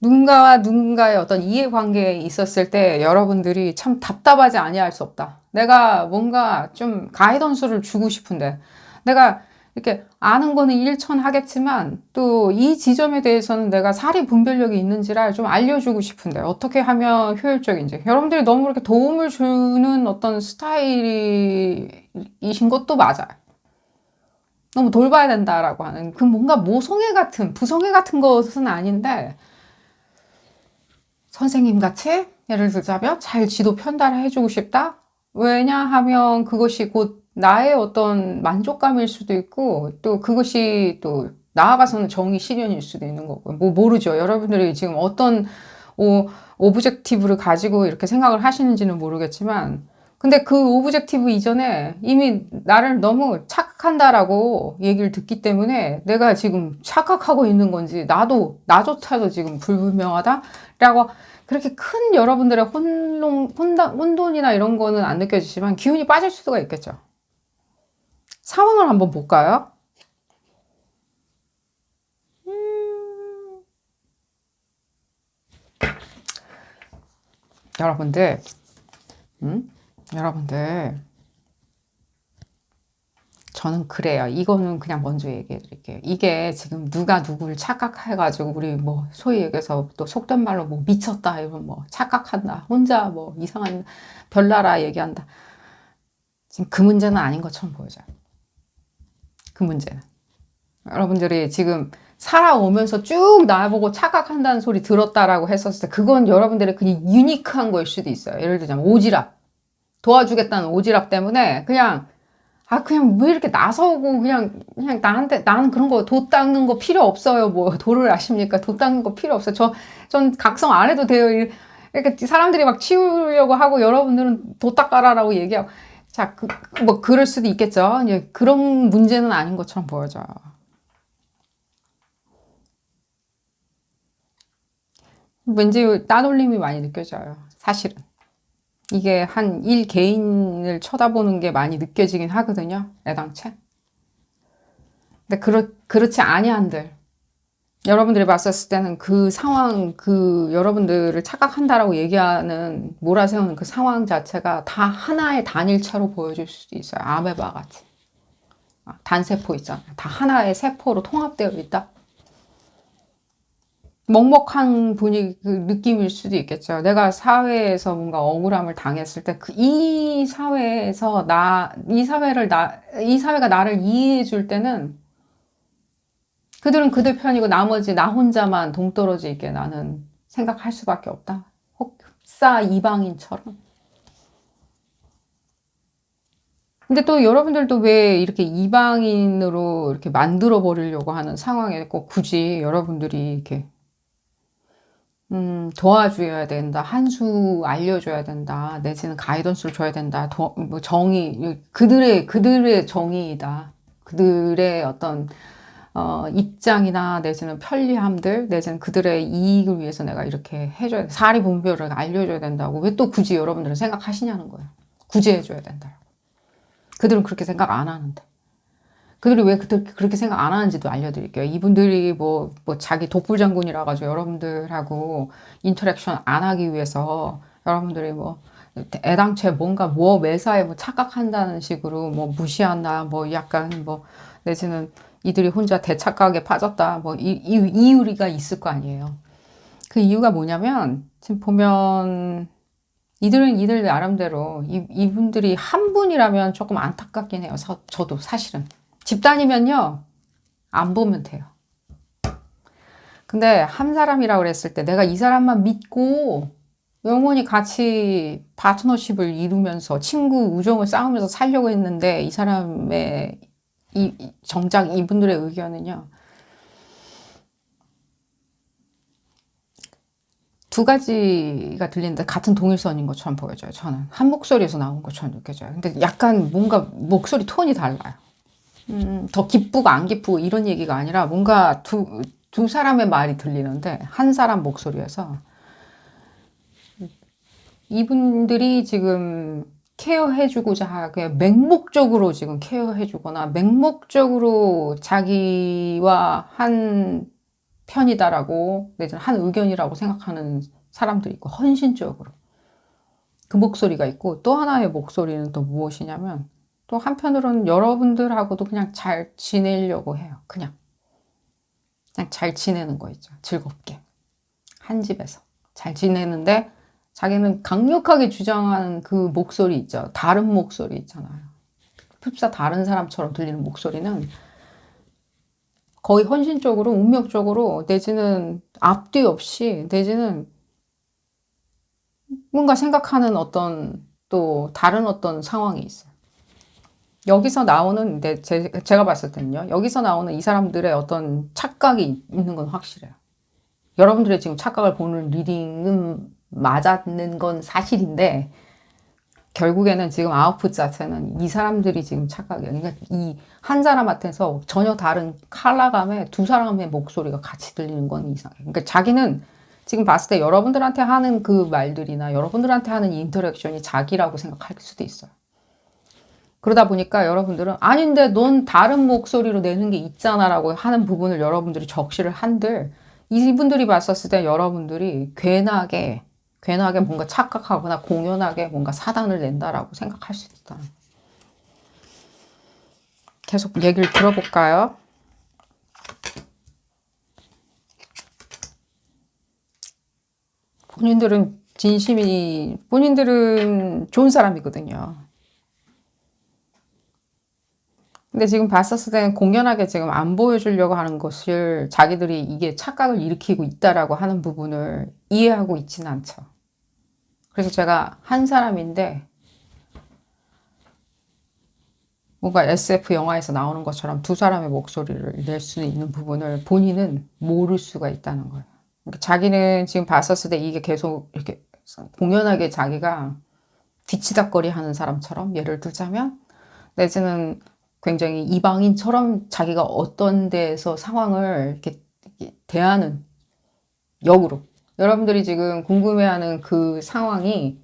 누군가와 누군가의 어떤 이해관계에 있었을 때 여러분들이 참 답답하지 아니할 수 없다. 내가 뭔가 좀 가이던스를 주고 싶은데 내가 이렇게 아는 거는 일천하겠지만 또 이 지점에 대해서는 내가 사리 분별력이 있는지를 좀 알려주고 싶은데 어떻게 하면 효율적인지 여러분들이 너무 그렇게 도움을 주는 어떤 스타일이신 것도 맞아요. 너무 돌봐야 된다라고 하는 그 뭔가 모성애 같은 부성애 같은 것은 아닌데 선생님 같이 예를 들자면 잘 지도 편달을 해주고 싶다. 왜냐하면 그것이 곧 나의 어떤 만족감일 수도 있고 또 그것이 또 나아가서는 정의 실현일 수도 있는 거고 뭐 모르죠. 여러분들이 지금 어떤 오브젝티브를 가지고 이렇게 생각을 하시는지는 모르겠지만 근데 그 오브젝티브 이전에 이미 나를 너무 착각한다라고 얘기를 듣기 때문에 내가 지금 착각하고 있는 건지 나조차도 지금 불분명하다라고 그렇게 큰 여러분들의 혼돈이나 이런 거는 안 느껴지지만 기운이 빠질 수가 있겠죠. 상황을 한번 볼까요? 여러분들, 여러분들, 저는 그래요. 이거는 그냥 먼저 얘기해 드릴게요. 이게 지금 누가 누구를 착각해가지고 우리 뭐 소위 얘기해서 또 속된 말로 뭐 미쳤다 이런 뭐 착각한다 혼자 뭐 이상한 별나라 얘기한다. 지금 그 문제는 아닌 것처럼 보여져요. 그 문제는. 여러분들이 지금 살아오면서 쭉 나보고 착각한다는 소리 들었다라고 했었을 때 그건 여러분들의 그냥 유니크한 거일 수도 있어요. 예를 들자면 오지랖. 도와주겠다는 오지랖 때문에 그냥 왜 이렇게 나서고 나한테 나는 그런 거 도 닦는 거 필요 없어요. 뭐 도를 아십니까? 도 닦는 거 필요 없어요. 전 각성 안 해도 돼요. 이렇게 사람들이 막 치우려고 하고 여러분들은 도 닦아라라고 얘기하고 자, 뭐 그럴 수도 있겠죠. 이제 그런 문제는 아닌 것처럼 보여져요. 왠지 따돌림이 많이 느껴져요. 사실은. 이게 한 일 개인을 쳐다보는 게 많이 느껴지긴 하거든요. 애당체. 근데 그렇지 아니한들. 여러분들이 봤었을 때는 그 상황, 여러분들을 착각한다라고 얘기하는, 몰아세우는 그 상황 자체가 다 하나의 단일차로 보여줄 수도 있어요. 아메바 같이. 단세포 있잖아요. 다 하나의 세포로 통합되어 있다. 먹먹한 분위기, 그 느낌일 수도 있겠죠. 내가 사회에서 뭔가 억울함을 당했을 때, 이 사회에서 이 사회가 나를 이해해 줄 때는 그들은 그들 편이고 나머지 나 혼자만 동떨어져 있게 나는 생각할 수밖에 없다. 흡사 이방인처럼. 근데 또 여러분들도 왜 이렇게 이방인으로 이렇게 만들어 버리려고 하는 상황에 꼭 굳이 여러분들이 이렇게 도와줘야 된다. 한 수 알려줘야 된다. 내지는 가이던스를 줘야 된다. 뭐 정의, 그들의 정의이다. 그들의 어떤, 입장이나 내지는 편리함들, 내지는 그들의 이익을 위해서 내가 이렇게 해줘야 돼. 사리 분별을 알려줘야 된다고. 왜 또 굳이 여러분들은 생각하시냐는 거예요. 굳이 해줘야 된다. 그들은 그렇게 생각 안 하는데. 그들이 왜 그렇게 생각 안 하는지도 알려드릴게요. 이분들이 뭐 자기 독불장군이라 가지고 여러분들하고 인터랙션 안 하기 위해서 여러분들이 뭐 애당체 뭔가 매사에 뭐 착각한다는 식으로 뭐 무시한다, 뭐 약간 뭐 내지는 이들이 혼자 대착각에 빠졌다, 뭐 이유가 있을 거 아니에요. 그 이유가 뭐냐면 지금 보면 이들은 이들 나름대로 이분들이 한 분이라면 조금 안타깝긴 해요. 저도 사실은. 집단이면요, 안 보면 돼요. 근데 한 사람이라고 그랬을 때 내가 이 사람만 믿고 영원히 같이 파트너십을 이루면서 친구 우정을 쌓으면서 살려고 했는데 이 사람의 정작 이분들의 의견은요. 두 가지가 들리는데 같은 동일선인 것처럼 보여져요. 저는 한 목소리에서 나온 것처럼 느껴져요. 근데 약간 뭔가 목소리 톤이 달라요. 더 기쁘고 안 기쁘고 이런 얘기가 아니라 뭔가 두 사람의 말이 들리는데 한 사람 목소리에서 이분들이 지금 케어해주고자 하게 맹목적으로 지금 케어해주거나 맹목적으로 자기와 한 편이다라고 내지는 한 의견이라고 생각하는 사람들이 있고 헌신적으로 그 목소리가 있고 또 하나의 목소리는 또 무엇이냐면 또 한편으로는 여러분들하고도 그냥 잘 지내려고 해요. 그냥 잘 지내는 거 있죠. 즐겁게. 한 집에서 잘 지내는데 자기는 강력하게 주장하는 그 목소리 있죠. 다른 목소리 있잖아요. 흡사 다른 사람처럼 들리는 목소리는 거의 헌신적으로, 운명적으로, 내지는 앞뒤 없이, 내지는 뭔가 생각하는 어떤 또 다른 어떤 상황이 있어요. 여기서 나오는, 제가 봤을 때는요, 여기서 나오는 이 사람들의 어떤 착각이 있는 건 확실해요. 여러분들의 지금 착각을 보는 리딩은 맞는 건 사실인데, 결국에는 지금 아웃풋 자체는 이 사람들이 지금 착각이에요. 그러니까 이 한 사람한테서 전혀 다른 컬러감의 두 사람의 목소리가 같이 들리는 건 이상해요. 그러니까 자기는 지금 봤을 때 여러분들한테 하는 그 말들이나 여러분들한테 하는 인터랙션이 자기라고 생각할 수도 있어요. 그러다 보니까 여러분들은 아닌데 넌 다른 목소리로 내는 게 있잖아 라고 하는 부분을 여러분들이 적시를 한들 이분들이 봤었을 때 여러분들이 괜하게 뭔가 착각하거나 공연하게 뭔가 사단을 낸다라고 생각할 수 있다. 계속 얘기를 들어볼까요? 본인들은 본인들은 좋은 사람이거든요. 근데 지금 봤었을 때는 공연하게 지금 안 보여주려고 하는 것을 자기들이 이게 착각을 일으키고 있다라고 하는 부분을 이해하고 있지는 않죠. 그래서 제가 한 사람인데 뭔가 SF 영화에서 나오는 것처럼 두 사람의 목소리를 낼 수 있는 부분을 본인은 모를 수가 있다는 거예요. 그러니까 자기는 지금 봤었을 때 이게 계속 이렇게 공연하게 자기가 뒤치다거리 하는 사람처럼 예를 들자면 내지는 굉장히 이방인처럼 자기가 어떤 데에서 상황을 이렇게 대하는 역으로 여러분들이 지금 궁금해하는 그 상황이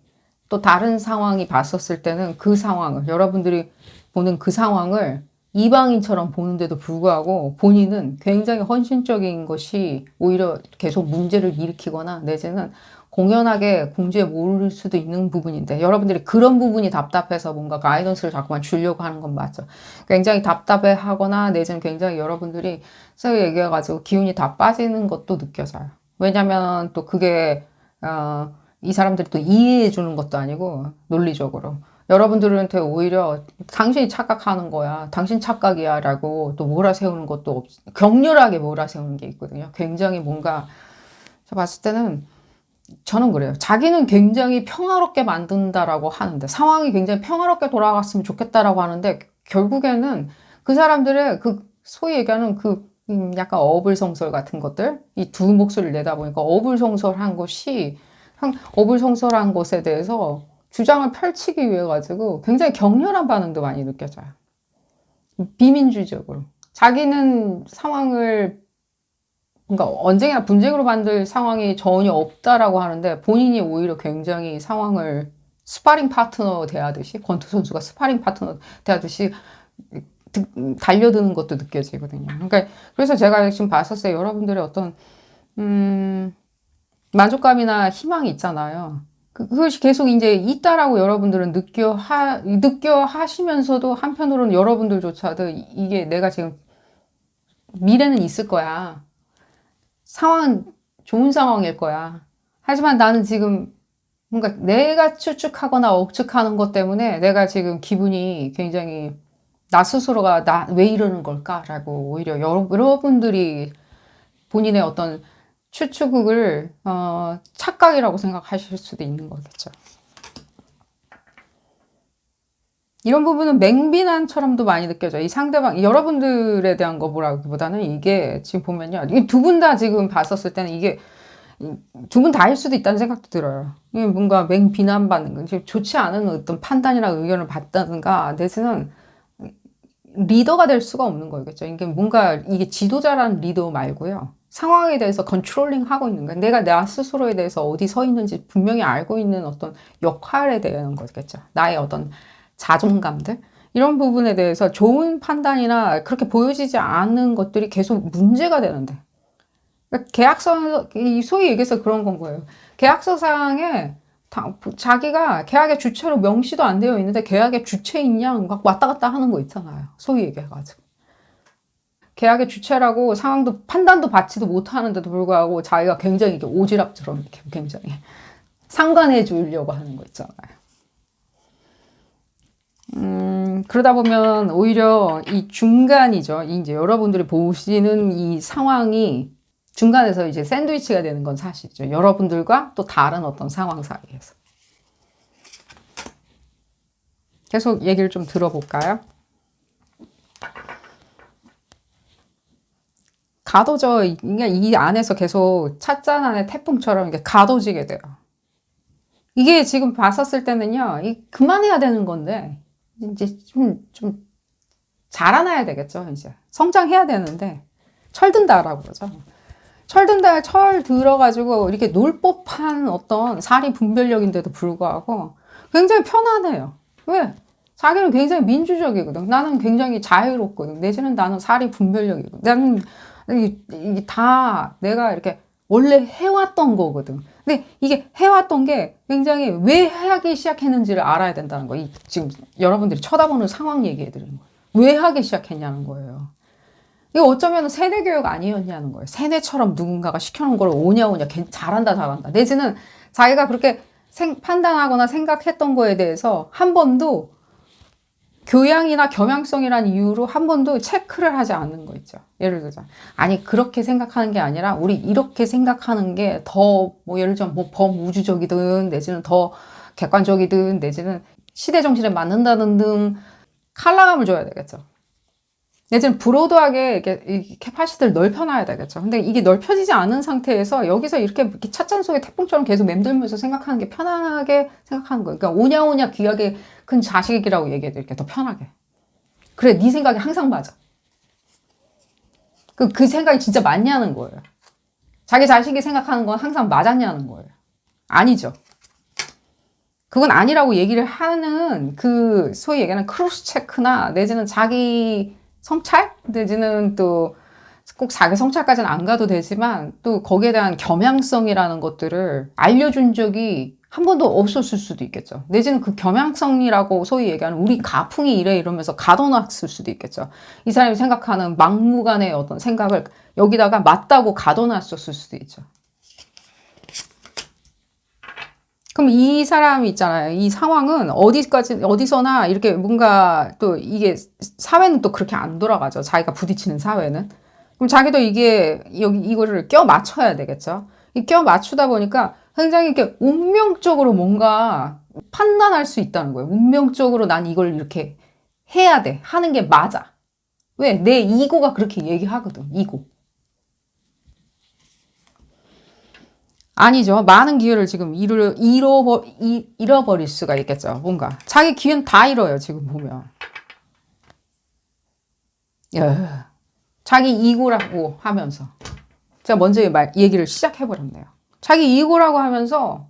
또 다른 상황이 봤었을 때는 그 상황을 여러분들이 보는 그 상황을 이방인처럼 보는데도 불구하고 본인은 굉장히 헌신적인 것이 오히려 계속 문제를 일으키거나 내지는 공연하게 공지에 모를 수도 있는 부분인데 여러분들이 그런 부분이 답답해서 뭔가 가이던스를 자꾸만 주려고 하는 건 맞죠. 굉장히 답답해 하거나 내지는 굉장히 여러분들이 세게 얘기해가지고 기운이 다 빠지는 것도 느껴져요. 왜냐면 또 그게 이 사람들이 또 이해해 주는 것도 아니고 논리적으로 여러분들한테 오히려 당신이 착각하는 거야. 당신 착각이야 라고 또 몰아세우는 것도 격렬하게 몰아세우는 게 있거든요. 굉장히 뭔가 제가 봤을 때는 저는 그래요. 자기는 굉장히 평화롭게 만든다라고 하는데 상황이 굉장히 평화롭게 돌아갔으면 좋겠다라고 하는데 결국에는 그 사람들의 그 소위 얘기하는 그 약간 어불성설 같은 것들 이 두 목소리를 내다 보니까 어불성설한 것에 대해서 주장을 펼치기 위해 가지고 굉장히 격렬한 반응도 많이 느껴져요. 비민주적으로 자기는 상황을 그러니까 언쟁이나 분쟁으로 만들 상황이 전혀 없다라고 하는데 본인이 오히려 굉장히 상황을 스파링 파트너 대하듯이 권투 선수가 스파링 파트너 대하듯이 달려드는 것도 느껴지거든요. 그러니까 그래서 제가 지금 봤었어요. 여러분들의 어떤 만족감이나 희망이 있잖아요. 그것이 계속 이제 있다라고 여러분들은 느껴 하시면서도 한편으로는 여러분들조차도 이게 내가 지금 미래는 있을 거야. 상황은 좋은 상황일 거야. 하지만 나는 지금 뭔가 내가 추측하거나 억측하는 것 때문에 내가 지금 기분이 굉장히 나 스스로가 나 왜 이러는 걸까라고 오히려 여러분들이 본인의 어떤 추측을 착각이라고 생각하실 수도 있는 거겠죠. 이런 부분은 맹비난처럼도 많이 느껴져요. 이 상대방, 여러분들에 대한 거 보라기보다는 이게 지금 보면요. 두 분 다 지금 봤었을 때는 이게 두 분 다일 수도 있다는 생각도 들어요. 이게 뭔가 맹비난받는 거, 지금 좋지 않은 어떤 판단이나 의견을 받다든가 내지는 리더가 될 수가 없는 거겠죠. 이게 뭔가 이게 지도자라는 리더 말고요. 상황에 대해서 컨트롤링 하고 있는 거야. 내가 나 스스로에 대해서 어디 서 있는지 분명히 알고 있는 어떤 역할에 대한 거겠죠. 나의 어떤 자존감들 이런 부분에 대해서 좋은 판단이나 그렇게 보여지지 않는 것들이 계속 문제가 되는데 그러니까 계약서 소위 얘기해서 그런 건 거예요. 계약서상에 자기가 계약의 주체로 명시도 안 되어 있는데 계약의 주체인 양 막 왔다 갔다 하는 거 있잖아요. 소위 얘기해가지고. 계약의 주체라고 상황도 판단도 받지도 못하는데도 불구하고 자기가 굉장히 이렇게 오지랖처럼 이렇게 굉장히 상관해 주려고 하는 거 있잖아요. 그러다 보면 오히려 이 중간이죠. 이제 여러분들이 보시는 이 상황이 중간에서 이제 샌드위치가 되는 건 사실이죠. 여러분들과 또 다른 어떤 상황 사이에서. 계속 얘기를 좀 들어볼까요? 가둬져, 그러니까 이 안에서 계속 찻잔 안에 태풍처럼 이렇게 가둬지게 돼요. 이게 지금 봤었을 때는요, 그만해야 되는 건데, 이제 좀 자라나야 되겠죠, 이제. 성장해야 되는데, 철든다라고 그러죠. 철든다, 철 들어가지고 이렇게 놀 법한 어떤 사리 분별력인데도 불구하고 굉장히 편안해요. 왜? 자기는 굉장히 민주적이거든. 나는 굉장히 자유롭거든. 내지는 나는 사리 분별력이거든. 나는 이게 다 내가 이렇게 원래 해왔던 거거든. 근데 이게 해왔던 게 굉장히 왜 하기 시작했는지를 알아야 된다는 거. 지금 여러분들이 쳐다보는 상황 얘기해 드리는 거예요. 왜 하기 시작했냐는 거예요. 이거 어쩌면 세뇌 교육 아니었냐는 거예요. 세뇌처럼 누군가가 시켜놓은 걸 오냐 잘한다. 내지는 자기가 그렇게 판단하거나 생각했던 거에 대해서 한 번도 교양이나 겸양성이라는 이유로 한 번도 체크를 하지 않는 거 있죠. 예를 들자. 아니, 그렇게 생각하는 게 아니라 우리 이렇게 생각하는 게 더 예를 들면 범우주적이든 내지는 더 객관적이든 내지는 시대 정신에 맞는다는 등 컬러감을 줘야 되겠죠. 내지는 브로드하게 이렇게 캐파시티를 넓혀놔야 되겠죠. 근데 이게 넓혀지지 않은 상태에서 여기서 이렇게 찻잔 속에 태풍처럼 계속 맴돌면서 생각하는 게 편하게 생각하는 거예요. 그러니까 오냐오냐 귀하게 큰 자식이라고 얘기해드릴게. 더 편하게. 그래, 네 생각이 항상 맞아. 그 생각이 진짜 맞냐는 거예요. 자기 자식이 생각하는 건 항상 맞았냐는 거예요. 아니죠. 그건 아니라고 얘기를 하는 소위 얘기하는 크로스 체크나 내지는 자기 성찰? 내지는 또 꼭 자기 성찰까지는 안 가도 되지만 또 거기에 대한 겸양성이라는 것들을 알려준 적이 한 번도 없었을 수도 있겠죠. 내지는 그 겸양성이라고 소위 얘기하는 우리 가풍이 이래 이러면서 가둬놨을 수도 있겠죠. 이 사람이 생각하는 막무가내의 어떤 생각을 여기다가 맞다고 가둬놨었을 수도 있죠. 그럼 이 사람이 있잖아요. 이 상황은 어디서나 이렇게 뭔가 또 이게 사회는 또 그렇게 안 돌아가죠. 자기가 부딪히는 사회는. 그럼 자기도 이거를 껴 맞춰야 되겠죠. 껴 맞추다 보니까 굉장히 이렇게 운명적으로 뭔가 판단할 수 있다는 거예요. 운명적으로 난 이걸 이렇게 해야 돼. 하는 게 맞아. 왜? 내 이고가 그렇게 얘기하거든. 이고. 아니죠. 많은 기회를 지금 잃어버릴 수가 있겠죠. 뭔가. 자기 기회는 다 잃어요. 지금 보면. 자기 이고라고 하면서. 제가 먼저 얘기를 시작해버렸네요. 자기 이고라고 하면서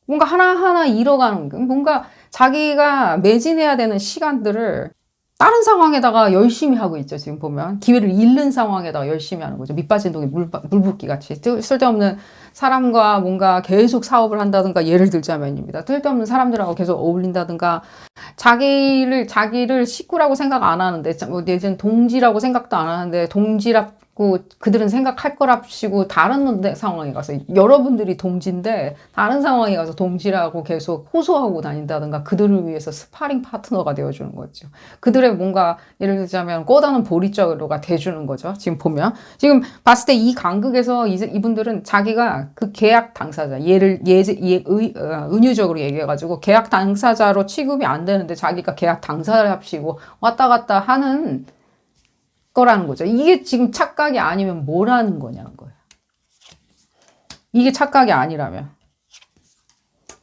뭔가 하나하나 잃어가는, 뭔가 자기가 매진해야 되는 시간들을 다른 상황에다가 열심히 하고 있죠. 지금 보면 기회를 잃는 상황에다가 열심히 하는 거죠. 밑빠진 독에 물 붓기 같이 쓸데없는 사람과 뭔가 계속 사업을 한다든가, 예를 들자면입니다. 쓸데없는 사람들하고 계속 어울린다든가, 자기를 식구라고 생각 안 하는데, 내지는 동지라고 생각도 안 하는데 동지라고 그들은 생각할 거랍시고 다른 상황에 가서, 여러분들이 동지인데 다른 상황에 가서 동지라고 계속 호소하고 다닌다든가, 그들을 위해서 스파링 파트너가 되어주는 거죠. 그들의 뭔가 예를 들자면 꼬다는 보리자루가 돼주는 거죠. 지금 보면 지금 봤을 때 이 간극에서 이분들은 자기가 그 계약 당사자, 은유적으로 얘기해가지고 계약 당사자로 취급이 안 되는데 자기가 계약 당사자랍시고 왔다 갔다 하는 거라는 거죠. 이게 지금 착각이 아니면 뭐라는 거냐는 거예요. 이게 착각이 아니라면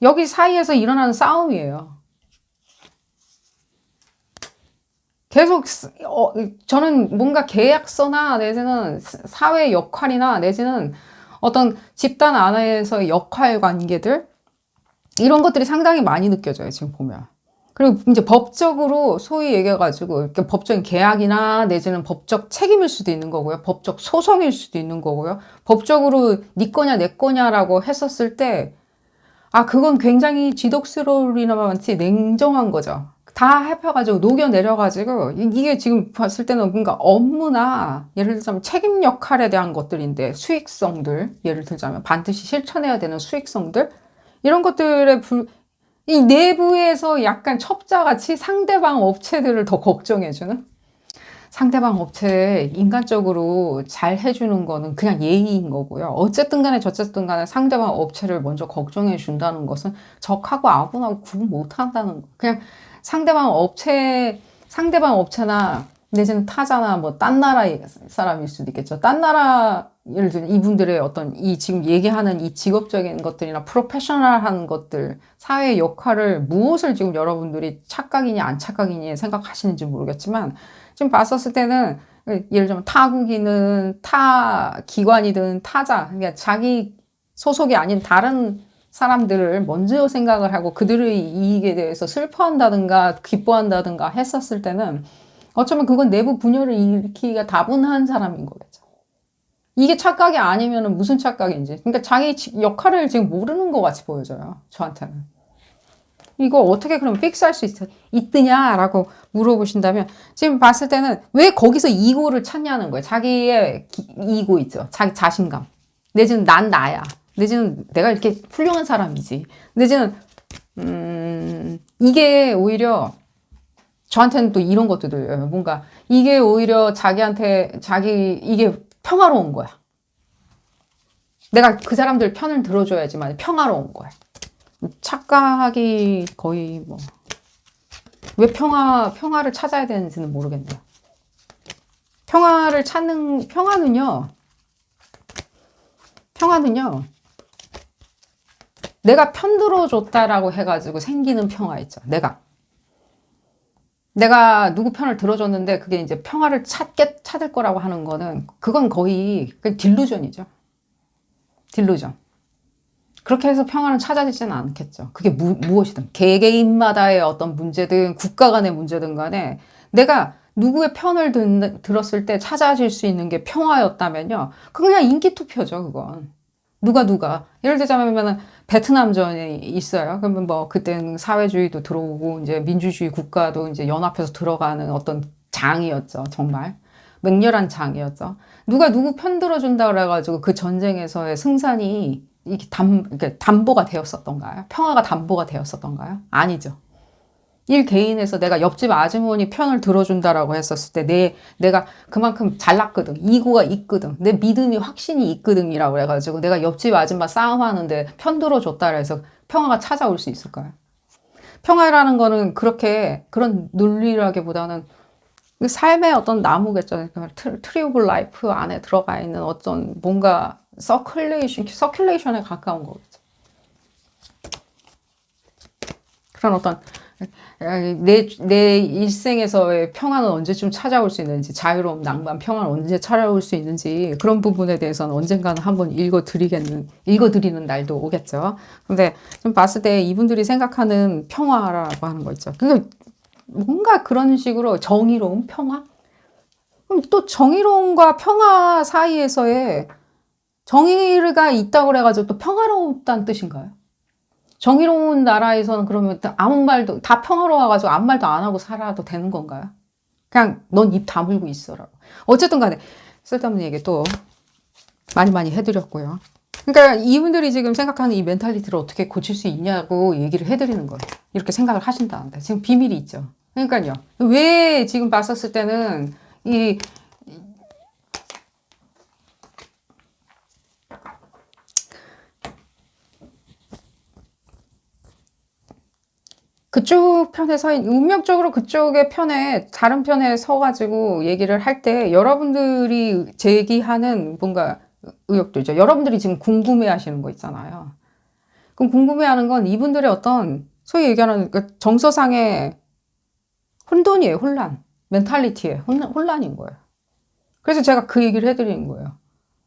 여기 사이에서 일어나는 싸움이에요. 계속 저는 뭔가 계약서나 내지는 사회 역할이나 내지는 어떤 집단 안에서의 역할 관계들, 이런 것들이 상당히 많이 느껴져요. 지금 보면. 그리고 이제 법적으로 소위 얘기해가지고 이렇게 법적인 계약이나 내지는 법적 책임일 수도 있는 거고요. 법적 소송일 수도 있는 거고요. 법적으로 네 거냐 내 거냐라고 했었을 때 그건 굉장히 지독스러우리나마치 냉정한 거죠. 다 해펴가지고 녹여내려가지고 이게 지금 봤을 때는 뭔가 업무나 예를 들자면 책임 역할에 대한 것들인데 수익성들 예를 들자면 반드시 실천해야 되는 수익성들 이런 것들의 이 내부에서 약간 첩자같이 상대방 업체들을 더 걱정해주는 상대방 업체에 인간적으로 잘 해주는 거는 그냥 예의인 거고요. 어쨌든 간에 저쨌든 간에 상대방 업체를 먼저 걱정해 준다는 것은 적하고 아군하고 구분 못 한다는 거. 그냥 상대방 업체나 내지는 타자나 뭐 딴 나라 사람일 수도 있겠죠. 딴 나라 예를 들면 이분들의 어떤 이 지금 얘기하는 이 직업적인 것들이나 프로페셔널한 것들, 사회 역할을 무엇을 지금 여러분들이 착각이냐 안 착각이냐 생각하시는지 모르겠지만 지금 봤었을 때는 예를 들면 타국이든 타 기관이든 타자, 그러니까 자기 소속이 아닌 다른 사람들을 먼저 생각을 하고 그들의 이익에 대해서 슬퍼한다든가 기뻐한다든가 했었을 때는 어쩌면 그건 내부 분열을 일으키기가 다분한 사람인 거겠죠. 이게 착각이 아니면 무슨 착각인지. 그러니까 자기 역할을 지금 모르는 것 같이 보여져요. 저한테는. 이거 어떻게 그럼 픽스할 수 있느냐라고 물어보신다면 지금 봤을 때는 왜 거기서 이고를 찾냐는 거예요. 자기의 이고 있죠. 자기 자신감. 내지는 난 나야. 내지는 내가 이렇게 훌륭한 사람이지. 내지는 이게 오히려 저한테는 또 이런 것도 들려요. 뭔가 이게 오히려 이게 평화로운 거야. 내가 그 사람들 편을 들어줘야지만 평화로운 거야. 착각이 거의 뭐 왜 평화를 찾아야 되는지는 모르겠네요. 평화는요. 내가 편 들어줬다라고 해가지고 생기는 평화 있죠. 내가 누구 편을 들어줬는데 그게 이제 평화를 찾을 거라고 하는 거는 그건 거의 딜루전이죠. 딜루전. 그렇게 해서 평화는 찾아지지는 않겠죠. 그게 무엇이든 개개인마다의 어떤 문제든 국가 간의 문제든 간에 내가 누구의 편을 들었을 때 찾아질 수 있는 게 평화였다면요. 그건 그냥 인기 투표죠, 그건. 누가. 예를 들자면 베트남전이 있어요. 그러면 뭐 그때는 사회주의도 들어오고 이제 민주주의 국가도 이제 연합해서 들어가는 어떤 장이었죠. 정말. 맹렬한 장이었죠. 누가 누구 편 들어준다 그래가지고 그 전쟁에서의 승산이 이게 담보가 되었었던가요? 평화가 담보가 되었었던가요? 아니죠. 일 개인에서 내가 옆집 아주머니 편을 들어준다라고 했었을 때 내가 그만큼 잘났거든. 이고가 있거든. 내 믿음이 확신이 있거든이라고 해가지고 내가 옆집 아줌마 싸움하는데 편 들어줬다 해서 평화가 찾아올 수 있을까요? 평화라는 거는 그런 논리라기보다는 삶의 어떤 나무겠죠. 트리 오브 라이프 안에 들어가 있는 어떤 뭔가 서큘레이션에 가까운 거겠죠. 그런 어떤 내 일생에서의 평화는 언제쯤 찾아올 수 있는지, 자유로움, 낭만, 평화는 언제 찾아올 수 있는지 그런 부분에 대해서는 언젠가는 한번 읽어드리는 날도 오겠죠. 근데 좀 봤을 때 이분들이 생각하는 평화라고 하는 거 있죠. 그러니까 뭔가 그런 식으로 정의로움, 평화? 그럼 또 정의로움과 평화 사이에서의 정의가 있다고 그래가지고 또 평화롭다는 뜻인가요? 정의로운 나라에서는 그러면 아무 말도 다 평화로워가지고 아무 말도 안 하고 살아도 되는 건가요? 그냥 넌 입 다물고 있어라고. 어쨌든 간에 쓸데없는 얘기 또 많이 해드렸고요. 그러니까 이분들이 지금 생각하는 이 멘탈리티를 어떻게 고칠 수 있냐고 얘기를 해드리는 거예요. 이렇게 생각을 하신다는데 지금 비밀이 있죠. 그러니까요. 왜 지금 봤었을 때는 그쪽 편에서 운명적으로 그쪽의 편에 다른 편에 서가지고 얘기를 할 때 여러분들이 제기하는 뭔가 의혹들이죠. 여러분들이 지금 궁금해하시는 거 있잖아요. 그럼 궁금해하는 건 이분들의 어떤 소위 얘기하는 정서상의 혼돈이에요. 혼란, 멘탈리티의 혼란인 거예요. 그래서 제가 그 얘기를 해드리는 거예요.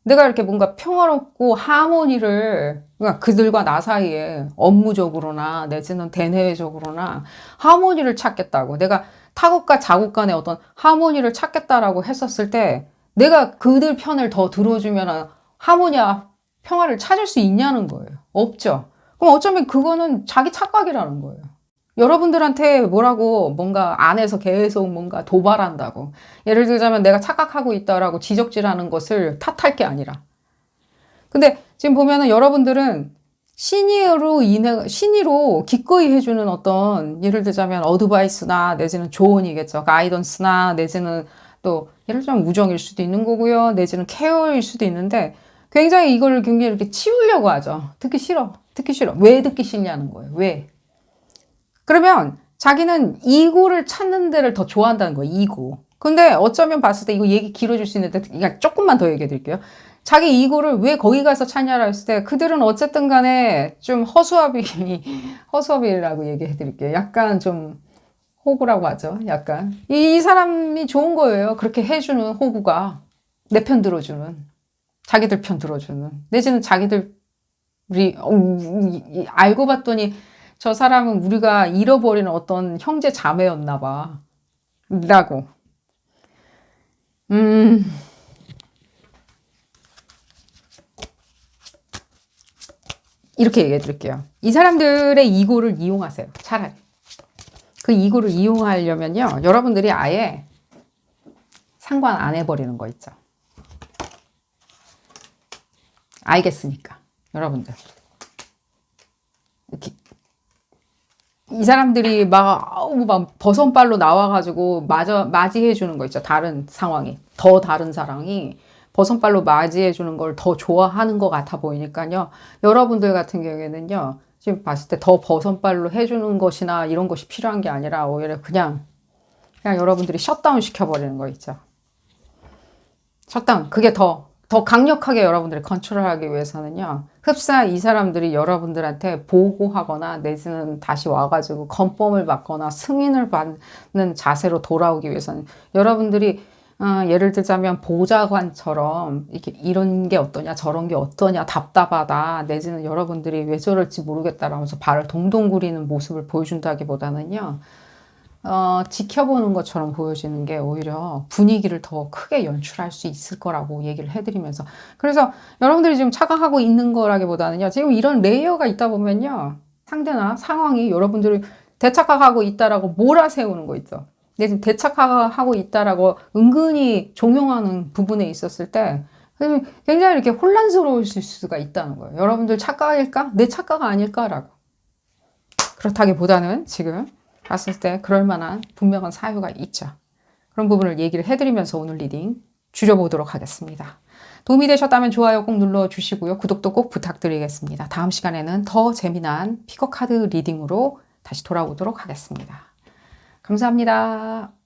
내가 이렇게 뭔가 평화롭고 하모니를 그러니까 그들과 나 사이에 업무적으로나 내지는 대내적으로나 하모니를 찾겠다고 내가 타국과 자국 간의 어떤 하모니를 찾겠다라고 했었을 때 내가 그들 편을 더 들어주면 하모니와 평화를 찾을 수 있냐는 거예요. 없죠. 그럼 어쩌면 그거는 자기 착각이라는 거예요. 여러분들한테 뭐라고 뭔가 안에서 계속 뭔가 도발한다고. 예를 들자면 내가 착각하고 있다라고 지적질하는 것을 탓할 게 아니라. 근데 지금 보면은 여러분들은 신의로 기꺼이 해주는 어떤, 예를 들자면 어드바이스나 내지는 조언이겠죠. 가이던스나 내지는 또, 예를 들자면 우정일 수도 있는 거고요. 내지는 케어일 수도 있는데 굉장히 이걸 굉장히 이렇게 치우려고 하죠. 듣기 싫어. 듣기 싫어. 왜 듣기 싫냐는 거예요. 왜? 그러면 자기는 이고를 찾는 데를 더 좋아한다는 거예요. 이고. 근데 어쩌면 봤을 때 이거 얘기 길어질 수 있는데 그냥 조금만 더 얘기해 드릴게요. 자기 이고를 왜 거기 가서 찾냐라 했을 때 그들은 어쨌든 간에 좀 허수아비라고 얘기해 드릴게요. 약간 좀 호구라고 하죠. 약간. 이 사람이 좋은 거예요. 그렇게 해주는 호구가. 내 편 들어주는. 자기들 편 들어주는. 내지는 자기들이, 알고 봤더니 저 사람은 우리가 잃어버린 어떤 형제 자매였나 봐. 라고. 이렇게 얘기해 드릴게요. 이 사람들의 이고를 이용하세요. 차라리. 그 이고를 이용하려면요. 여러분들이 아예 상관 안 해버리는 거 있죠. 알겠으니까. 여러분들. 이렇게. 이 사람들이 막 버선발로 나와가지고 맞이해 주는 거 있죠. 다른 상황이. 더 다른 사람이 버선발로 맞이해 주는 걸 더 좋아하는 것 같아 보이니까요. 여러분들 같은 경우에는요. 지금 봤을 때 더 버선발로 해주는 것이나 이런 것이 필요한 게 아니라 오히려 그냥 여러분들이 셧다운 시켜버리는 거 있죠. 셧다운. 그게 더 강력하게 여러분들이 컨트롤하기 위해서는요. 흡사 이 사람들이 여러분들한테 보고하거나 내지는 다시 와가지고 건펌을 받거나 승인을 받는 자세로 돌아오기 위해서는 여러분들이 예를 들자면 보좌관처럼 이렇게 이런 게 어떠냐 저런 게 어떠냐 답답하다 내지는 여러분들이 왜 저럴지 모르겠다라면서 발을 동동 구리는 모습을 보여준다기보다는요. 지켜보는 것처럼 보여지는 게 오히려 분위기를 더 크게 연출할 수 있을 거라고 얘기를 해드리면서. 그래서 여러분들이 지금 착각하고 있는 거라기보다는요. 지금 이런 레이어가 있다 보면요. 상대나 상황이 여러분들이 대착각하고 있다라고 몰아세우는 거 있죠. 근데 지금 대착각하고 있다라고 은근히 종용하는 부분에 있었을 때 굉장히 이렇게 혼란스러울 수가 있다는 거예요. 여러분들 착각일까? 내 착각 아닐까라고. 그렇다기보다는 지금 봤을 때 그럴 만한 분명한 사유가 있죠. 그런 부분을 얘기를 해드리면서 오늘 리딩 줄여보도록 하겠습니다. 도움이 되셨다면 좋아요 꼭 눌러주시고요. 구독도 꼭 부탁드리겠습니다. 다음 시간에는 더 재미난 피거 카드 리딩으로 다시 돌아오도록 하겠습니다. 감사합니다.